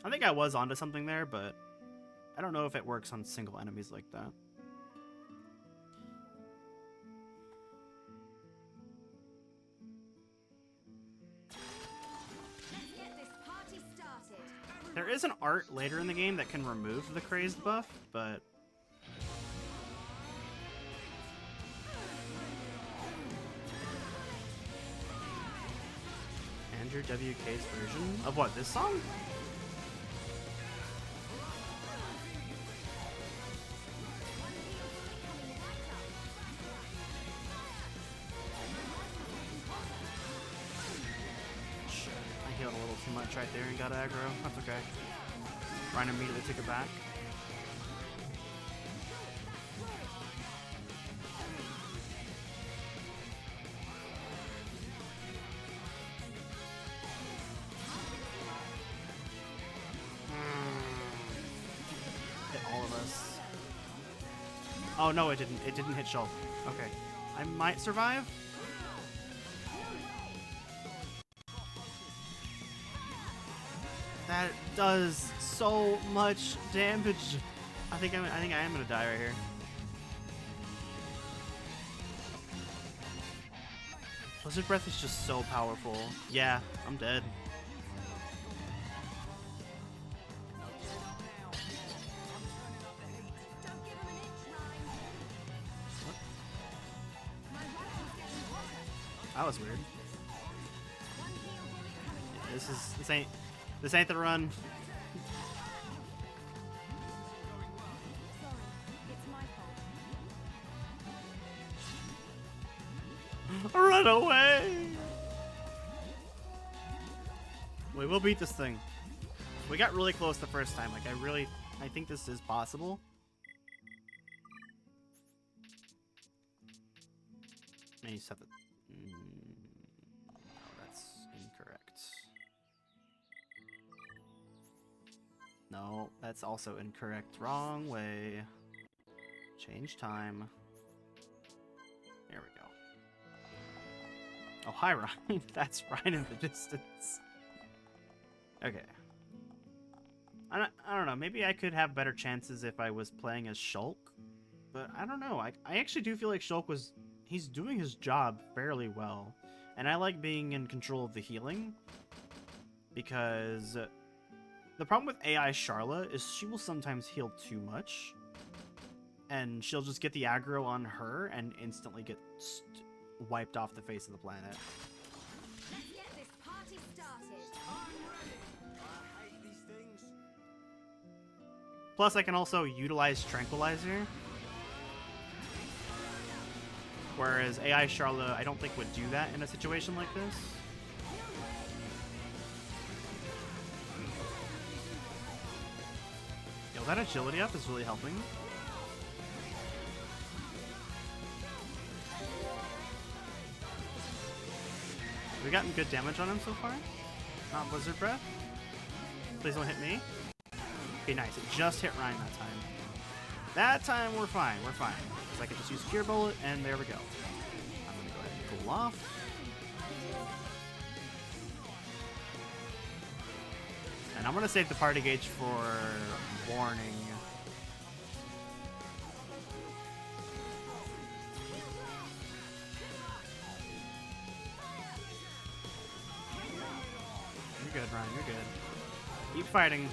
I think I was onto something there, but I don't know if it works on single enemies like that. There is an art later in the game that can remove the crazed buff, but... Andrew WK's version of what, this song? Too much right there and got aggro. That's okay. Ryan immediately took it back. Hit all of us. Oh no, it didn't. It didn't hit Shulk. Okay. I might survive. That does so much damage. I think I am gonna die right here. Blizzard Breath is just so powerful. Yeah, I'm dead. What? That was weird. Yeah, this ain't the run. Run away! We will beat this thing. We got really close the first time. Like, I think this is possible. Maybe set the... No, that's incorrect. No, that's also incorrect. Wrong way. Change time. There we go. Oh, hi, Ryan. That's Ryan in the distance. Okay. I don't know. Maybe I could have better chances if I was playing as Shulk. But I don't know. I actually do feel like Shulk was... He's doing his job fairly well. And I like being in control of the healing. Because... the problem with AI Charla is she will sometimes heal too much. And she'll just get the aggro on her and instantly get wiped off the face of the planet. Let's get this party started. I'm ready. I hate these things. Plus, I can also utilize Tranquilizer. Whereas AI Charlotte, I don't think would do that in a situation like this. Yo, that agility up is really helping. We've gotten good damage on him so far. Not Blizzard Breath. Please don't hit me. Okay, nice. It just hit Ryan that time. That time we're fine. We're fine. Because I can just use Cure Bullet, and there we go. I'm going to go ahead and cool off. And I'm going to save the party gauge for warning. You're good, Ryan. You're good. Keep fighting.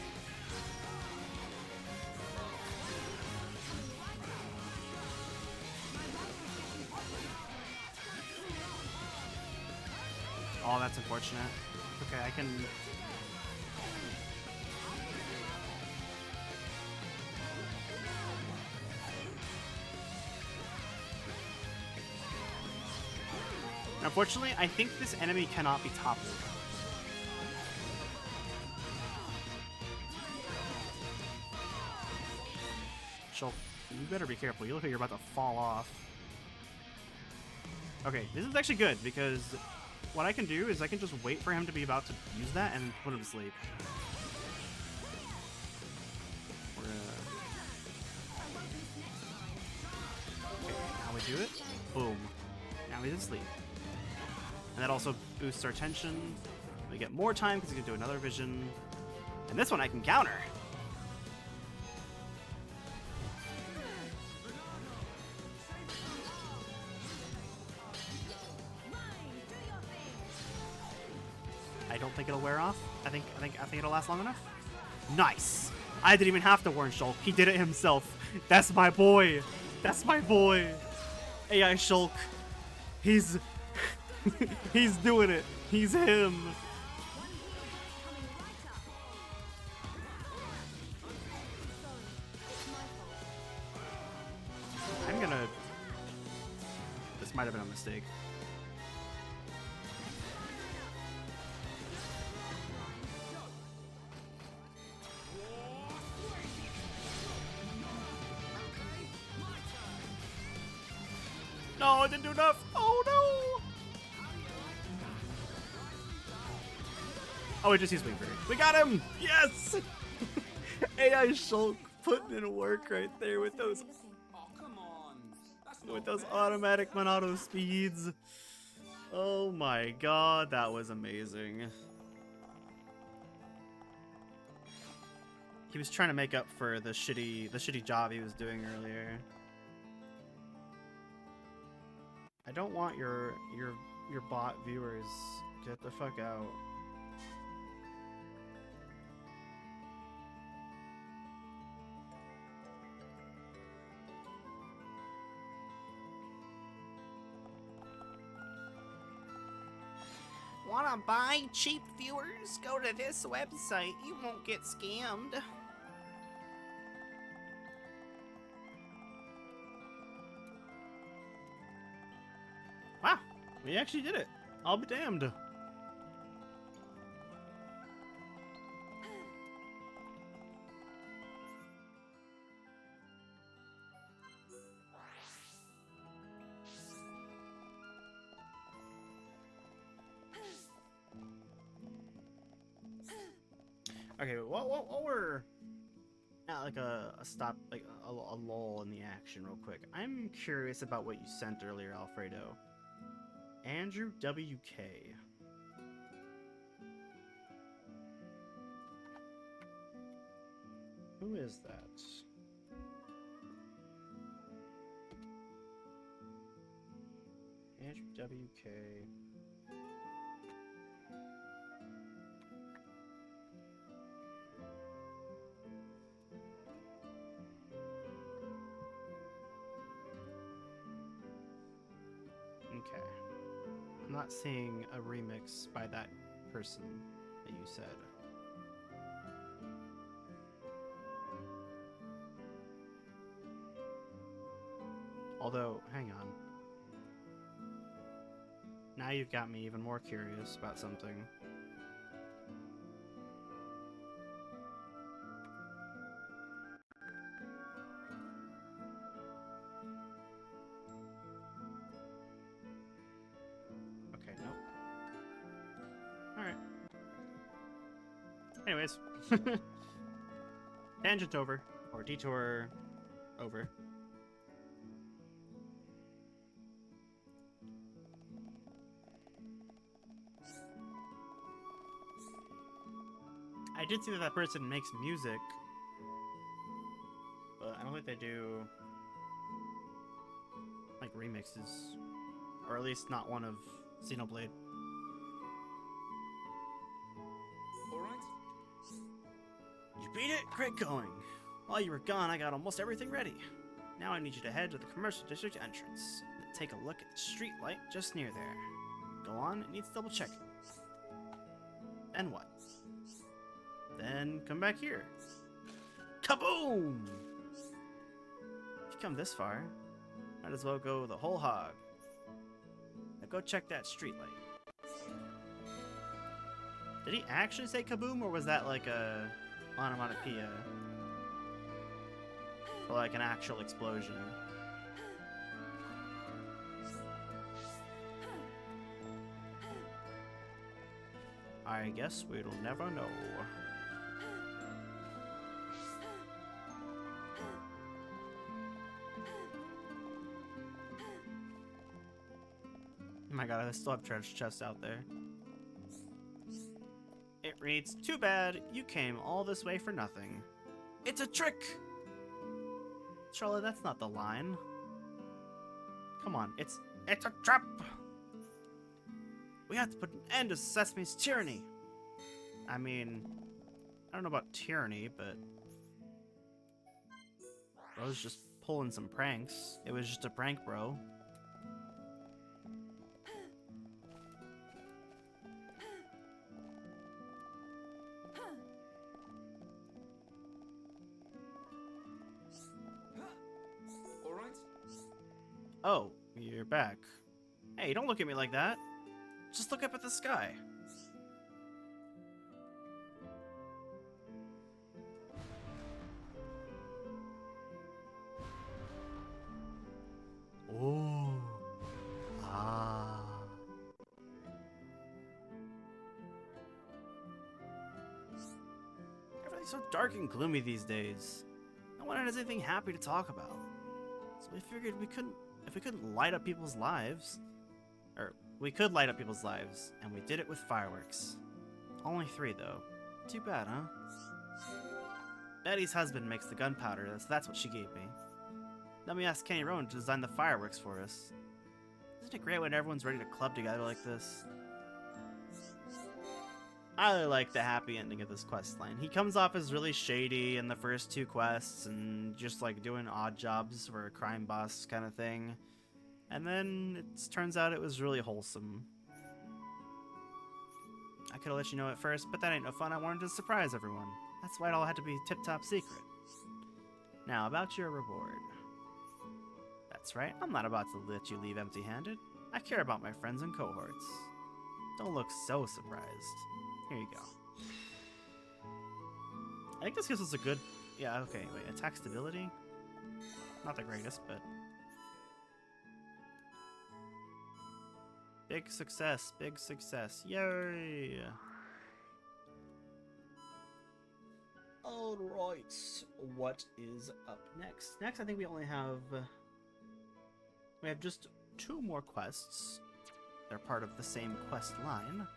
Oh, that's unfortunate. Okay, I can... Unfortunately, I think this enemy cannot be toppled. Shulk, you better be careful. You look like you're about to fall off. Okay, this is actually good, because what I can do is I can just wait for him to be about to use that and put him to sleep. We're gonna... Okay, now we do it. Boom. Now he's asleep. And that also boosts our tension. We get more time because we can do another vision. And this one I can counter. I don't think it'll wear off. I think it'll last long enough. Nice. I didn't even have to warn Shulk. He did it himself. That's my boy. That's my boy. AI Shulk. He's he's doing it. He's him. I'm gonna... This might have been a mistake. No, I didn't do enough. Oh no! Oh, we just used Wing Fairy. We got him! Yes! AI Shulk putting in work right there with those automatic Monado speeds. Oh my god, that was amazing. He was trying to make up for the shitty job he was doing earlier. I don't want your bot viewers. Get the fuck out. Wanna buy cheap viewers? Go to this website. You won't get scammed. Wow, we actually did it. I'll be damned. Okay, while we're at like a stop, like a lull in the action real quick, I'm curious about what you sent earlier, Alfredo. Andrew WK. Who is that? Andrew WK. Okay. I'm not seeing a remix by that person that you said. Although, hang on. Now you've got me even more curious about something. Okay, nope. Alright. Anyways. Tangent over. Or detour over. I did see that that person makes music, but I don't think they do like remixes, or at least not one of Xenoblade. All right? You beat it? Great going. While you were gone, I got almost everything ready. Now I need you to head to the commercial district entrance and take a look at the street light just near there. Go on, it needs double checking. Then what? Then come back here. Kaboom! If you come this far, might as well go the whole hog. Now go check that street light. Did he actually say kaboom, or was that like a onomatopoeia? Or like an actual explosion? I guess we'll never know. Oh my god, I still have treasure chests out there. It reads, "Too bad, you came all this way for nothing." It's a trick! Charlotte, that's not the line. Come on, it's a trap! We have to put an end to Sesame's tyranny! I mean, I don't know about tyranny, but bro's just pulling some pranks. It was just a prank, bro. All right? Oh, you're back. Hey, don't look at me like that. Just look up at the sky. Oh. Ah. Everything's so dark and gloomy these days. No one has anything happy to talk about. So we figured if we couldn't light up people's lives, or we could light up people's lives, and we did it with fireworks. Only 3 though. Too bad, huh? Betty's husband makes the gunpowder, so that's what she gave me. Then we asked Kenny Rowan to design the fireworks for us. Isn't it great when everyone's ready to club together like this? I really like the happy ending of this quest line. He comes off as really shady in the first 2 quests and just like doing odd jobs for a crime boss kind of thing. And then it turns out it was really wholesome. I could have let you know at first, but that ain't no fun. I wanted to surprise everyone. That's why it all had to be tip-top secret. Now, about your reward. That's right, I'm not about to let you leave empty-handed. I care about my friends and cohorts. Don't look so surprised. Here you go. I think this gives us a good... Yeah, okay, wait, attack stability? Not the greatest, but... Big success, yay! Alright, what is up next? Next, I think we only have... we have just 2 more quests. They're part of the same quest line.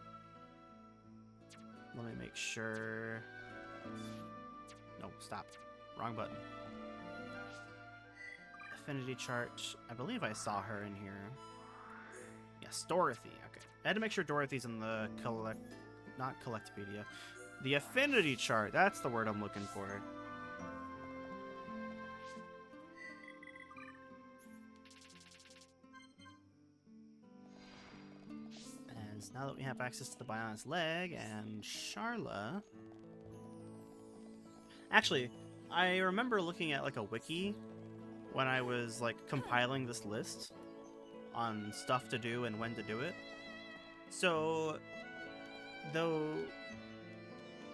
Let me make sure... No, stop. Wrong button. Affinity chart. I believe I saw her in here. Yes, Dorothy. Okay. I had to make sure Dorothy's in the not Collectopedia. The affinity chart. That's the word I'm looking for. And now that we have access to the Bionis leg and Sharla... Actually, I remember looking at like a wiki when I was like compiling this list on stuff to do and when to do it. So, though,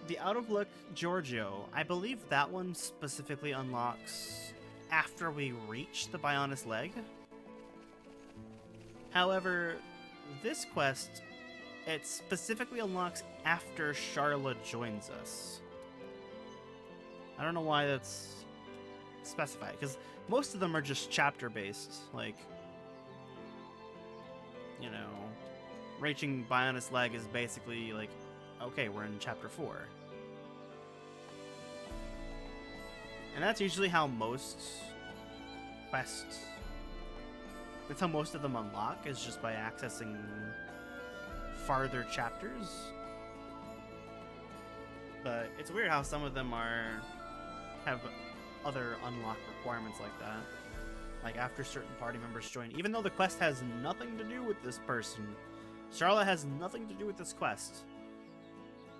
the Out of Luck Giorgio, I believe that one specifically unlocks after we reach the Bionis leg. However, this quest, it specifically unlocks after Charla joins us. I don't know why that's specified, because most of them are just chapter-based, like, you know, reaching Bionis leg is basically like, okay, we're in chapter 4. And that's usually how most quests, that's how most of them unlock, is just by accessing farther chapters. But it's weird how some of them have other unlock requirements like that. Like after certain party members join, even though the quest has nothing to do with this person. Charlotte has nothing to do with this quest.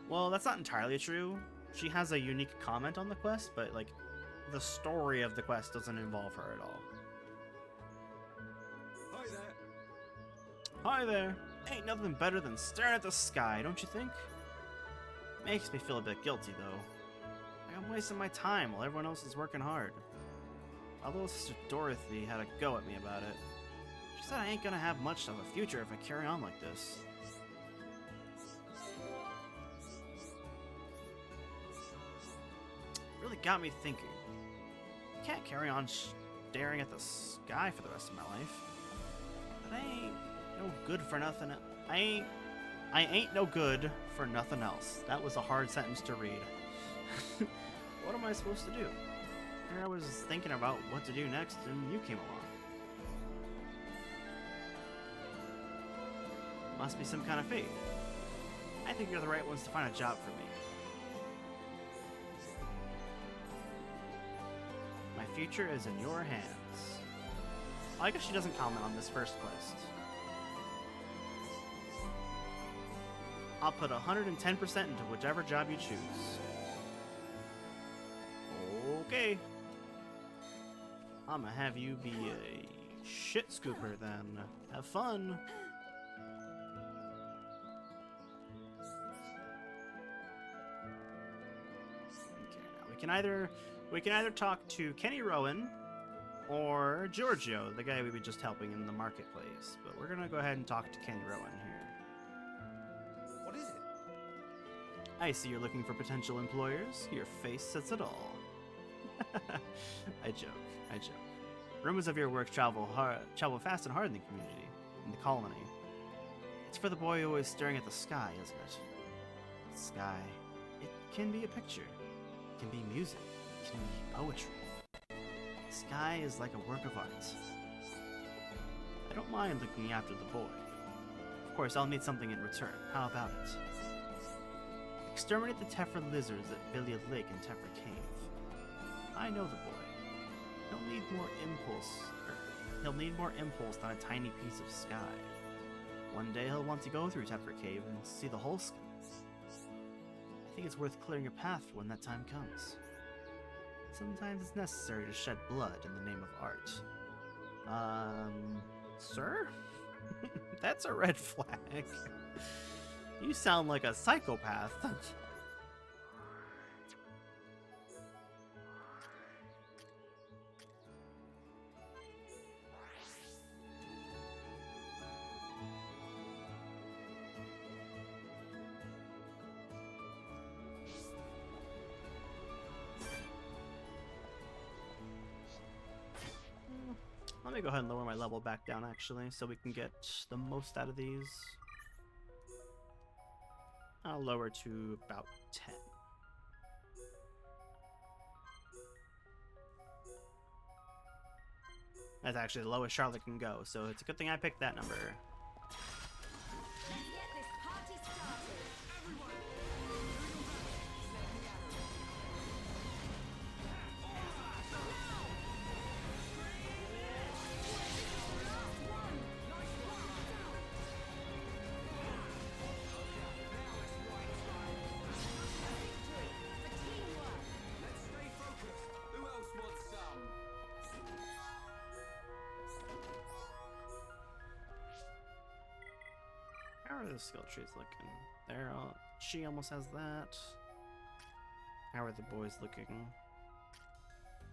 Well, that's not entirely true. She has a unique comment on the quest, but like the story of the quest doesn't involve her at all. Hi there. Hi there. Ain't nothing better than staring at the sky, don't you think? Makes me feel a bit guilty though. I'm wasting my time while everyone else is working hard. My little sister Dorothy had a go at me about it. She said I ain't gonna have much of a future if I carry on like this. Really got me thinking. I can't carry on staring at the sky for the rest of my life. But I ain't no good for nothing. I ain't no good for nothing else. That was a hard sentence to read. What am I supposed to do? Here I was thinking about what to do next, and you came along. Must be some kind of fate. I think you're the right ones to find a job for me. My future is in your hands. Well, I guess she doesn't comment on this first quest. I'll put 110% into whichever job you choose. Okay. I'ma have you be a shit scooper then. Have fun. Okay, now we can either talk to Kenny Rowan or Giorgio, the guy we were just helping in the marketplace. But we're gonna go ahead and talk to Kenny Rowan here. What is it? I see you're looking for potential employers. Your face says it all. I joke. Rumors of your work travel fast and hard in the community, in the colony. It's for the boy always staring at the sky, isn't it? The sky, it can be a picture. It can be music. It can be poetry. The sky is like a work of art. I don't mind looking after the boy. Of course, I'll need something in return. How about it? Exterminate the Tephra lizards at Billiard Lake and Tephra Cave. I know the boy. He'll need more impulse than a tiny piece of sky. One day he'll want to go through Tephra Cave and see the whole sky. I think it's worth clearing a path when that time comes. Sometimes it's necessary to shed blood in the name of art. Sir? That's a red flag. You sound like a psychopath. Let me go ahead and lower my level back down, actually, so we can get the most out of these. I'll lower to about 10. That's actually the lowest Charlotte can go, so it's a good thing I picked that number. Let's get this party started. Let's stay focused. Who else wants some? are the skill trees looking? There, she almost has that. How are the boys looking?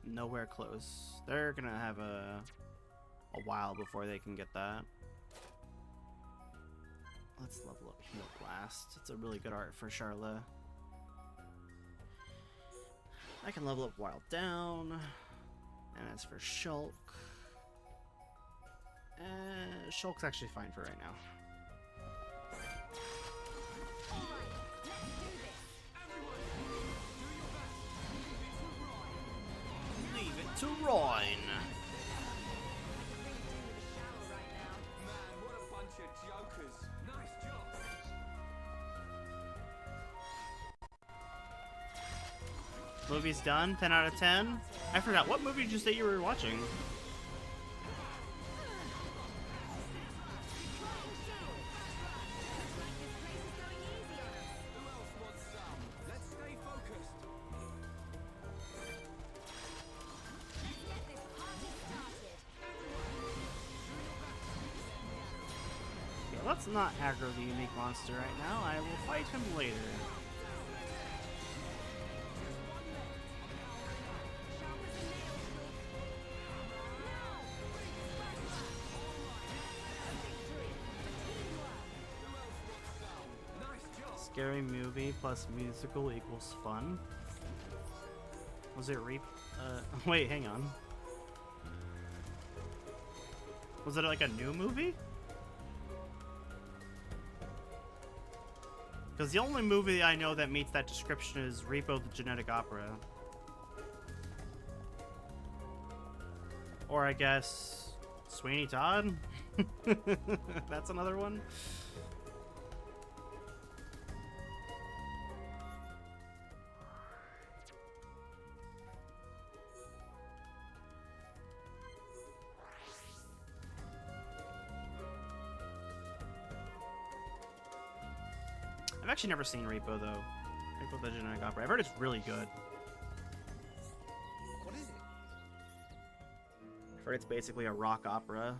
Nowhere close. They're gonna have a while before they can get that. Let's level up Heal Blast. It's a really good art for Charlotte. I can level up Wild Down. And as for Shulk, Shulk's actually fine for right now. Leave it to Ryan. Man, what a bunch of jokers. Nice job. Movie's done. 10 out of 10. I forgot. What movie did you say you were watching? Let's stay focused. Okay, let's not aggro the unique monster right now. I will fight him later. Scary movie plus musical equals fun. Was it wait, hang on. Was it like a new movie? Because the only movie I know that meets that description is Repo the Genetic Opera. Or I guess Sweeney Todd? That's another one. I've actually never seen Repo though. Repo the Genetic Opera. I've heard it's really good. What is it? I've heard it's basically a rock opera.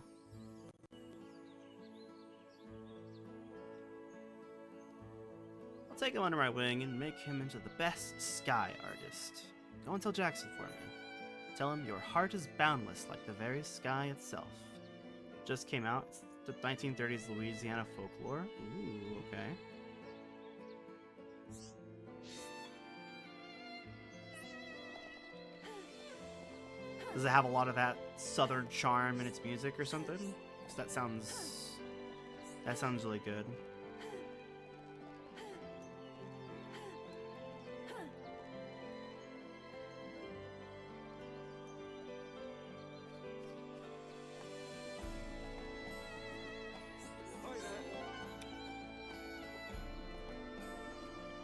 I'll take him under my wing and make him into the best sky artist. Go and tell Jackson for me. Tell him your heart is boundless like the very sky itself. Just came out. It's the 1930s Louisiana folklore. Ooh, okay. Does it have a lot of that southern charm in its music or something? 'Cause that sounds really good.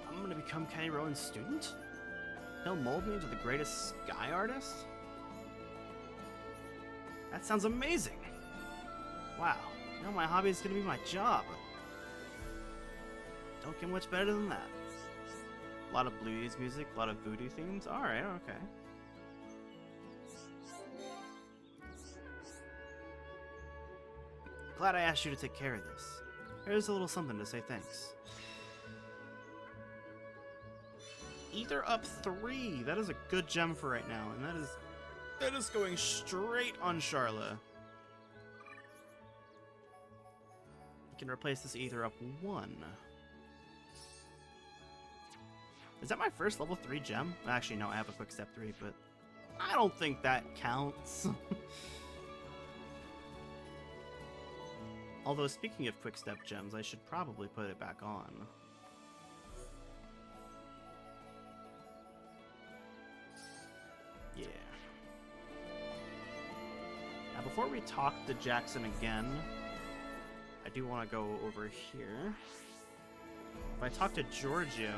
I'm gonna become Kenny Rowan's student? He'll mold me into the greatest sky artist? That sounds amazing! Wow, now my hobby is gonna be my job. Don't get much better than that. A lot of blues music, a lot of voodoo themes. Alright, okay. Glad I asked you to take care of this. Here's a little something to say thanks. Ether up 3! That is a good gem for right now, and that is going straight on Charla. You can replace this Ether up 1. Is that my first level 3 gem? Actually, no, I have a quick step 3, but I don't think that counts. Although, speaking of quick step gems, I should probably put it back on. Yeah. Now, before we talk to Jackson again, I do want to go over here. If I talk to Giorgio,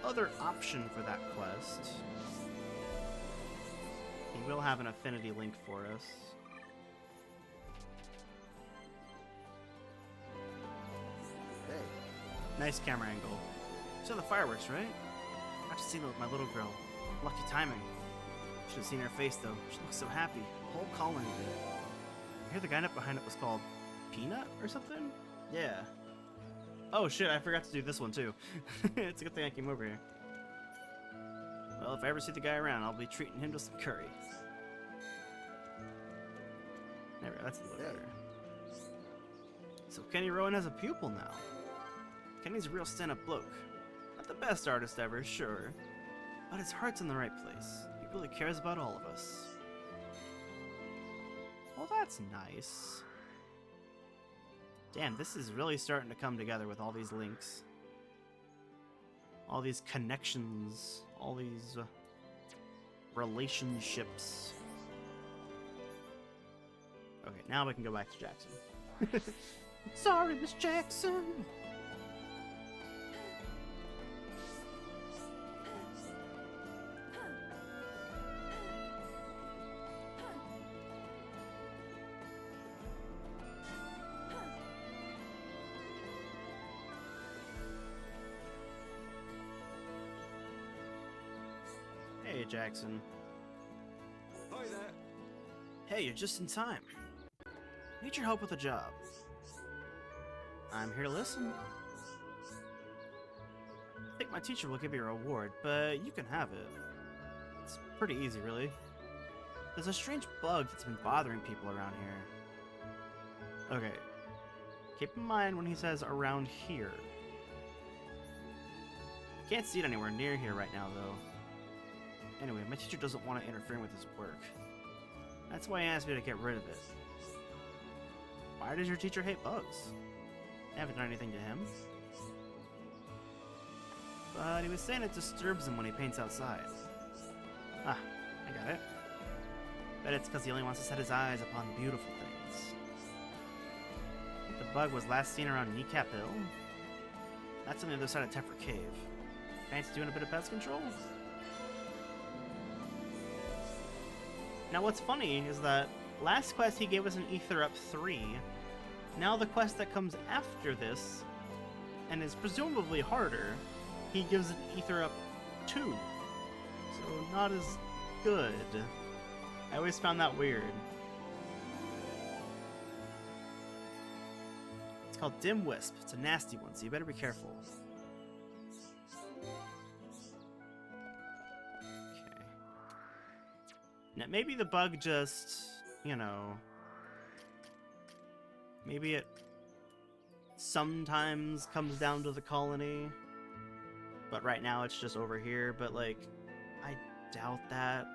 the other option for that quest, he will have an affinity link for us. Hey. Nice camera angle. You saw the fireworks, right? I got to see them with my little girl. Lucky timing. Should have seen her face though. She looks so happy. The whole colony did. I hear the guy up behind it was called Peanut or something? Yeah. Oh shit, I forgot to do this one too. It's a good thing I came over here. Well, if I ever see the guy around, I'll be treating him to some curry. There we go, that's a little better. So Kenny Rowan has a pupil now. Kenny's a real stand-up bloke. Not the best artist ever, sure. But his heart's in the right place. He really cares about all of us. Well, that's nice. Damn, this is really starting to come together with all these links. All these connections. All these relationships. Okay, now we can go back to Jackson. Sorry, Miss Jackson. Hey, Jackson. Hi there. Hey, you're just in time. Need your help with a job. I'm here to listen. I think my teacher will give you a reward, but you can have it. It's pretty easy, really. There's a strange bug that's been bothering people around here. Okay. Keep in mind when he says around here. Can't see it anywhere near here right now, though. Anyway, my teacher doesn't want to interfere with his work. That's why he asked me to get rid of it. Why does your teacher hate bugs? I haven't done anything to him. But he was saying it disturbs him when he paints outside. Ah, I got it. Bet it's because he only wants to set his eyes upon beautiful things. The bug was last seen around Kneecap Hill. That's on the other side of Tefra Cave. Fancy doing a bit of pest control? Now what's funny is that last quest he gave us an Ether Up 3. Now the quest that comes after this, and is presumably harder, he gives an Ether Up 2. So not as good. I always found that weird. It's called Dim Wisp. It's a nasty one, so you better be careful. Now, maybe the bug just, you know, maybe it sometimes comes down to the colony, but right now it's just over here, but, like, I doubt that.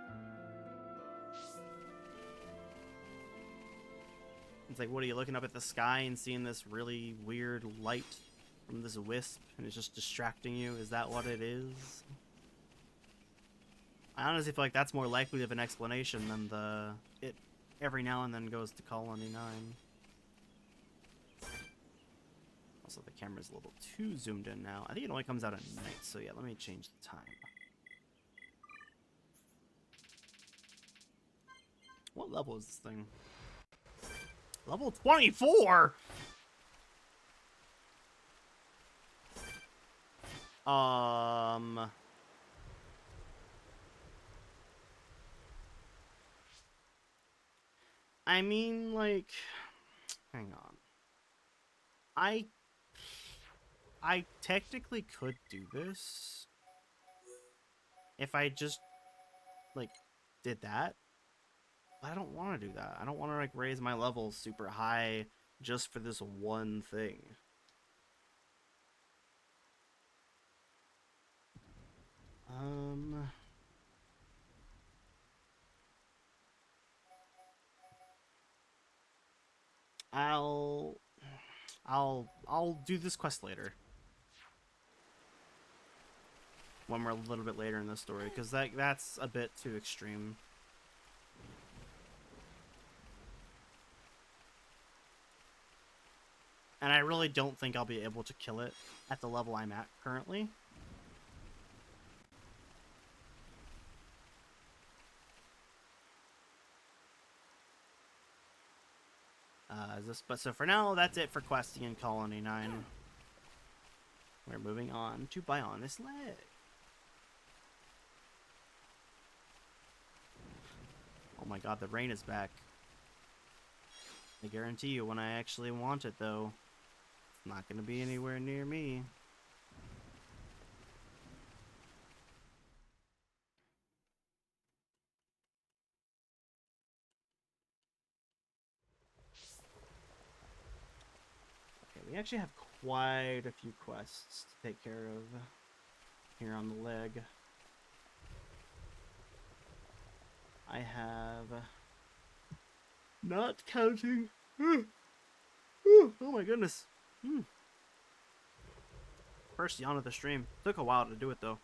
It's like, what are you looking up at the sky and seeing this really weird light from this wisp, and it's just distracting you? Is that what it is? I honestly feel like that's more likely of an explanation than it every now and then goes to Colony 9. Also, the camera's a little too zoomed in now. I think it only comes out at night, so yeah, let me change the time. What level is this thing? Level 24? I mean, like, hang on. I technically could do this if I just, like, did that. But I don't want to do that. I don't want to, like, raise my levels super high just for this one thing. I'll do this quest later. When we're a little bit later in the story, because that's a bit too extreme. And I really don't think I'll be able to kill it at the level I'm at currently. But so for now, that's it for questing in Colony 9. We're moving on to Bionis Leg. Oh my god, the rain is back. I guarantee you when I actually want it, though. Not gonna be anywhere near me. Okay, we actually have quite a few quests to take care of here on the leg. I have, not counting. Oh my goodness. First yawn of the stream. Took a while to do it though.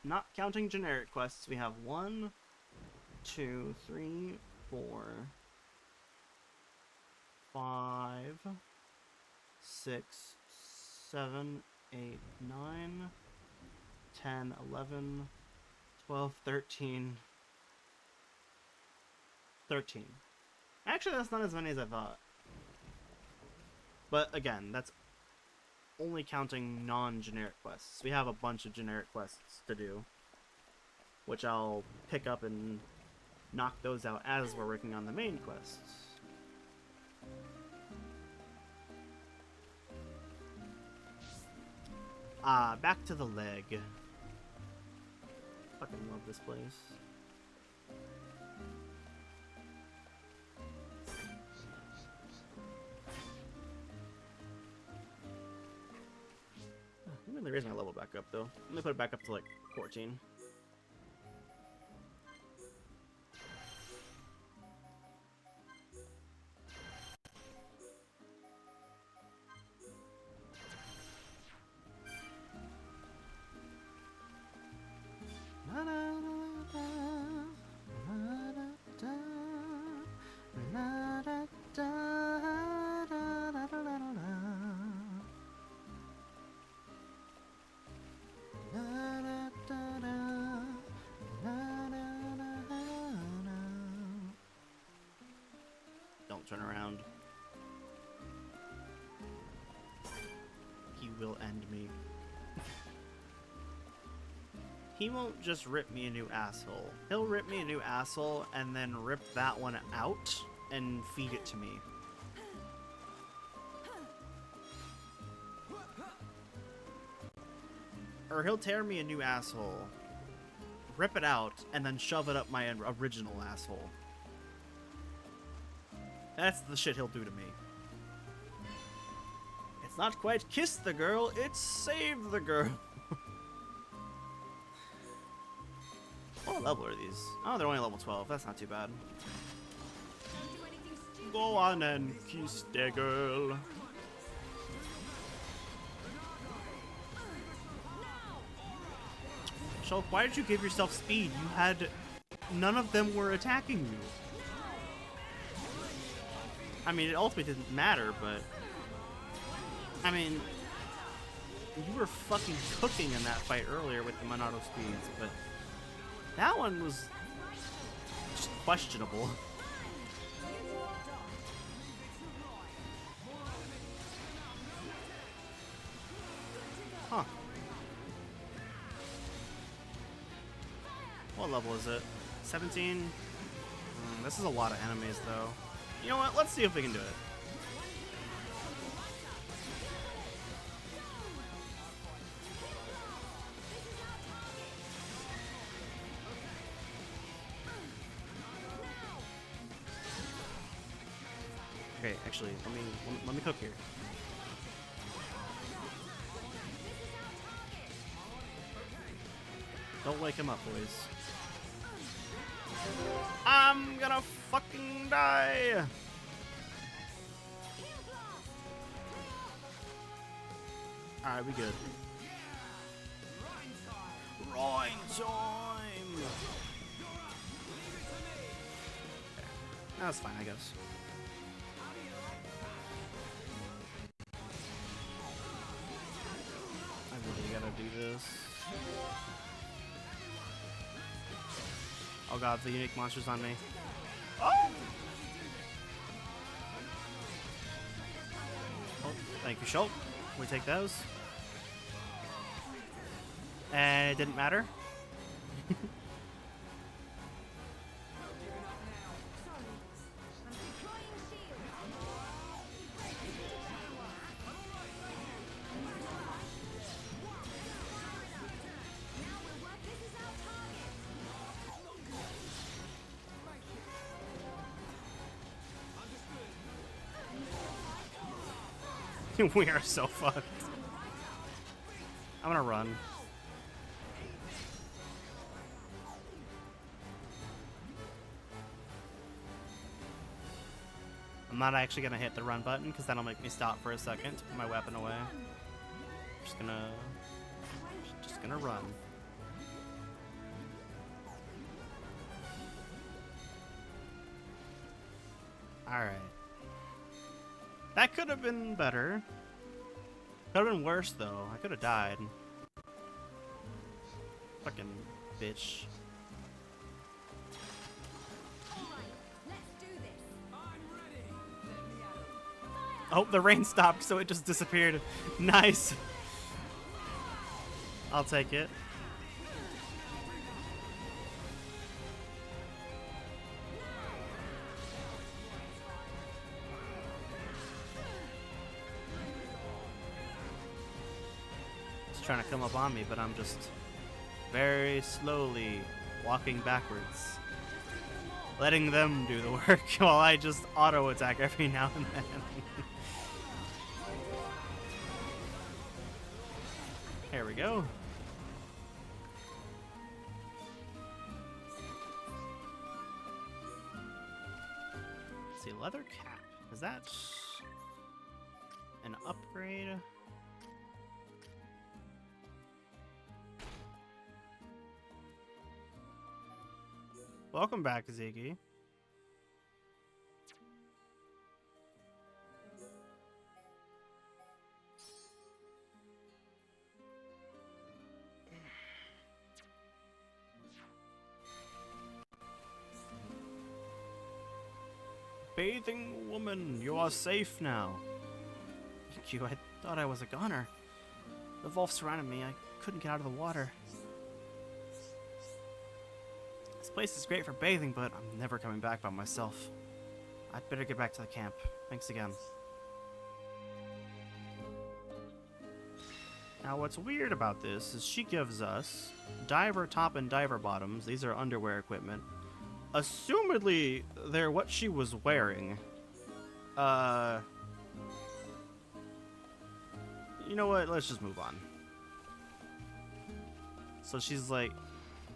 Not counting generic quests, we have 1, 2, 3, 4, 5, 6, 7, 8, 9, 10, 11, 12, 13. 13. Actually, that's not as many as I thought. But again, that's only counting non-generic quests. We have a bunch of generic quests to do, which I'll pick up and knock those out as we're working on the main quests. Back to the leg. Fucking love this place. I'm gonna raise my level back up though. I'm gonna put it back up to like 14. Don't turn around. He will end me. He won't just rip me a new asshole. He'll rip me a new asshole and then rip that one out and feed it to me. Or he'll tear me a new asshole, rip it out, and then shove it up my original asshole. That's the shit he'll do to me. It's not quite kiss the girl, it's save the girl. What level are these? Oh, they're only level 12. That's not too bad. Go on and kiss the girl. Shulk, why did you give yourself speed? You had... None of them were attacking you. I mean, it ultimately didn't matter, but... I mean... You were fucking cooking in that fight earlier with the Monado speeds, but... That one was... just questionable. Huh. What level is it? 17? This is a lot of enemies, though. You know what? Let's see if we can do it. Okay, actually, let me cook here. Don't wake him up, boys. I'm gonna fucking die! Alright, we good. Rhine time! Okay. That's fine, I guess. I really gotta do this. Oh god, the unique monster's on me. Oh! Oh, thank you, Shulk. We take those. And it didn't matter. We are so fucked. I'm gonna run. I'm not actually gonna hit the run button because that'll make me stop for a second to put my weapon away. Just gonna run. Alright. That could have been better. Could have been worse though. I could have died. Fucking bitch. Oh, the rain stopped, so it just disappeared. Nice. I'll take it. It's trying to come up on me, but I'm just very slowly walking backwards. Letting them do the work while I just auto attack every now and then. There we go. Let's see, leather cap. Is that an upgrade? Welcome back, Ziggy. Bathing woman, you are safe now. Thank you, I thought I was a goner. The Wolf surrounded me, I couldn't get out of the water. This place is great for bathing, but I'm never coming back by myself. I'd better get back to the camp. Thanks again. Now what's weird about this is she gives us diver top and diver bottoms. These are underwear equipment. Assumedly, they're what she was wearing. You know what? Let's just move on. So she's like,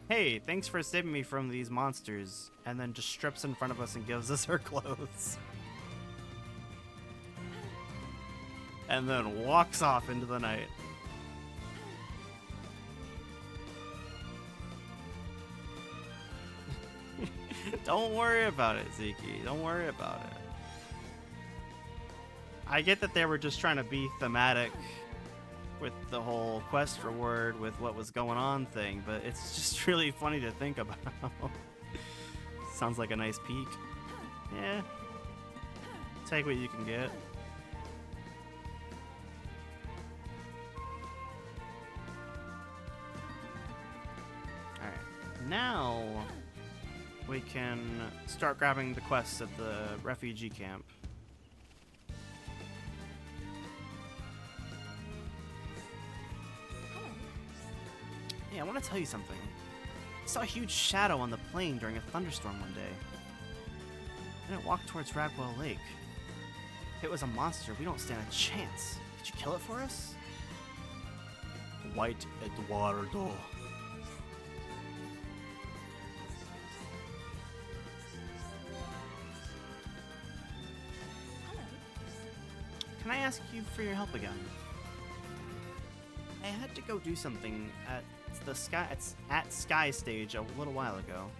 hey, thanks for saving me from these monsters, and then just strips in front of us and gives us her clothes. And then walks off into the night. Don't worry about it, Ziki. Don't worry about it. I get that they were just trying to be thematic with the whole quest reward with what was going on thing, but it's just really funny to think about. Sounds like a nice peek. Yeah. Take what you can get. Alright. Now we can start grabbing the quests at the refugee camp. Hey, I want to tell you something. I saw a huge shadow on the plain during a thunderstorm one day. Then it walked towards Ragwell Lake. If it was a monster, we don't stand a chance. Could you kill it for us? White Eduardo. Can I ask you for your help again? I had to go do something at the Sky stage a little while ago.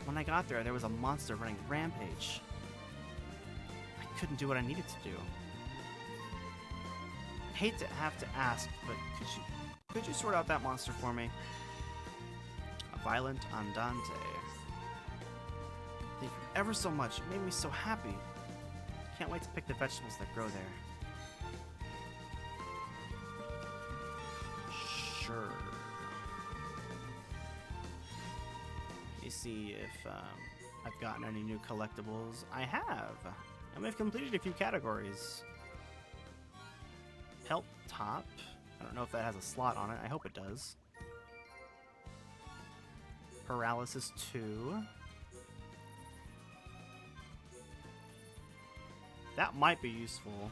When I got there was a monster running rampage. I couldn't do what I needed to do. I hate to have to ask, but could you sort out that monster for me? A violent andante. Thank you ever so much. It made me so happy. Can't wait to pick the vegetables that grow there. Sure. Let me see if I've gotten any new collectibles. I have, and we've completed a few categories. Pelt top. I don't know if that has a slot on it. I hope it does. Paralysis 2. That might be useful.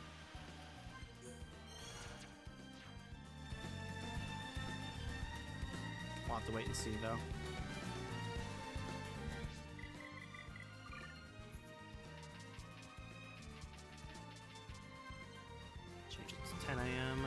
have to wait and see, though. Change it to 10 a.m.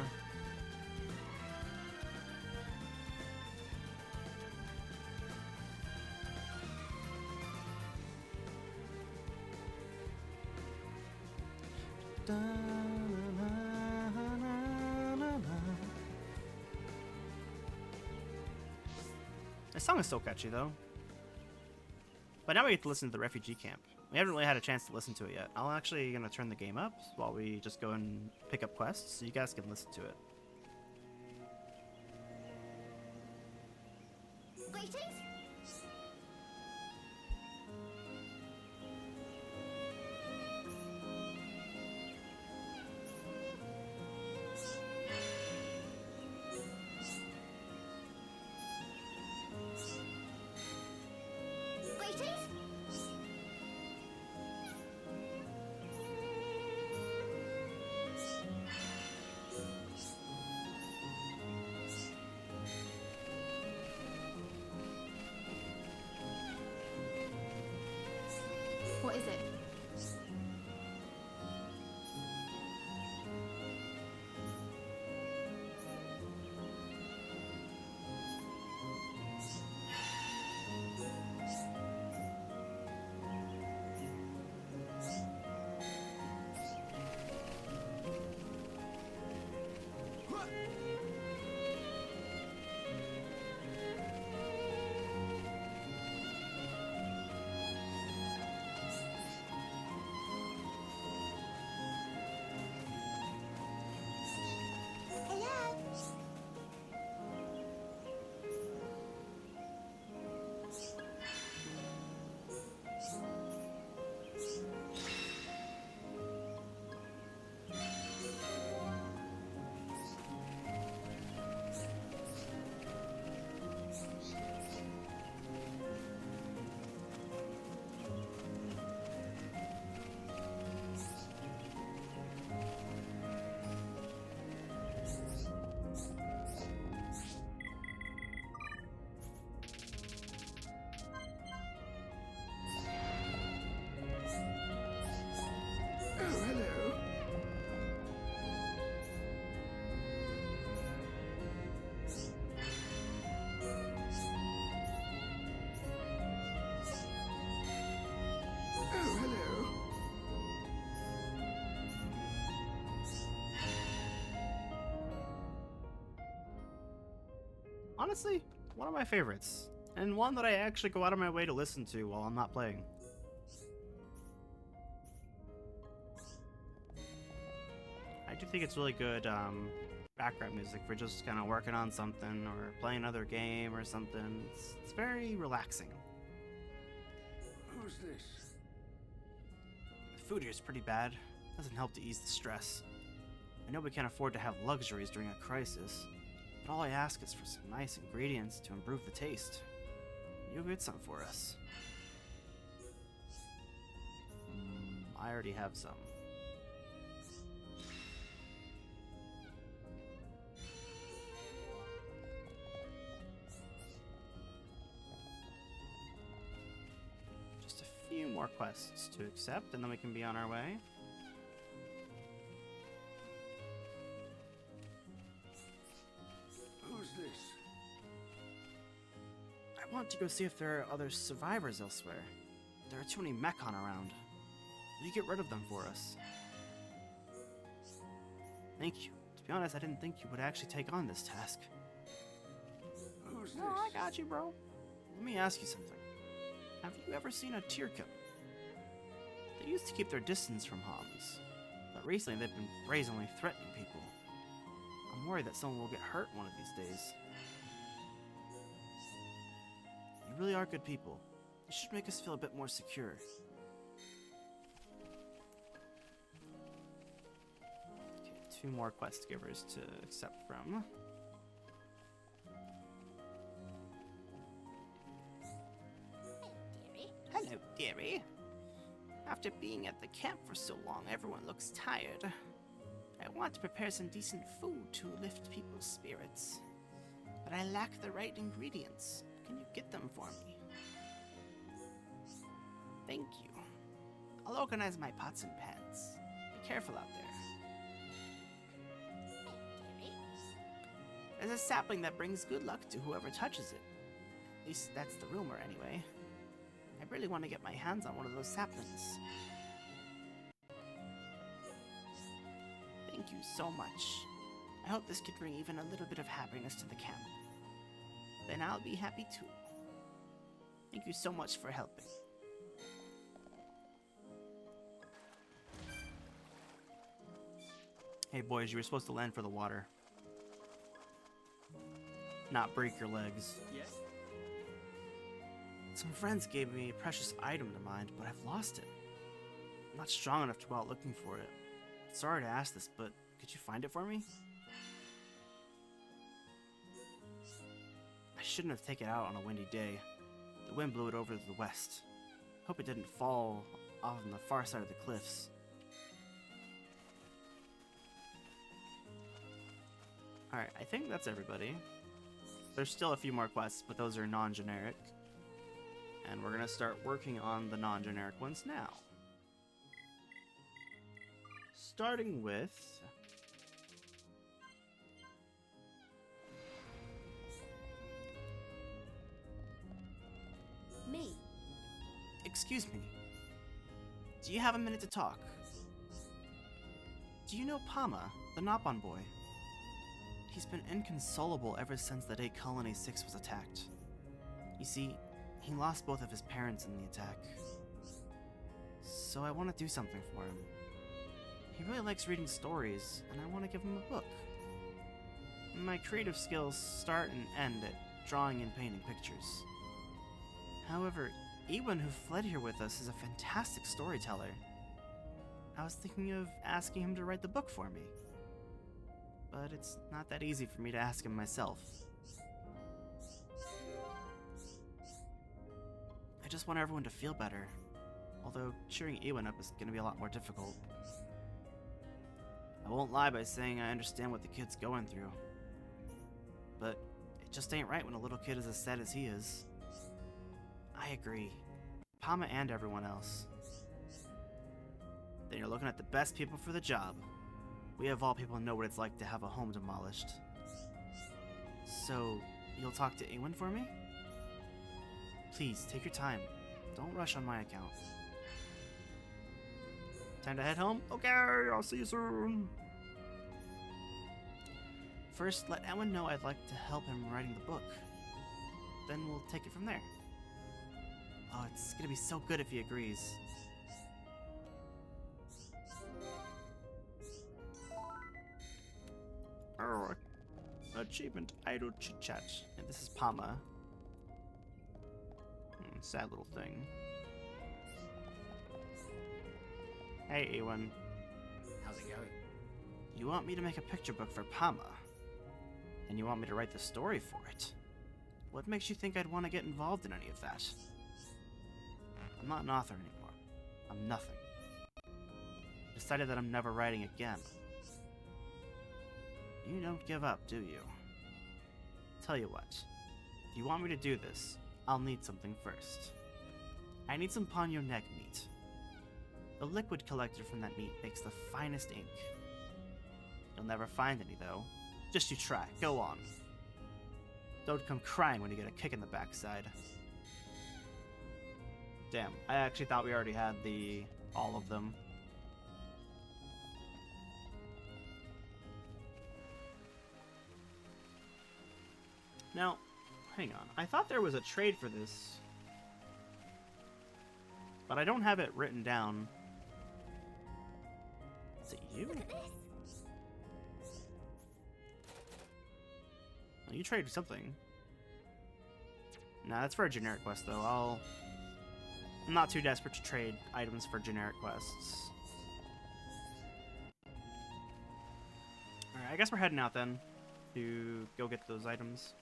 The song is still catchy, though. But now we get to listen to the refugee camp. We haven't really had a chance to listen to it yet. I'm actually going to turn the game up while we just go and pick up quests so you guys can listen to it. Greetings. What is it? Honestly, one of my favorites, and one that I actually go out of my way to listen to while I'm not playing. I do think it's really good background music for just kind of working on something or playing another game or something. It's very relaxing. Who's this? The food here is pretty bad. Doesn't help to ease the stress. I know we can't afford to have luxuries during a crisis, but all I ask is for some nice ingredients to improve the taste. You'll get some for us. I already have some. Just a few more quests to accept, and then we can be on our way. Who's this? I want to go see if there are other survivors elsewhere. There are too many Mechon around. Will you get rid of them for us? Thank you. To be honest, I didn't think you would actually take on this task. Who's No, I got you, bro. Let me ask you something. Have you ever seen a Tyrkim? They used to keep their distance from Homs, but recently they've been brazenly threatening people. I'm worried that someone will get hurt one of these days. You really are good people. You should make us feel a bit more secure. Okay, 2 more quest givers to accept from. Hello, dearie. After being at the camp for so long, everyone looks tired. I want to prepare some decent food to lift people's spirits. but I lack the right ingredients. Can you get them for me? Thank you. I'll organize my pots and pans. Be careful out there. There's a sapling that brings good luck to whoever touches it. At least that's the rumor, anyway. I really want to get my hands on one of those saplings. Thank you so much. I hope this could bring even a little bit of happiness to the camp. Then I'll be happy too. Thank you so much for helping. Hey boys, you were supposed to land for the water. Not break your legs. Yes? Some friends gave me a precious item to mind, but I've lost it. I'm not strong enough to go out looking for it. Sorry to ask this, but could you find it for me? I shouldn't have taken it out on a windy day. The wind blew it over to the west. Hope it didn't fall off on the far side of the cliffs. Alright, I think that's everybody. There's still a few more quests, but those are non-generic. And we're gonna start working on the non-generic ones now. Starting with... Me. Excuse me. Do you have a minute to talk? Do you know Pama, the Nopon boy? He's been inconsolable ever since the day Colony 6 was attacked. You see, he lost both of his parents in the attack. So I want to do something for him. He really likes reading stories, and I want to give him a book. My creative skills start and end at drawing and painting pictures. However, Ewan, who fled here with us, is a fantastic storyteller. I was thinking of asking him to write the book for me. But it's not that easy for me to ask him myself. I just want everyone to feel better, although cheering Ewan up is going to be a lot more difficult. I won't lie by saying I understand what the kid's going through, but it just ain't right when a little kid is as sad as he is. I agree. Pama and everyone else. Then you're looking at the best people for the job. We of all people know what it's like to have a home demolished. So, you'll talk to Ewan for me? Please, take your time. Don't rush on my account. Time to head home? Okay, I'll see you soon. First, let Ewan know I'd like to help him writing the book. Then we'll take it from there. Oh, it's gonna be so good if he agrees. Oh, achievement idle chit chat. And this is Pama. Sad little thing. Hey, Ewan. How's it going? You want me to make a picture book for Pama? And you want me to write the story for it? What makes you think I'd want to get involved in any of that? I'm not an author anymore. I'm nothing. Decided that I'm never writing again. You don't give up, do you? Tell you what. If you want me to do this, I'll need something first. I need some Ponyo neck meat. The liquid collector from that meat makes the finest ink. You'll never find any, though. Just you try. Go on. Don't come crying when you get a kick in the backside. Damn, I actually thought we already had all of them. Now, hang on. I thought there was a trade for this, but I don't have it written down. Is it you? Oh, you traded something. Nah, that's for a generic quest, though. I'm not too desperate to trade items for generic quests. Alright, I guess we're heading out then to go get those items.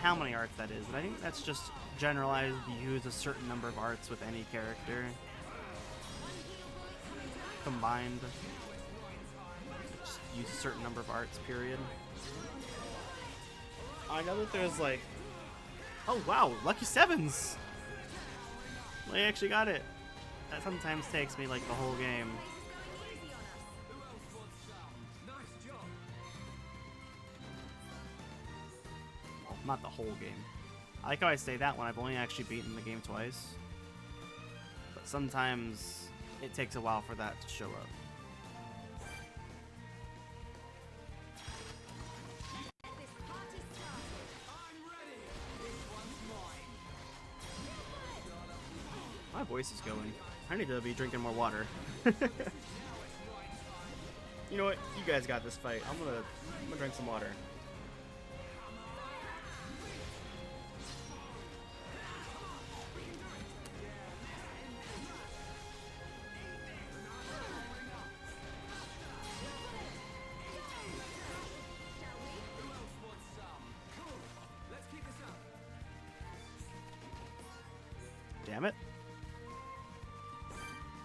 how many arts that is, but I think that's just generalized. You use a certain number of arts with any character. Combined. Just use a certain number of arts, period. I know that there's like... Oh wow, lucky sevens! I actually got it. That sometimes takes me like the whole game. Well, not the whole game. I like how I say that when I've only actually beaten the game twice. But sometimes it takes a while for that to show up. My voice is going. I need to be drinking more water. You know what? You guys got this fight. I'm gonna drink some water. Damn it.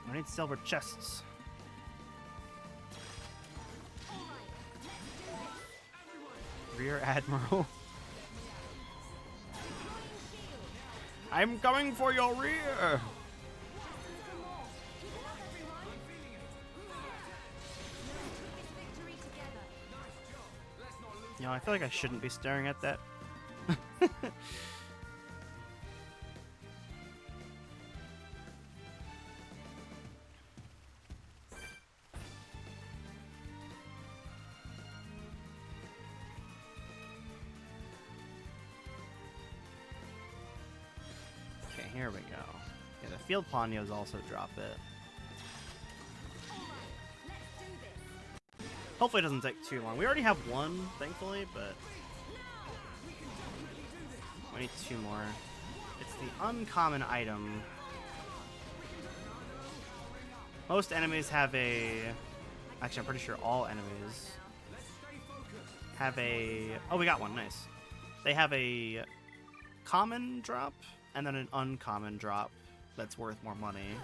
I need silver chests. Rear Admiral. I'm coming for your rear. You know, I feel like I shouldn't be staring at that. Here we go. Yeah, the field Panyos also drop it. Hopefully it doesn't take too long. We already have one, thankfully, but we need two more. It's the uncommon item. Most enemies have a... Actually, I'm pretty sure all enemies have a... Oh, we got one. Nice. They have a common drop and then an uncommon drop that's worth more money.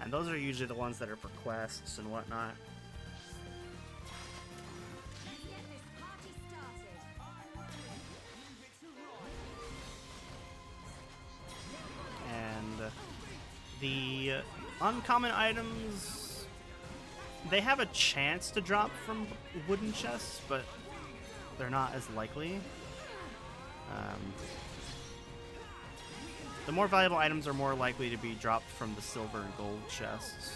And those are usually the ones that are for quests and whatnot. And the uncommon items, they have a chance to drop from wooden chests, but they're not as likely. The more valuable items are more likely to be dropped from the silver and gold chests.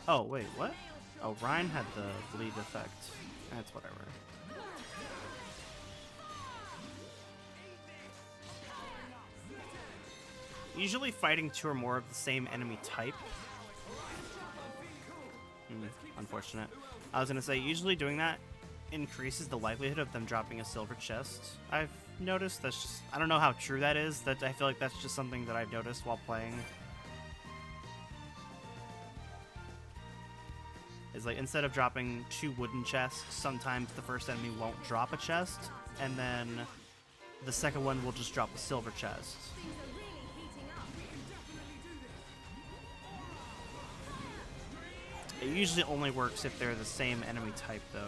Oh, wait, what? Oh, Ryan had the bleed effect. That's whatever. Usually fighting two or more of the same enemy type. Unfortunate. I was gonna say, usually doing that increases the likelihood of them dropping a silver chest. I've noticed that's just... I don't know how true that is. That I feel like that's just something that I've noticed while playing. Is like, instead of dropping two wooden chests, sometimes the first enemy won't drop a chest, and then the second one will just drop a silver chest. It usually only works if they're the same enemy type, though.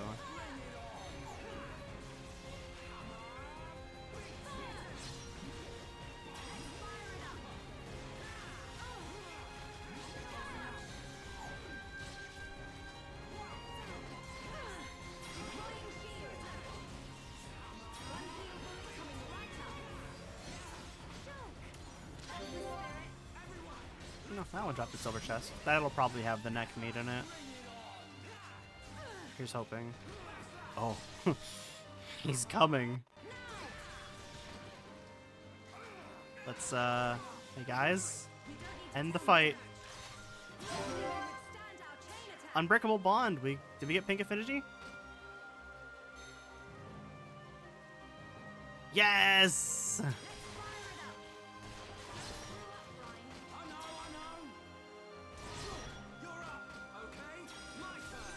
No, that one dropped the silver chest. That'll probably have the neck meat in it. Here's hoping. Oh. He's coming. Let's, hey guys. End the fight. Unbreakable Bond. Did we get Pink Affinity? Yes!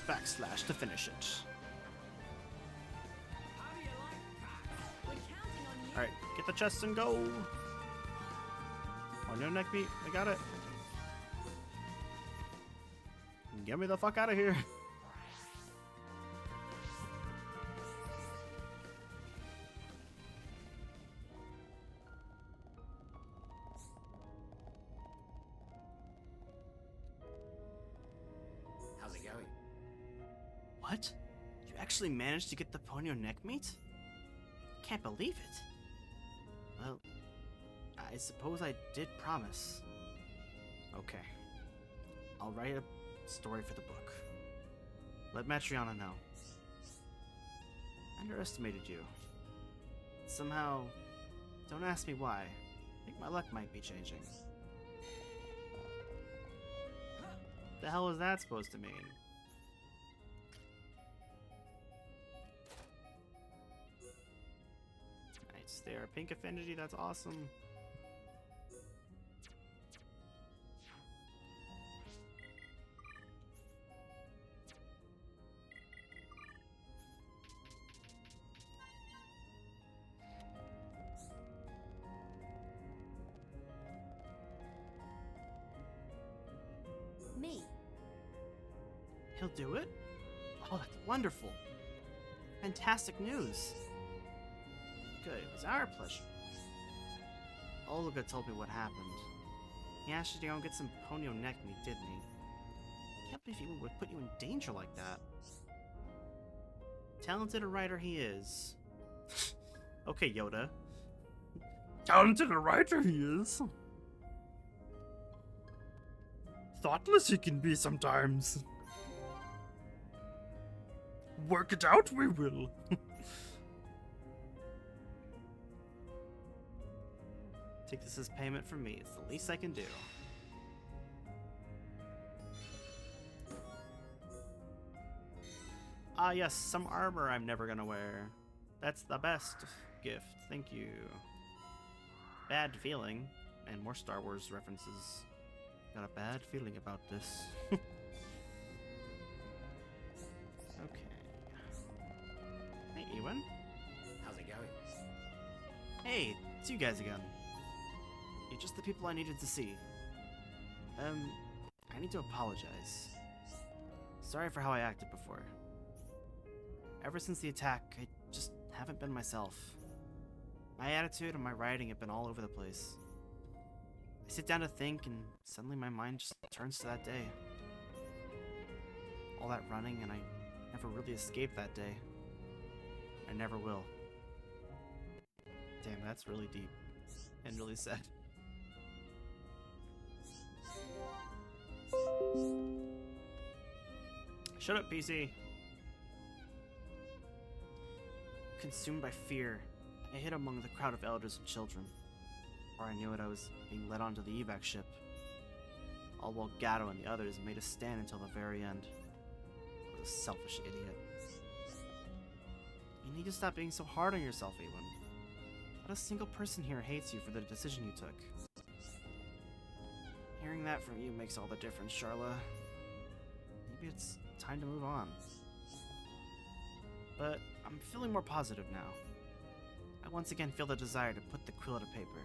Backslash to finish it. Alright, get the chest and go! Oh, no neck meat. I got it. Get me the fuck out of here. How's it going? What? You actually managed to get the ponyo neck meat? Can't believe it. Well, I suppose I did promise. Okay. I'll write a story for the book. Let Matriana know. Underestimated you. Somehow, don't ask me why. I think my luck might be changing. The hell is that supposed to mean? Nice, they are pink affinity, that's awesome. Me. He'll do it? Oh, that's wonderful. Fantastic news. Good, it was our pleasure. Olga told me what happened. He asked you to go and get some ponyo neck meat, didn't he? Can't believe he would put you in danger like that. Talented a writer he is. Okay, Yoda. Talented a writer he is. Thoughtless he can be sometimes. Work it out, we will. Take this as payment from me. It's the least I can do. Ah, yes, some armor I'm never gonna wear. That's the best gift. Thank you. Bad feeling. And more Star Wars references. Got a bad feeling about this. Okay. Hey, Ewan. How's it going? Hey, it's you guys again. You're just the people I needed to see. I need to apologize. Sorry for how I acted before. Ever since the attack, I just haven't been myself. My attitude and my writing have been all over the place. I sit down to think, and suddenly my mind just turns to that day. All that running, and I never really escaped that day. I never will. Damn, that's really deep. And really sad. Shut up, PC. Consumed by fear, I hid among the crowd of elders and children. Before I knew it, I was being led onto the evac ship. All while Gatto and the others made us stand until the very end. I was a selfish idiot. You need to stop being so hard on yourself, Ewan. Not a single person here hates you for the decision you took. Hearing that from you makes all the difference, Charla. Maybe it's time to move on. But I'm feeling more positive now. I once again feel the desire to put the quill to paper.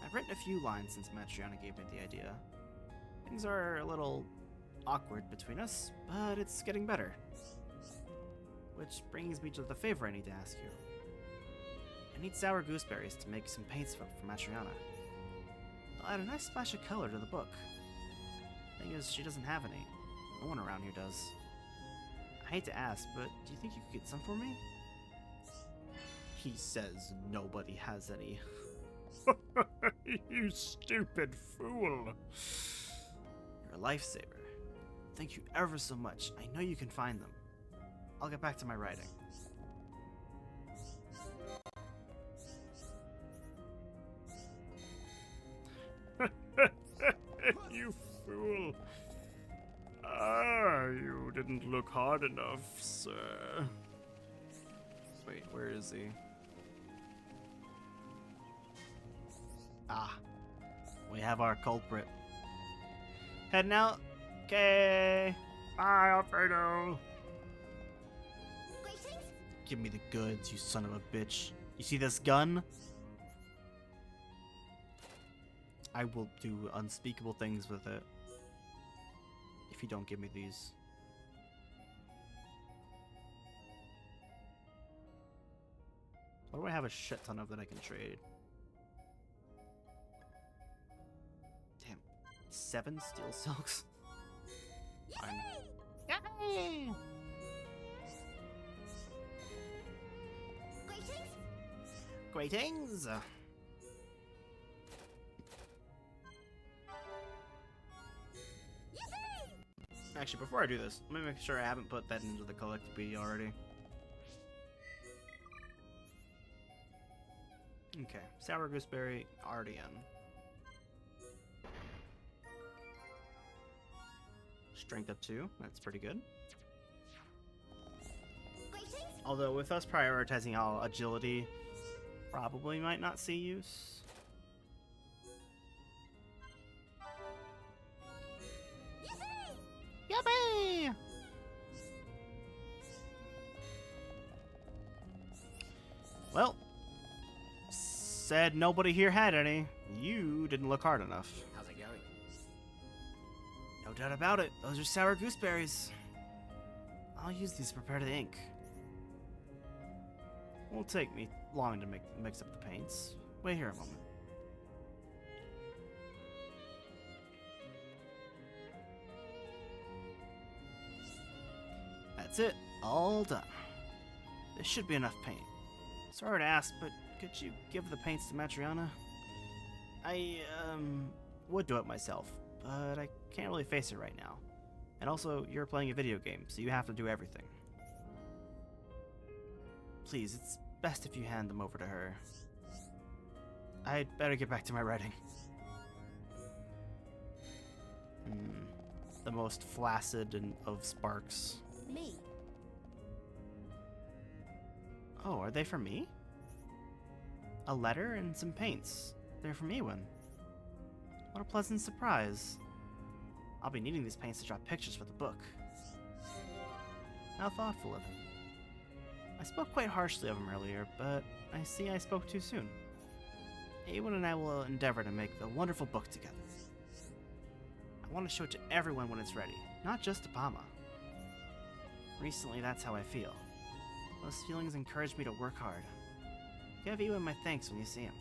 I've written a few lines since Matriana gave me the idea. Things are a little awkward between us, but it's getting better. Which brings me to the favor I need to ask you. I need sour gooseberries to make some paints for Matriana. They'll add a nice splash of color to the book. Thing is, she doesn't have any. No one around here does. I hate to ask, but do you think you could get some for me? He says nobody has any. You stupid fool. You're a lifesaver. Thank you ever so much. I know you can find them. I'll get back to my writing. You fool. Ah, you didn't look hard enough, sir. Wait, where is he? have our culprit. Heading out. Okay. Bye, Alfredo. Give me the goods, you son of a bitch. You see this gun? I will do unspeakable things with it. If you don't give me these. What do I have a shit ton of that I can trade? Damn. 7 steel silks? Fine. Yay! Greetings! Actually, before I do this, let me make sure I haven't put that into the collectible already. Okay, sour gooseberry already in. Strength up 2, that's pretty good. Although with us prioritizing our agility, probably might not see use. Yippee! Well, said nobody here had any. You didn't look hard enough. How's it going? No doubt about it. Those are sour gooseberries. I'll use these to prepare the ink. Won't take me long to mix up the paints. Wait here a moment. That's it. All done. This should be enough paint. Sorry to ask, but could you give the paints to Matriana? I, would do it myself, but I can't really face it right now. And also, you're playing a video game, so you have to do everything. Please, it's best if you hand them over to her. I'd better get back to my writing. The most flaccid of sparks. Me. Oh, are they for me? A letter and some paints. They're from Ewan. What a pleasant surprise. I'll be needing these paints to draw pictures for the book. How thoughtful of him. I spoke quite harshly of him earlier, but I see I spoke too soon. Ewan and I will endeavor to make a wonderful book together. I want to show it to everyone when it's ready, not just to Pama. Recently, that's how I feel. Those feelings encourage me to work hard. Give Ewan my thanks when you see him.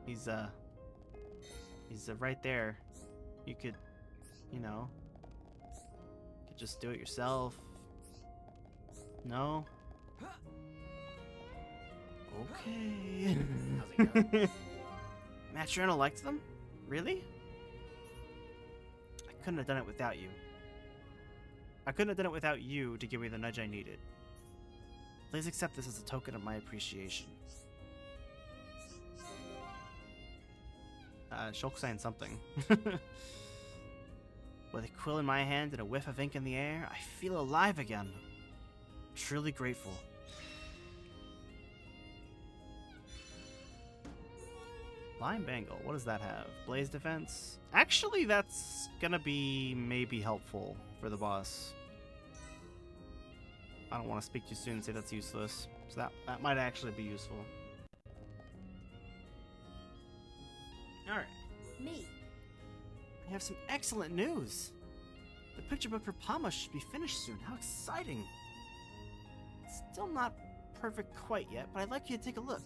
He's right there. You could, just do it yourself. No? Okay. How's it going? Matriona liked them? Really? I couldn't have done it without you. I couldn't have done it without you to give me the nudge I needed. Please accept this as a token of my appreciation. Shulk's saying something. With a quill in my hand and a whiff of ink in the air, I feel alive again. Truly grateful. Lime Bangle, what does that have? Blaze Defense? Actually, that's gonna be maybe helpful for the boss. I don't want to speak too soon and say that's useless. So that might actually be useful. Alright. Me. We have some excellent news. The picture book for Pama should be finished soon. How exciting. It's still not perfect quite yet, but I'd like you to take a look.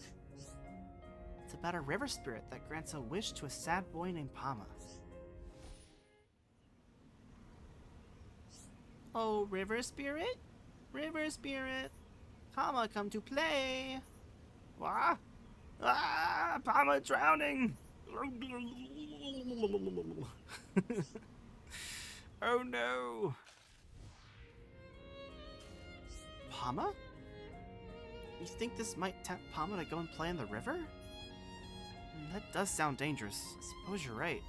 It's about a river spirit that grants a wish to a sad boy named Pama. Oh, river spirit? River spirit, Pama come to play. Wah! Ah, Pama drowning. Oh no. Pama? You think this might tempt Pama to go and play in the river? That does sound dangerous. I suppose you're right.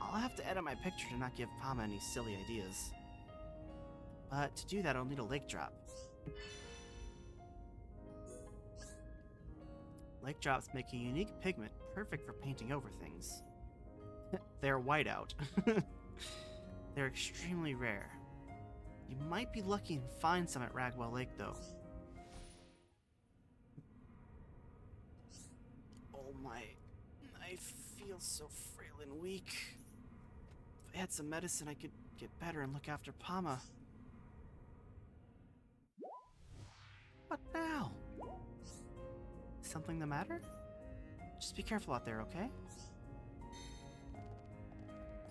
I'll have to edit my picture to not give Pama any silly ideas. But to do that, I'll need a lake drop. Lake drops make a unique pigment, perfect for painting over things. They're whiteout. They're extremely rare. You might be lucky and find some at Ragwell Lake, though. Oh my... I feel so frail and weak. If I had some medicine, I could get better and look after Pama. What now? Something the matter? Just be careful out there, okay?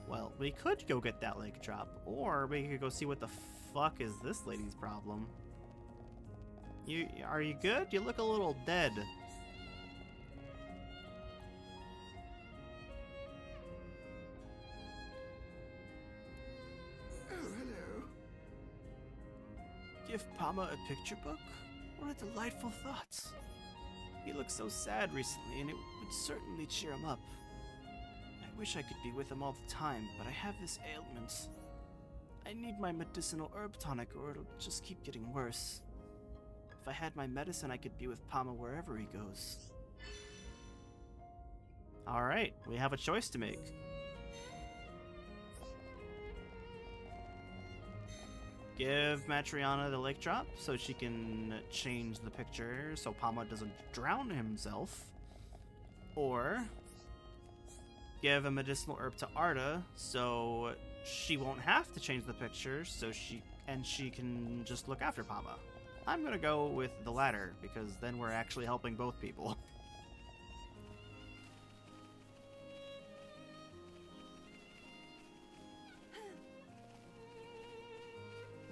Well, we could go get that lake drop, or we could go see what the fuck is this lady's problem. Are you good? You look a little dead. Oh, hello. Give Pama a picture book? What a delightful thought. He looked so sad recently, and it would certainly cheer him up. I wish I could be with him all the time, but I have this ailment. I need my medicinal herb tonic, or it'll just keep getting worse. If I had my medicine, I could be with Pama wherever he goes. Alright, we have a choice to make. Give Matriana the lake drop so she can change the picture so Pama doesn't drown himself. Or give a medicinal herb to Arda so she won't have to change the picture so she can just look after Pama. I'm gonna go with the latter because then we're actually helping both people.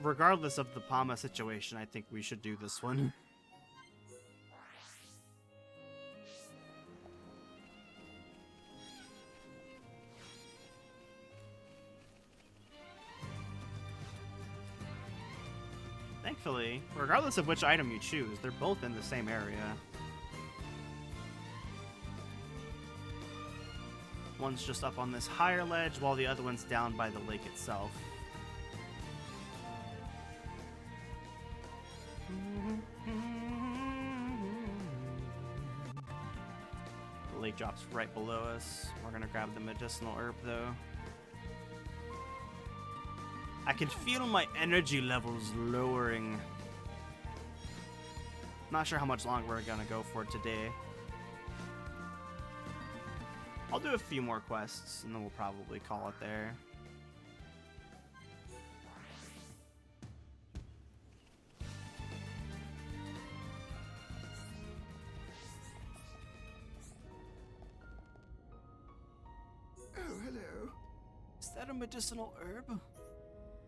Regardless of the Pama situation, I think we should do this one. Thankfully, regardless of which item you choose, they're both in the same area. One's just up on this higher ledge, while the other one's down by the lake itself. The lake drops right below us. We're gonna grab the medicinal herb, though. I can feel my energy levels lowering. Not sure how much longer we're gonna go for today. I'll do a few more quests, and then we'll probably call it there. Oh, hello. Is that a medicinal herb?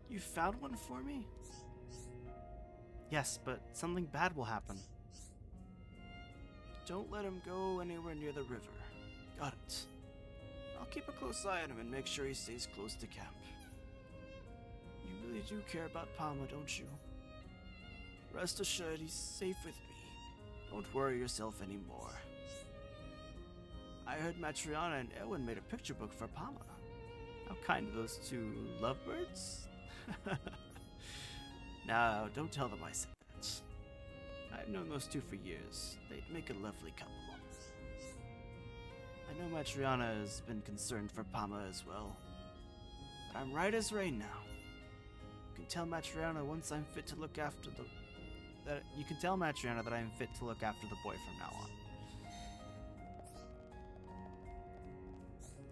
You found one for me? Yes, but something bad will happen. Don't let him go anywhere near the river. Got it. I'll keep a close eye on him and make sure he stays close to camp. You really do care about Pama, don't you? Rest assured he's safe with me. Don't worry yourself anymore. I heard Matriana and Erwin made a picture book for Pama. How kind of those two lovebirds. Now, don't tell them I said that. I've known those two for years. They'd make a lovely couple. I know Matriana has been concerned for Pama as well. But I'm right as rain now. You can tell Matriana once I'm fit to look after you can tell Matriana that I'm fit to look after the boy from now on.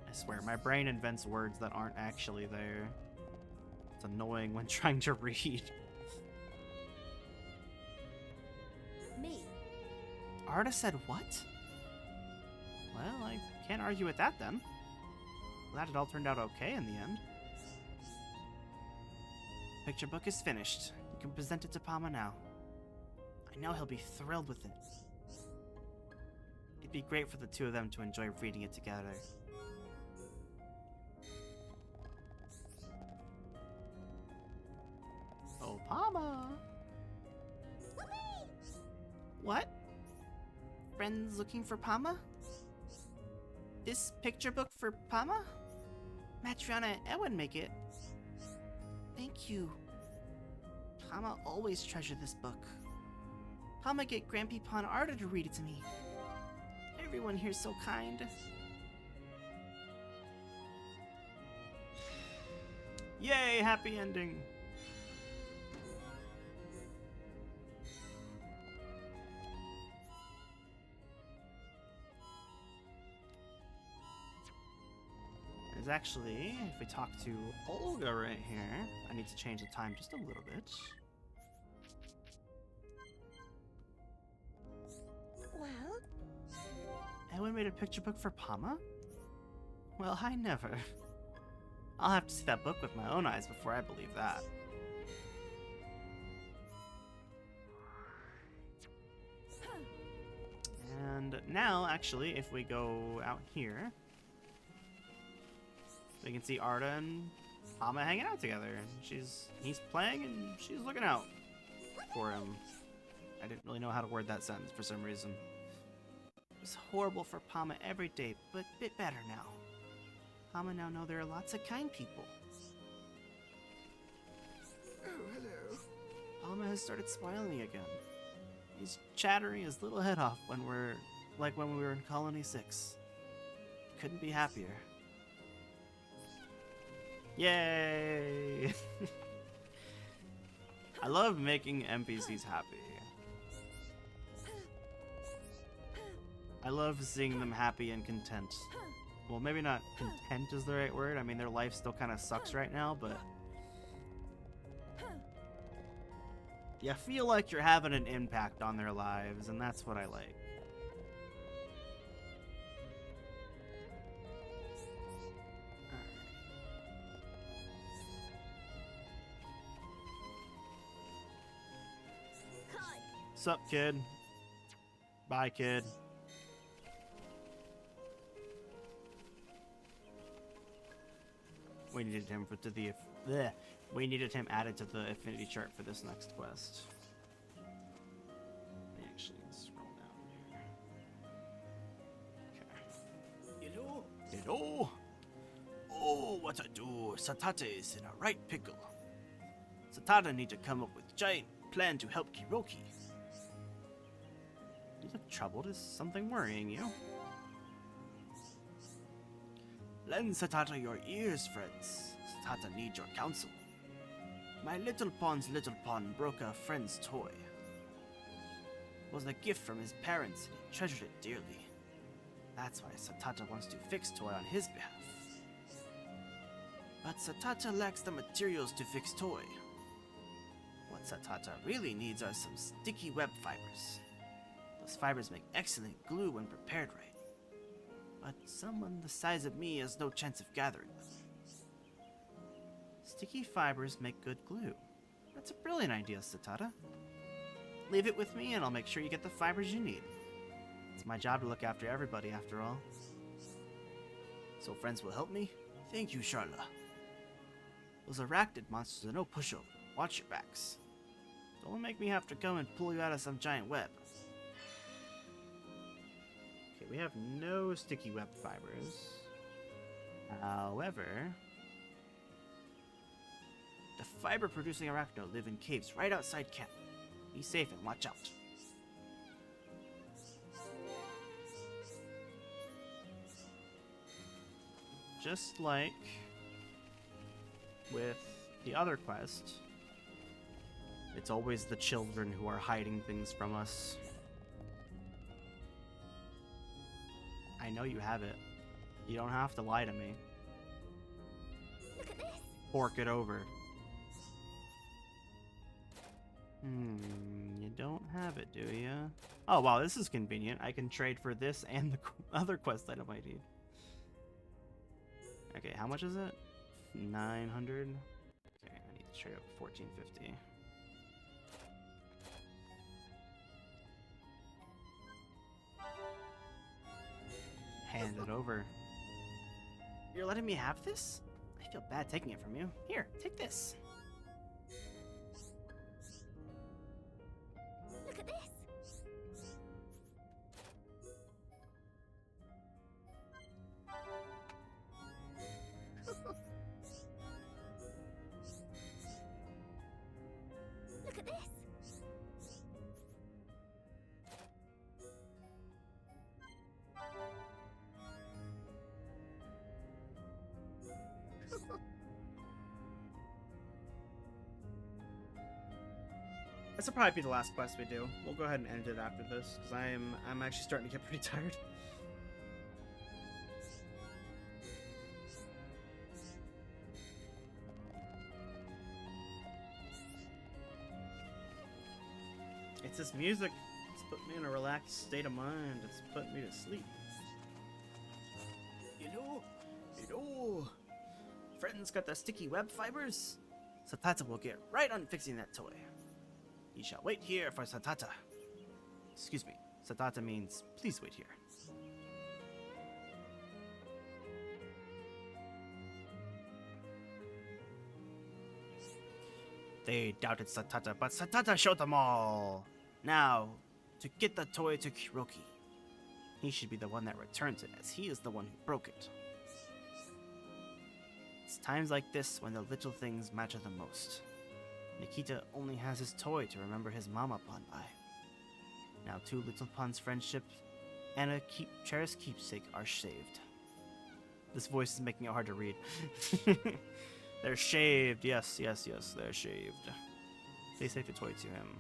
I swear, my brain invents words that aren't actually there. It's annoying when trying to read. Me? Arda said what? Well, I can't argue with that then. Glad it all turned out okay in the end. Picture book is finished. You can present it to Pama now. I know he'll be thrilled with it. It'd be great for the two of them to enjoy reading it together. Oh, Pama! What? Friends looking for Pama? This picture book for Pama? Matriana and Erwin make it. Thank you. Pama always treasured this book. Pama get Grandpeepa and Arda to read it to me. Everyone here's so kind. Yay, happy ending. There's actually, if we talk to Olga right here, I need to change the time just a little bit. Well? Anyone made a picture book for Pama? Well, I never. I'll have to see that book with my own eyes before I believe that. And now, actually, if we go out here, we can see Arda and Pama hanging out together. He's playing and she's looking out for him. I didn't really know how to word that sentence for some reason. It's horrible for Pama every day, but a bit better now. Pama now know there are lots of kind people. Oh, hello. Pama has started smiling again. He's chattering his little head off when we were in Colony 6. Couldn't be happier. Yay! I love making NPCs happy. I love seeing them happy and content. Well, maybe not content is the right word. I mean, their life still kind of sucks right now, but you feel like you're having an impact on their lives, and that's what I like. Sup, kid? Bye, kid. We needed him we needed him added to the affinity chart for this next quest. Actually, let's scroll down here. Okay. Hello? Hello? Oh, what I do? Satate is in a right pickle. Satada need to come up with giant plan to help Kiroki. You look troubled. Is something worrying you? Lend Satata your ears, friends. Satata needs your counsel. My little pawn's little pawn broke a friend's toy. It was a gift from his parents and he treasured it dearly. That's why Satata wants to fix toy on his behalf. But Satata lacks the materials to fix toy. What Satata really needs are some sticky web fibers. Those fibers make excellent glue when prepared right. But someone the size of me has no chance of gathering them. Sticky fibers make good glue. That's a brilliant idea, Satata. Leave it with me and I'll make sure you get the fibers you need. It's my job to look after everybody, after all. So friends will help me? Thank you, Charla. Those arachnid monsters are no pushover. Watch your backs. Don't make me have to come and pull you out of some giant web. Okay, we have no sticky web fibers. However, the fiber-producing arachno live in caves right outside camp. Be safe and watch out. Just like with the other quest, it's always the children who are hiding things from us. I know you have it. You don't have to lie to me. Look at this. Fork it over. You don't have it, do you? Oh, wow, this is convenient. I can trade for this and the other quest item I need. Okay, how much is it? 900? Okay, I need to trade up 1450. Hand it over. You're letting me have this? I feel bad taking it from you. Here, take this. Look at this. Look at this. This will probably be the last quest we do. We'll go ahead and end it after this, because I'm actually starting to get pretty tired. It's this music. It's putting me in a relaxed state of mind. It's putting me to sleep. You know, friend's got the sticky web fibers. Satata will get right on fixing that toy. You shall wait here for Satata. Excuse me, Satata means please wait here. They doubted Satata, but Satata showed them all. Now, to get the toy to Kuroki. He should be the one that returns it, as he is the one who broke it. It's times like this when the little things matter the most. Nikita only has his toy to remember his mama pun by. Now 2 little puns' friendship and a cherished keepsake are shaved. This voice is making it hard to read. They're shaved. Yes, they're shaved. They take the toy to him.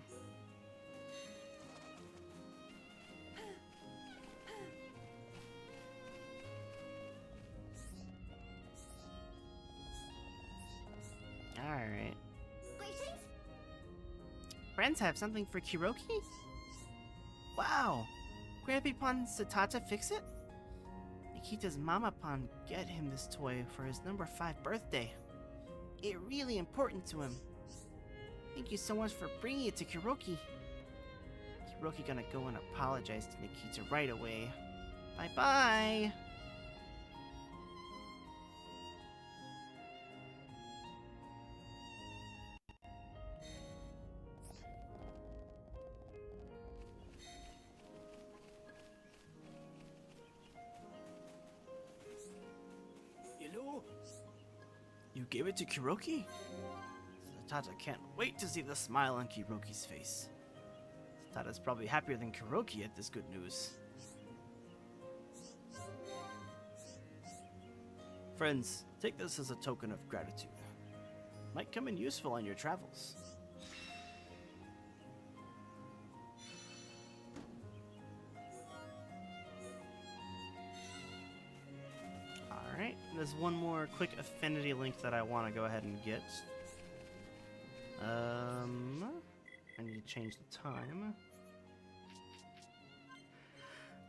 Alright. Greetings. Friends have something for Kuroki? Wow! Grandpa Pon Satata fix it? Nikita's Mama Pon get him this toy for his number 5 birthday. It really important to him. Thank you so much for bringing it to Kuroki. Kuroki gonna go and apologize to Nikita right away. Bye bye! You gave it to Kuroki? Satata can't wait to see the smile on Kuroki's face. Satata's probably happier than Kuroki at this good news. Friends, take this as a token of gratitude. Might come in useful on your travels. Alright, there's one more quick affinity link that I want to go ahead and get. I need to change the time.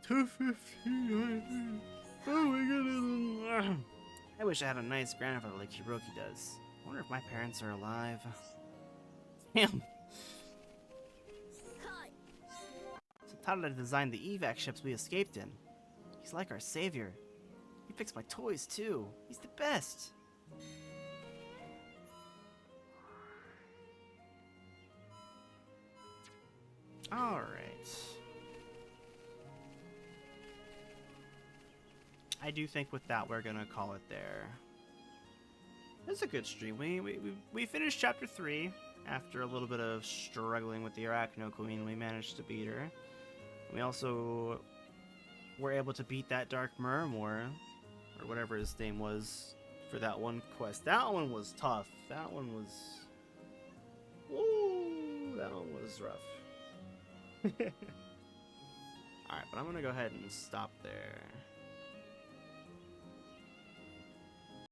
2:15. Oh my goodness. I wish I had a nice grandfather like Hiroki does. I wonder if my parents are alive. Damn. Satata designed the evac ships we escaped in. He's like our savior. He fixed my toys too. He's the best. Alright. I do think with that we're gonna call it there. It's a good stream. We finished chapter 3 after a little bit of struggling with the Arachno Queen. We managed to beat her. We also were able to beat that Dark Murmur, or whatever his name was, for that one quest. That one was tough. That one was... Woo! That one was rough. Alright, but I'm gonna go ahead and stop there.